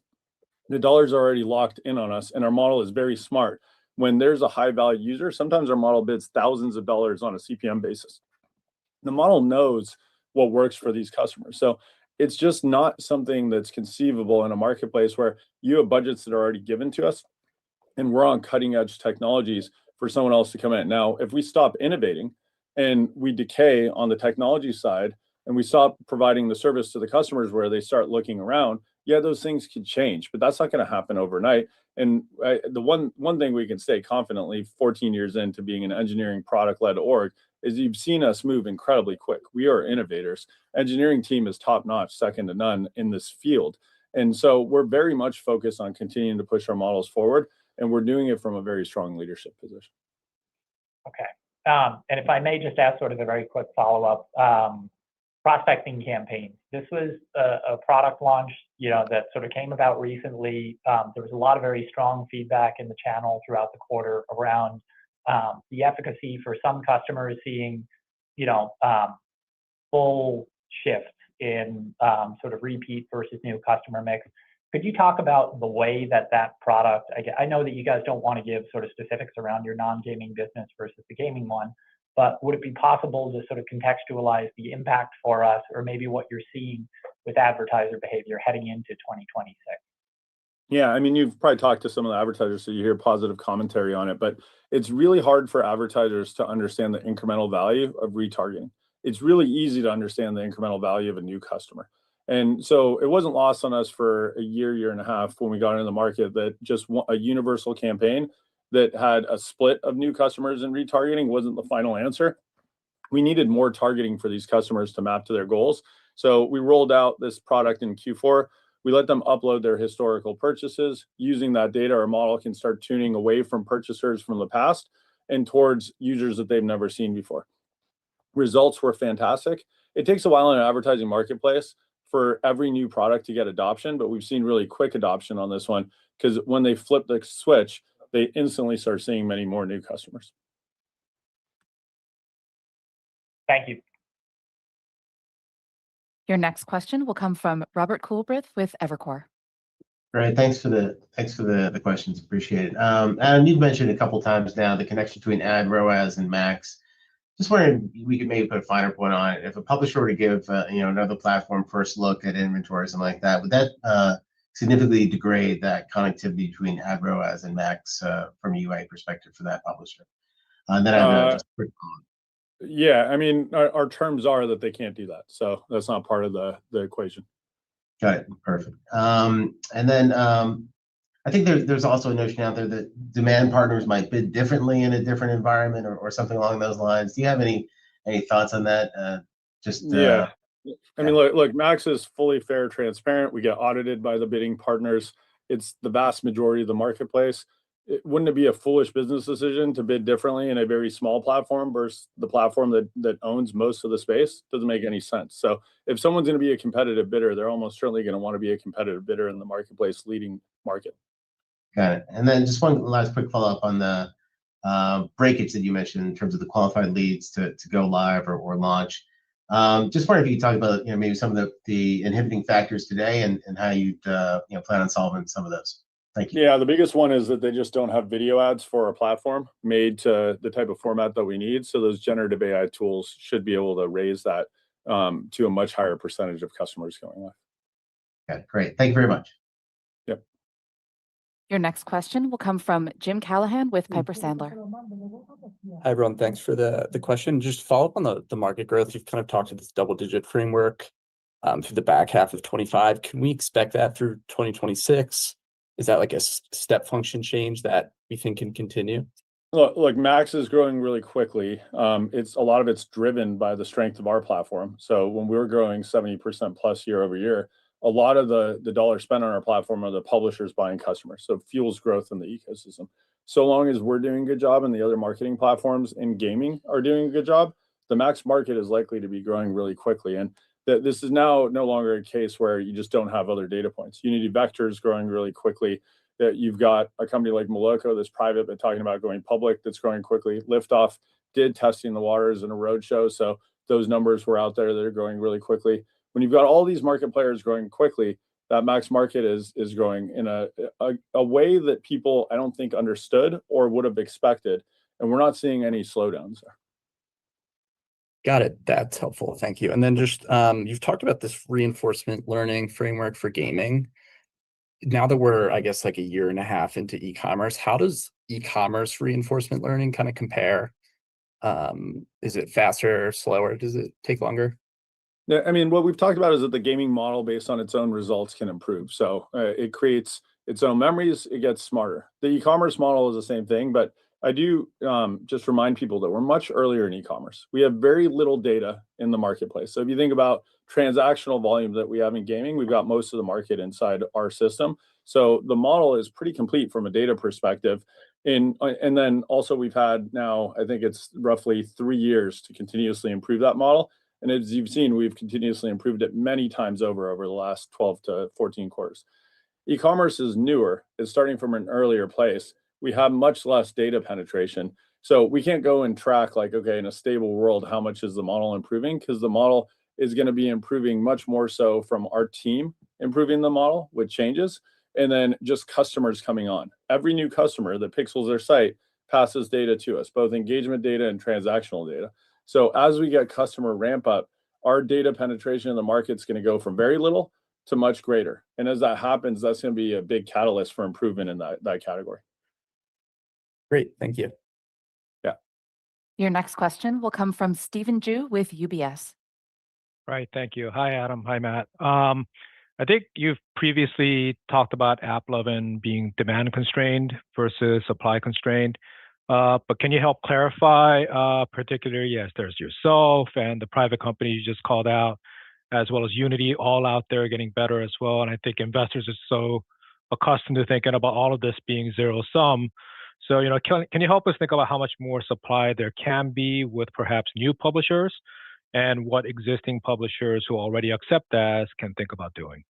[SPEAKER 6] The dollars are already locked in on us, and our model is very smart. When there's a high value user, sometimes our model bids thousands of dollars on a CPM basis. The model knows what works for these customers. So it's just not something that's conceivable in a marketplace where you have budgets that are already given to us and we're on cutting edge technologies for someone else to come in. Now, if we stop innovating and we decay on the technology side and we stop providing the service to the customers where they start looking around, yeah, those things could change, but that's not going to happen overnight. And the one thing we can say confidently, 14 years into being an engineering product-led org, is you've seen us move incredibly quick. We are innovators. Engineering team is top-notch, second to none in this field. And so we're very much focused on continuing to push our models forward, and we're doing it from a very strong leadership position.
[SPEAKER 15] Okay. And if I may just ask sort of a very quick follow-up, prospecting campaigns. This was a product launch, that sort of came about recently. There was a lot of very strong feedback in the channel throughout the quarter around the efficacy for some customers seeing, full shifts in sort of repeat versus new customer mix. Could you talk about the way that product, I know that you guys don't want to give sort of specifics around your non-gaming business versus the gaming one, but would it be possible to sort of contextualize the impact for us, or maybe what you're seeing with advertiser behavior heading into 2026?
[SPEAKER 6] Yeah, I mean, you've probably talked to some of the advertisers, so you hear positive commentary on it, but it's really hard for advertisers to understand the incremental value of retargeting. It's really easy to understand the incremental value of a new customer. And so it wasn't lost on us for a year and a half when we got into the market that just a universal campaign that had a split of new customers and retargeting wasn't the final answer. We needed more targeting for these customers to map to their goals. So we rolled out this product in Q4. We let them upload their historical purchases. Using that data, our model can start tuning away from purchasers from the past and towards users that they've never seen before. Results were fantastic. It takes a while in an advertising marketplace for every new product to get adoption, but we've seen really quick adoption on this one because when they flip the switch, they instantly start seeing many more new customers.
[SPEAKER 15] Thank you.
[SPEAKER 7] Your next question will come from Robert Coolbrith with Evercore.
[SPEAKER 16] All right, thanks for the questions, appreciate it. Adam, you've mentioned a couple times now the connection between ad ROAS and max. Just wondering if we could maybe put a finer point on it. If a publisher were to give another platform first look at inventory or something like that, would that significantly degrade that connectivity between ad ROAS and max from a UA perspective for that publisher? And then I have just a quick comment.
[SPEAKER 6] Yeah, I mean, our terms are that they can't do that, so that's not part of the equation.
[SPEAKER 16] Got it, perfect. And then I think there's also a notion out there that demand partners might bid differently in a different environment or something along those lines. Do you have any Any thoughts on that?
[SPEAKER 6] Yeah. I mean, look, Max is fully fair, transparent. We get audited by the bidding partners. It's the vast majority of the marketplace. Wouldn't it be a foolish business decision to bid differently in a very small platform versus the platform that owns most of the space? Doesn't make any sense. So if someone's going to be a competitive bidder, they're almost certainly going to want to be a competitive bidder in the marketplace leading market.
[SPEAKER 16] Got it. And then just one last quick follow-up on the breakage that you mentioned in terms of the qualified leads to go live or launch. Just wondering if you could talk about maybe some of the inhibiting factors today and how you'd plan on solving some of those. Thank you.
[SPEAKER 6] Yeah, the biggest one is that they just don't have video ads for our platform made to the type of format that we need. So those generative AI tools should be able to raise that to a much higher percentage of customers going live.
[SPEAKER 16] Okay, great. Thank you very much.
[SPEAKER 6] Yep.
[SPEAKER 7] Your next question will come from Jim Callahan with Piper Sandler.
[SPEAKER 17] Hi, everyone. Thanks for the question. Just follow up on the market growth. You've kind of talked to this double-digit framework through the back half of 25. Can we expect that through 2026? Is that like a step function change that we think can continue?
[SPEAKER 6] Look, Max is growing really quickly. A lot of it's driven by the strength of our platform. So when we were growing 70% plus year over year, a lot of the dollars spent on our platform are the publishers buying customers. So it fuels growth in the ecosystem. So long as we're doing a good job and the other marketing platforms in gaming are doing a good job, the Max market is likely to be growing really quickly. And this is now no longer a case where you just don't have other data points. Unity Vector is growing really quickly. That you've got a company like Moloko that's private but talking about going public that's growing quickly. Liftoff did testing the waters in a roadshow, so those numbers were out there that are growing really quickly. When you've got all these market players growing quickly, that Max market is growing in a way that people I don't think understood or would have expected, and we're not seeing any slowdowns there.
[SPEAKER 17] Got it. That's helpful. Thank you. And then just you've talked about this reinforcement learning framework for gaming. Now that we're, I guess, like a year and a half into e-commerce, how does e-commerce reinforcement learning kind of compare? Is it faster, slower? Does it take longer?
[SPEAKER 6] Yeah, I mean, what we've talked about is that the gaming model based on its own results can improve. So it creates its own memories, it gets smarter. The e-commerce model is the same thing, but I do just remind people that we're much earlier in e-commerce. We have very little data in the marketplace. So if you think about transactional volume that we have in gaming, we've got most of the market inside our system. So the model is pretty complete from a data perspective. And then also we've had now, I think it's roughly 3 years to continuously improve that model. And as you've seen, we've continuously improved it many times over the last 12 to 14 quarters. E-commerce is newer. It's starting from an earlier place. We have much less data penetration. So we can't go and track like, okay, in a stable world, how much is the model improving? Because the model is going to be improving much more so from our team improving the model with changes, and then just customers coming on. Every new customer that pixels their site passes data to us, both engagement data and transactional data. So as we get customer ramp up, our data penetration in the market is going to go from very little to much greater. And as that happens, that's going to be a big catalyst for improvement in that category.
[SPEAKER 17] Great. Thank you.
[SPEAKER 6] Yeah.
[SPEAKER 7] Your next question will come from Stephen Ju with UBS.
[SPEAKER 18] Right. Thank you. Hi, Adam. Hi, Matt. I think you've previously talked about AppLovin being demand constrained versus supply constrained. But can you help clarify, particularly, yes, there's yourself and the private company you just called out, as well as Unity, all out there getting better as well. And I think investors are so accustomed to thinking about all of this being zero sum. So, can you help us think about how much more supply there can be with perhaps new publishers and what existing publishers who already accept that can think about doing?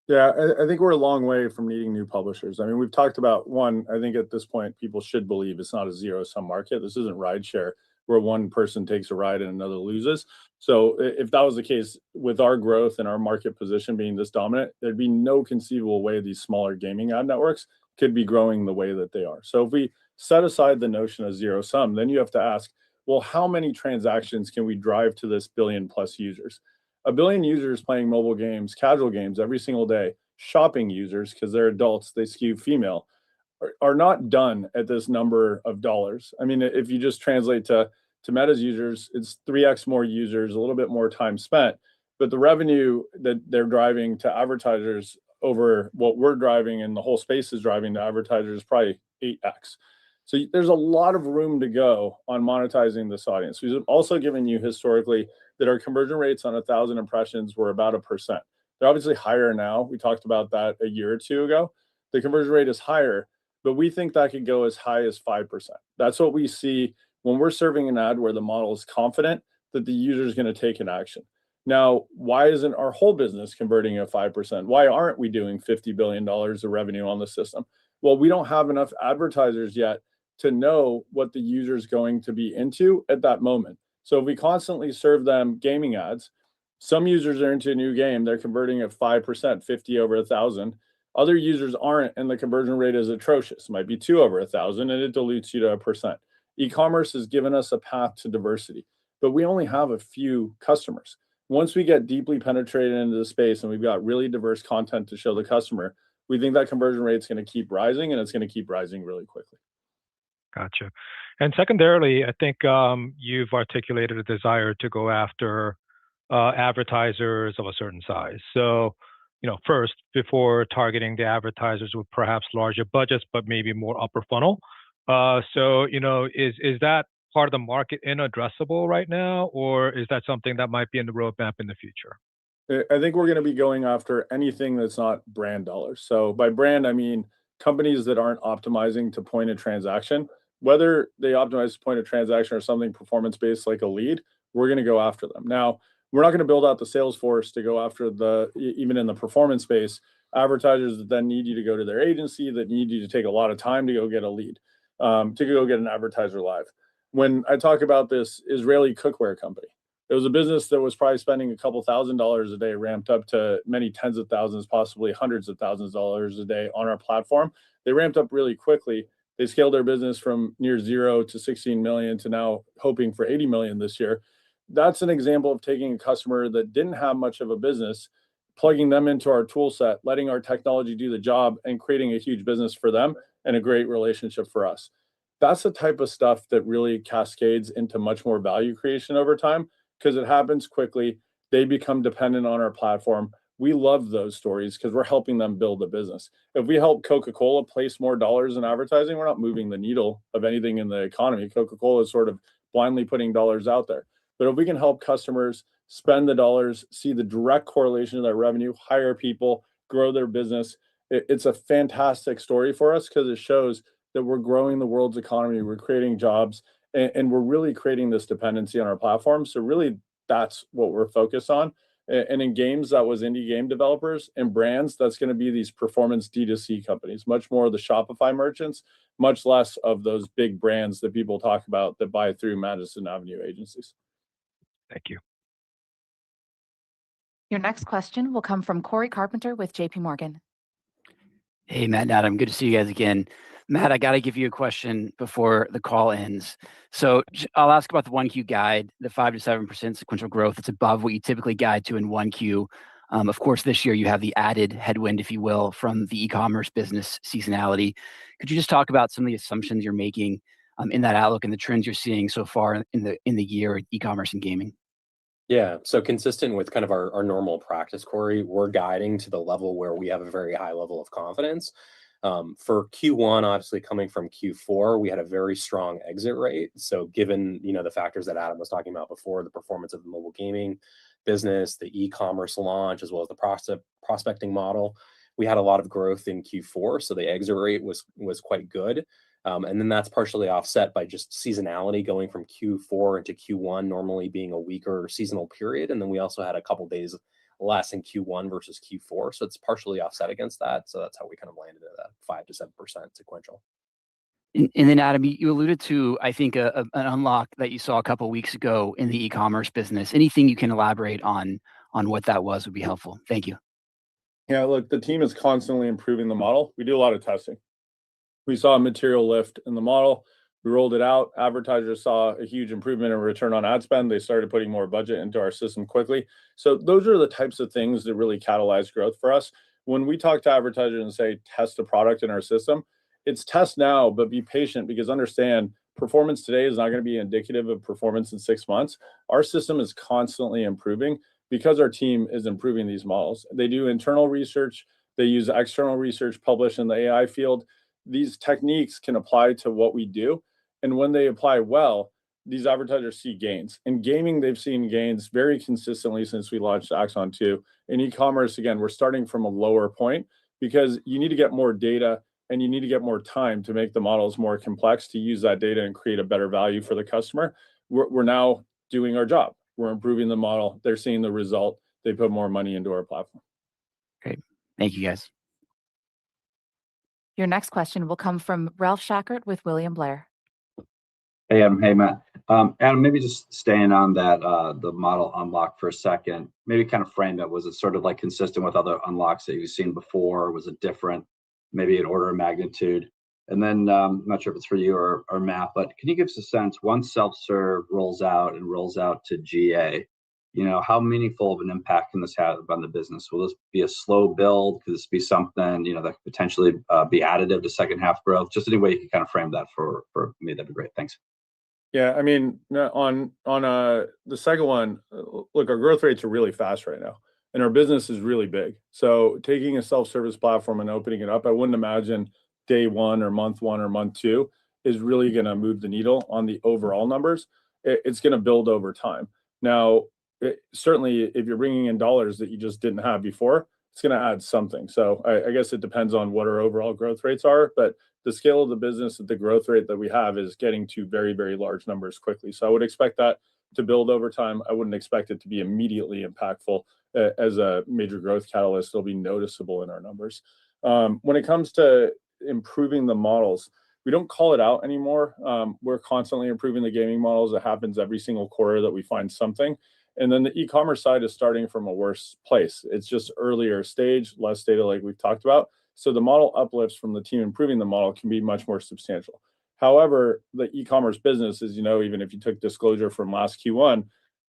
[SPEAKER 6] Yeah, I think we're a long way from needing new publishers. I mean, we've talked about one, I think at this point, people should believe it's not a zero-sum market. This isn't rideshare where one person takes a ride and another loses. So if that was the case with our growth and our market position being this dominant, there'd be no conceivable way these smaller gaming ad networks could be growing the way that they are. So if we set aside the notion of zero sum, then you have to ask, well, how many transactions can we drive to this billion plus users? 1 billion users playing mobile games, casual games every single day, shopping users, because they're adults, they skew female, are not done at this number of dollars. I mean, if you just translate to Meta's users, it's 3x more users, a little bit more time spent, but the revenue that they're driving to advertisers over what we're driving and the whole space is driving to advertisers is probably 8x. So there's a lot of room to go on monetizing this audience. We've also given you historically that our conversion rates on 1,000 impressions were about 1%. They're obviously higher now. We talked about that a year or two ago. The conversion rate is higher, but we think that could go as high as 5%. That's what we see when we're serving an ad where the model is confident that the user is going to take an action. Now, why isn't our whole business converting at 5%? Why aren't we doing $50 billion of revenue on the system? Well, we don't have enough advertisers yet to know what the user is going to be into at that moment. So if we constantly serve them gaming ads, some users are into a new game, they're converting at 5%, 50 over 1,000. Other users aren't, and the conversion rate is atrocious. It might be 2 over 1,000, and it dilutes you to 1%. E-commerce has given us a path to diversity, but we only have a few customers. Once we get deeply penetrated into the space and we've got really diverse content to show the customer, we think that conversion rate is going to keep rising, and it's going to keep rising really quickly.
[SPEAKER 18] Gotcha. And secondarily, I think you've articulated a desire to go after advertisers of a certain size. So, first, before targeting the advertisers with perhaps larger budgets, but maybe more upper funnel. So, is that part of the market inaddressable right now, or is that something that might be in the roadmap in the future?
[SPEAKER 6] I think we're going to be going after anything that's not brand dollars. So by brand, I mean companies that aren't optimizing to point of transaction. Whether they optimize to point of transaction or something performance-based like a lead, we're going to go after them. Now, we're not going to build out the sales force to go after even in the performance space, advertisers that then need you to go to their agency, that need you to take a lot of time to go get a lead, to go get an advertiser live. When I talk about this Israeli cookware company, it was a business that was probably spending a couple $1,000s a day, ramped up to many tens of thousands, possibly hundreds of thousands of dollars a day on our platform. They ramped up really quickly. They scaled their business from near 0 to 16 million to now hoping for 80 million this year. That's an example of taking a customer that didn't have much of a business, plugging them into our tool set, letting our technology do the job, and creating a huge business for them and a great relationship for us. That's the type of stuff that really cascades into much more value creation over time because it happens quickly. They become dependent on our platform. We love those stories because we're helping them build a business. If we help Coca-Cola place more dollars in advertising, we're not moving the needle of anything in the economy. Coca-Cola is sort of blindly putting dollars out there. But if we can help customers spend the dollars, see the direct correlation to their revenue, hire people, grow their business, it's a fantastic story for us because it shows that we're growing the world's economy, we're creating jobs, and we're really creating this dependency on our platform. So really, that's what we're focused on. And in games, that was indie game developers, and brands, that's going to be these performance D2C companies, much more of the Shopify merchants, much less of those big brands that people talk about that buy through Madison Avenue agencies.
[SPEAKER 18] Thank you.
[SPEAKER 7] Your next question will come from Corey Carpenter with JP Morgan.
[SPEAKER 19] Hey, Matt and Adam, good to see you guys again. Matt, I got to give you a question before the call ends. So I'll ask about the 1Q guide, the 5 to 7% sequential growth. It's above what you typically guide to in 1Q. Of course, this year you have the added headwind, if you will, from the e-commerce business seasonality. Could you just talk about some of the assumptions you're making in that outlook and the trends you're seeing so far in the year in e-commerce and gaming?
[SPEAKER 4] Yeah, so consistent with kind of our normal practice, Corey, we're guiding to the level where we have a very high level of confidence. For Q1, obviously coming from Q4, we had a very strong exit rate. So given the factors that Adam was talking about before, the performance of the mobile gaming business, the e-commerce launch, as well as the prospecting model, we had a lot of growth in Q4. So the exit rate was quite good. And then that's partially offset by just seasonality going from Q4 into Q1, normally being a weaker seasonal period. And then we also had a couple days less in Q1 versus Q4. So it's partially offset against that. So that's how we kind of landed at that 5 to 7% sequential.
[SPEAKER 19] And then Adam, you alluded to, I think, an unlock that you saw a couple of weeks ago in the e-commerce business. Anything you can elaborate on what that was would be helpful. Thank you.
[SPEAKER 6] Yeah, look, the team is constantly improving the model. We do a lot of testing. We saw a material lift in the model. We rolled it out. Advertisers saw a huge improvement in return on ad spend. They started putting more budget into our system quickly. So those are the types of things that really catalyze growth for us. When we talk to advertisers and say, test a product in our system, it's test now, but be patient because understand performance today is not going to be indicative of performance in 6 months. Our system is constantly improving because our team is improving these models. They do internal research. They use external research published in the AI field. these techniques can apply to what we do. And when they apply well, these advertisers see gains. In gaming, they've seen gains very consistently since we launched Axon 2. In e-commerce, again, we're starting from a lower point because you need to get more data and you need to get more time to make the models more complex to use that data and create a better value for the customer. We're now doing our job. We're improving the model. They're seeing the result. They put more money into our platform.
[SPEAKER 19] Great. Thank you, guys.
[SPEAKER 7] Your next question will come from Ralph Schackart with William Blair.
[SPEAKER 20] Hey, Adam. Hey, Matt. Adam, maybe just staying on that, the model unlock for a second, maybe kind of frame it. Was it sort of like consistent with other unlocks that you've seen before? Was it different, maybe an order of magnitude? And then I'm not sure if it's for you or Matt, but can you give us a sense, once self-serve rolls out to GA, how meaningful of an impact can this have on the business? Will this be a slow build? Could this be something, that could potentially be additive to second half growth? Just any way you can kind of frame that for me, that'd be great. Thanks.
[SPEAKER 6] Yeah, I mean, on the second one, look, our growth rates are really fast right now, and our business is really big. So taking a self-service platform and opening it up, I wouldn't imagine day one or month two is really going to move the needle on the overall numbers. It's going to build over time. Now, certainly, if you're bringing in dollars that you just didn't have before, it's going to add something. So I guess it depends on what our overall growth rates are, but the scale of the business at the growth rate that we have is getting to very, very large numbers quickly. So I would expect that to build over time. I wouldn't expect it to be immediately impactful as a major growth catalyst. It'll be noticeable in our numbers. When it comes to improving the models, we don't call it out anymore. We're constantly improving the gaming models. It happens every single quarter that we find something. And then the e-commerce side is starting from a worse place. It's just earlier stage, less data like we've talked about. So the model uplifts from the team improving the model can be much more substantial. However, the e-commerce business, as you know, even if you took disclosure from last Q1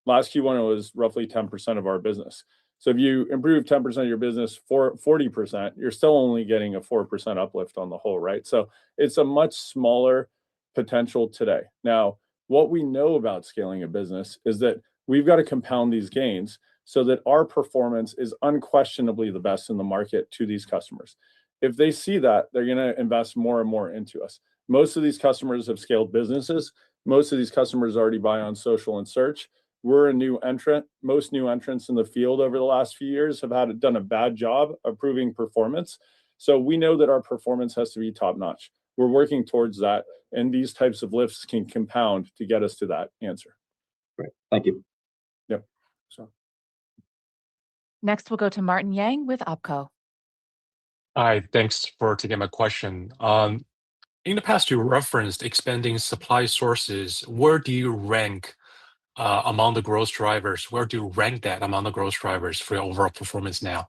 [SPEAKER 6] it was roughly 10% of our business. So if you improve 10% of your business for 40%, you're still only getting a 4% uplift on the whole, right? So it's a much smaller potential today. Now, what we know about scaling a business is that we've got to compound these gains so that our performance is unquestionably the best in the market to these customers. If they see that, they're going to invest more and more into us. Most of these customers have scaled businesses. Most of these customers already buy on social and search. We're a new entrant. Most new entrants in the field over the last few years have done a bad job of proving performance. So we know that our performance has to be top notch. We're working towards that, and these types of lifts can compound to get us to that answer.
[SPEAKER 20] Great. Thank you.
[SPEAKER 6] Yep. So.
[SPEAKER 7] Next, we'll go to Martin Yang with OpCo.
[SPEAKER 21] Hi, thanks for taking my question. In the past, you referenced expanding supply sources. Where do you rank among the growth drivers? Where do you rank that among the growth drivers for your overall performance now?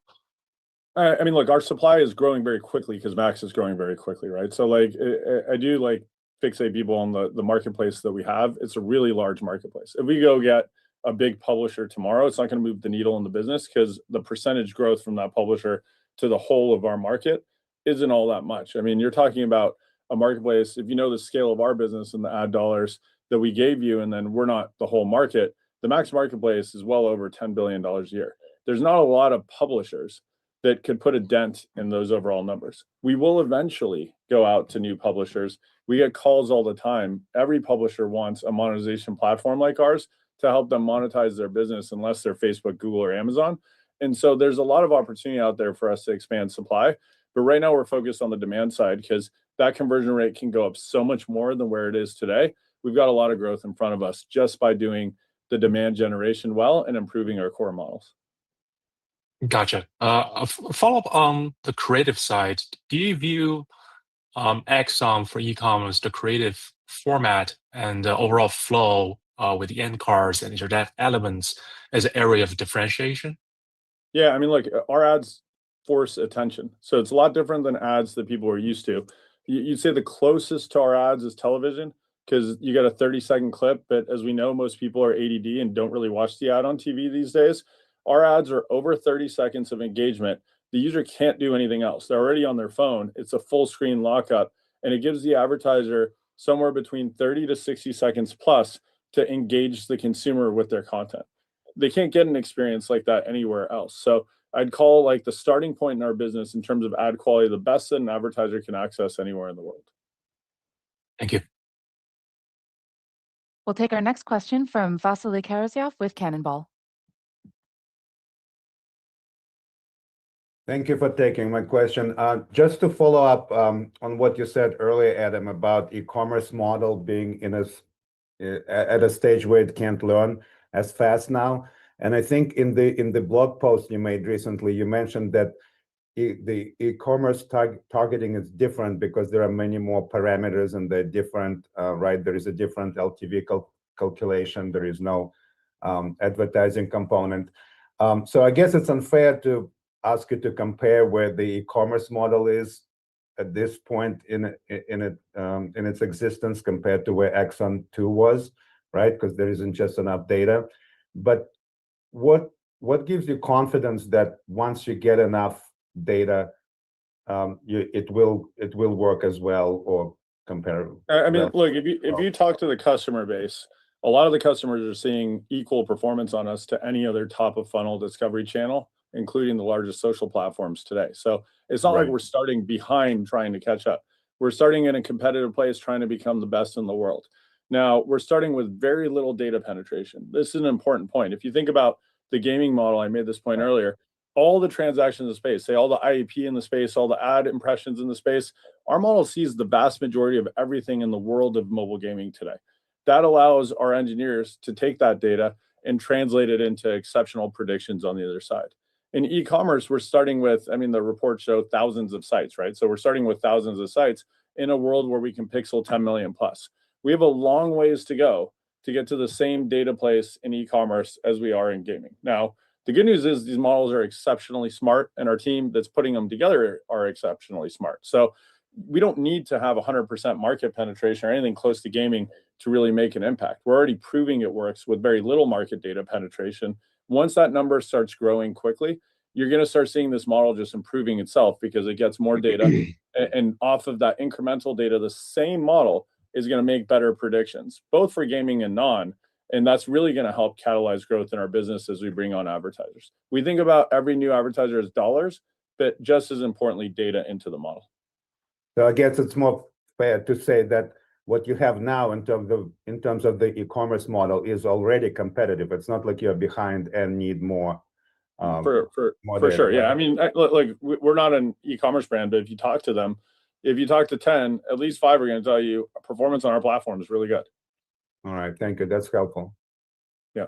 [SPEAKER 6] I mean, look, our supply is growing very quickly because Max is growing very quickly, right? So I do fixate people on the marketplace that we have. It's a really large marketplace. If we go get a big publisher tomorrow, it's not going to move the needle in the business because the percentage growth from that publisher to the whole of our market isn't all that much. I mean, you're talking about a marketplace, if you know the scale of our business and the ad dollars that we gave you, and then we're not the whole market, the Max marketplace is well over $10 billion a year. There's not a lot of publishers that could put a dent in those overall numbers. We will eventually go out to new publishers. We get calls all the time. Every publisher wants a monetization platform like ours to help them monetize their business, unless they're Facebook, Google, or Amazon. And so there's a lot of opportunity out there for us to expand supply. But right now we're focused on the demand side because that conversion rate can go up so much more than where it is today. We've got a lot of growth in front of us just by doing the demand generation well and improving our core models.
[SPEAKER 21] Gotcha. A follow-up on the creative side. Do you view Axon for e-commerce, the creative format and the overall flow with the end cards and internet elements as an area of differentiation?
[SPEAKER 6] Yeah, I mean, look, our ads force attention. So it's a lot different than ads that people are used to. You'd say the closest to our ads is television because you got a 30-second clip. But as we know, most people are ADD and don't really watch the ad on TV these days. Our ads are over 30 seconds of engagement. The user can't do anything else. They're already on their phone. It's a full screen lockup, and it gives the advertiser somewhere between 30 to 60 seconds plus to engage the consumer with their content. They can't get an experience like that anywhere else. So I'd call like the starting point in our business in terms of ad quality the best that an advertiser can access anywhere in the world.
[SPEAKER 21] Thank you.
[SPEAKER 7] We'll take our next question from Vasily Karasyov with Cannonball.
[SPEAKER 3] Thank you for taking my question. Just to follow up on what you said earlier, Adam, about e-commerce model being at a stage where it can't learn as fast now. And I think in the blog post you made recently, you mentioned that the e-commerce targeting is different because there are many more parameters and they're different, right? There is a different LTV calculation. There is no advertising component. So I guess it's unfair to ask you to compare where the e-commerce model is at this point in its existence compared to where Axon 2 was, right? Because there isn't just enough data. But what gives you confidence that once you get enough data, it will work as well or comparable?
[SPEAKER 6] I mean, look, if you talk to the customer base, a lot of the customers are seeing equal performance on us to any other top of funnel discovery channel, including the largest social platforms today. So it's not like we're starting behind trying to catch up. We're starting in a competitive place trying to become the best in the world. Now, we're starting with very little data penetration. This is an important point. If you think about the gaming model, I made this point earlier, all the transactions in the space, say all the IEP in the space, all the ad impressions in the space, our model sees the vast majority of everything in the world of mobile gaming today. That allows our engineers to take that data and translate it into exceptional predictions on the other side. In e-commerce, we're starting with, I mean, the reports show thousands of sites, right? So we're starting with thousands of sites in a world where we can pixel 10 million plus. We have a long ways to go to get to the same data place in e-commerce as we are in gaming. Now, the good news is these models are exceptionally smart, and our team that's putting them together are exceptionally smart. So we don't need to have 100% market penetration or anything close to gaming to really make an impact. We're already proving it works with very little market data penetration. Once that number starts growing quickly, you're going to start seeing this model just improving itself because it gets more data. And off of that incremental data, the same model is going to make better predictions, both for gaming and non. And that's really going to help catalyze growth in our business as we bring on advertisers. We think about every new advertiser as dollars, but just as importantly, data into the model.
[SPEAKER 3] So I guess it's more fair to say that what you have now in terms of the e-commerce model is already competitive. It's not like you're behind and need more.
[SPEAKER 6] For sure, yeah. I mean, like we're not an e-commerce brand, but if you talk to them, if you talk to 10, at least 5 are going to tell you performance on our platform is really good.
[SPEAKER 3] All right, thank you. That's helpful.
[SPEAKER 6] Yeah.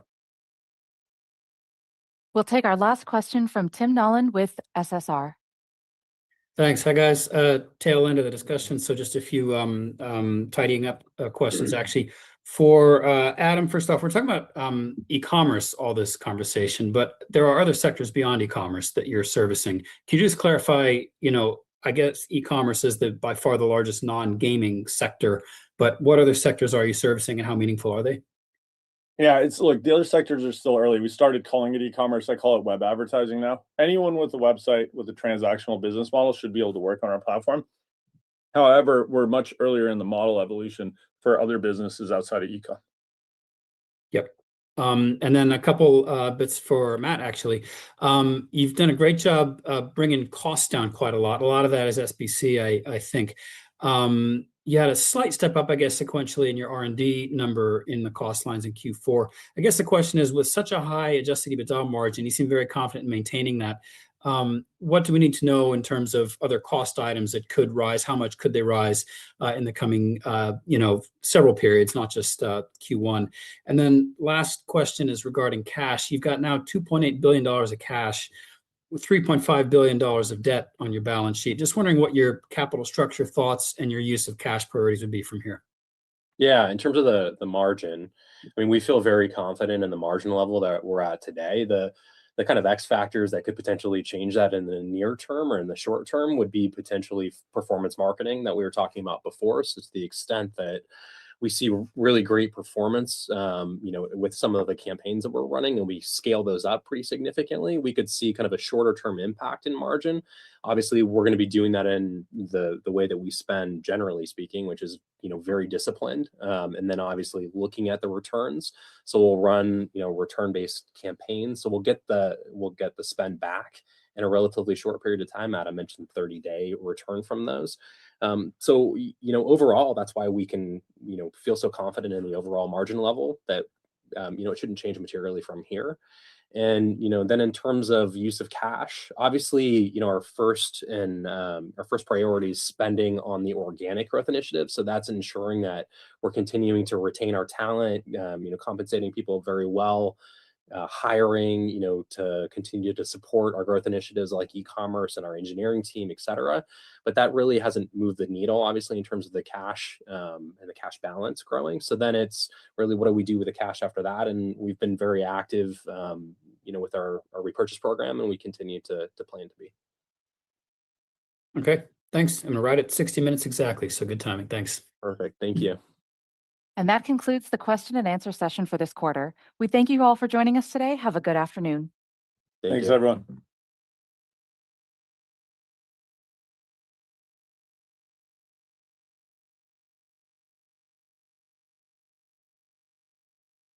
[SPEAKER 7] We'll take our last question from Tim Nollen with SSR.
[SPEAKER 22] Thanks. Hi, guys. Tail end of the discussion. So just a few tidying up questions, actually. For Adam, first off, we're talking about e-commerce, all this conversation, but there are other sectors beyond e-commerce that you're servicing. Can you just clarify, I guess e-commerce is by far the largest non-gaming sector, but what other sectors are you servicing and how meaningful are they?
[SPEAKER 6] Yeah, look, the other sectors are still early. We started calling it e-commerce. I call it web advertising now. Anyone with a website with a transactional business model should be able to work on our platform. However, we're much earlier in the model evolution for other businesses outside of e-com.
[SPEAKER 22] Yep. And then a couple bits for Matt, actually. You've done a great job bringing costs down quite a lot. A lot of that is SBC, I think. You had a slight step up, I guess, sequentially in your R&D number in the cost lines in Q4. I guess the question is, with such a high adjusted EBITDA margin, you seem very confident in maintaining that. What do we need to know in terms of other cost items that could rise? How much could they rise in the coming, several periods, not just Q1? And then last question is regarding cash. You've got now $2.8 billion of cash with $3.5 billion of debt on your balance sheet. Just wondering what your capital structure thoughts and your use of cash priorities would be from here.
[SPEAKER 4] Yeah, in terms of the margin, I mean, we feel very confident in the margin level that we're at today. The kind of X factors that could potentially change that in the near term or in the short term would be potentially performance marketing that we were talking about before. So it's the extent that we see really great performance, with some of the campaigns that we're running, and we scale those up pretty significantly, we could see kind of a shorter term impact in margin. Obviously, we're going to be doing that in the way that we spend, generally speaking, which is very disciplined, and then obviously looking at the returns. So we'll run return-based campaigns. So we'll get the spend back in a relatively short period of time. Matt, I mentioned 30-day return from those. So, overall, that's why we can, feel so confident in the overall margin level that, it shouldn't change materially from here. And, then in terms of use of cash, obviously, our first priority is spending on the organic growth initiative. So that's ensuring that we're continuing to retain our talent, compensating people very well, hiring, to continue to support our growth initiatives like e-commerce and our engineering team, et cetera. But that really hasn't moved the needle, obviously, in terms of the cash and the cash balance growing. So then it's really, what do we do with the cash after that? And we've been very active, with our repurchase program, and we continue to plan to be.
[SPEAKER 22] Okay, thanks. I'm right at 60 minutes exactly, so good timing. Thanks.
[SPEAKER 4] Perfect. Thank you.
[SPEAKER 7] And that concludes the question and answer session for this quarter. We thank you all for joining us today. Have a good afternoon.
[SPEAKER 6] Thanks, everyone.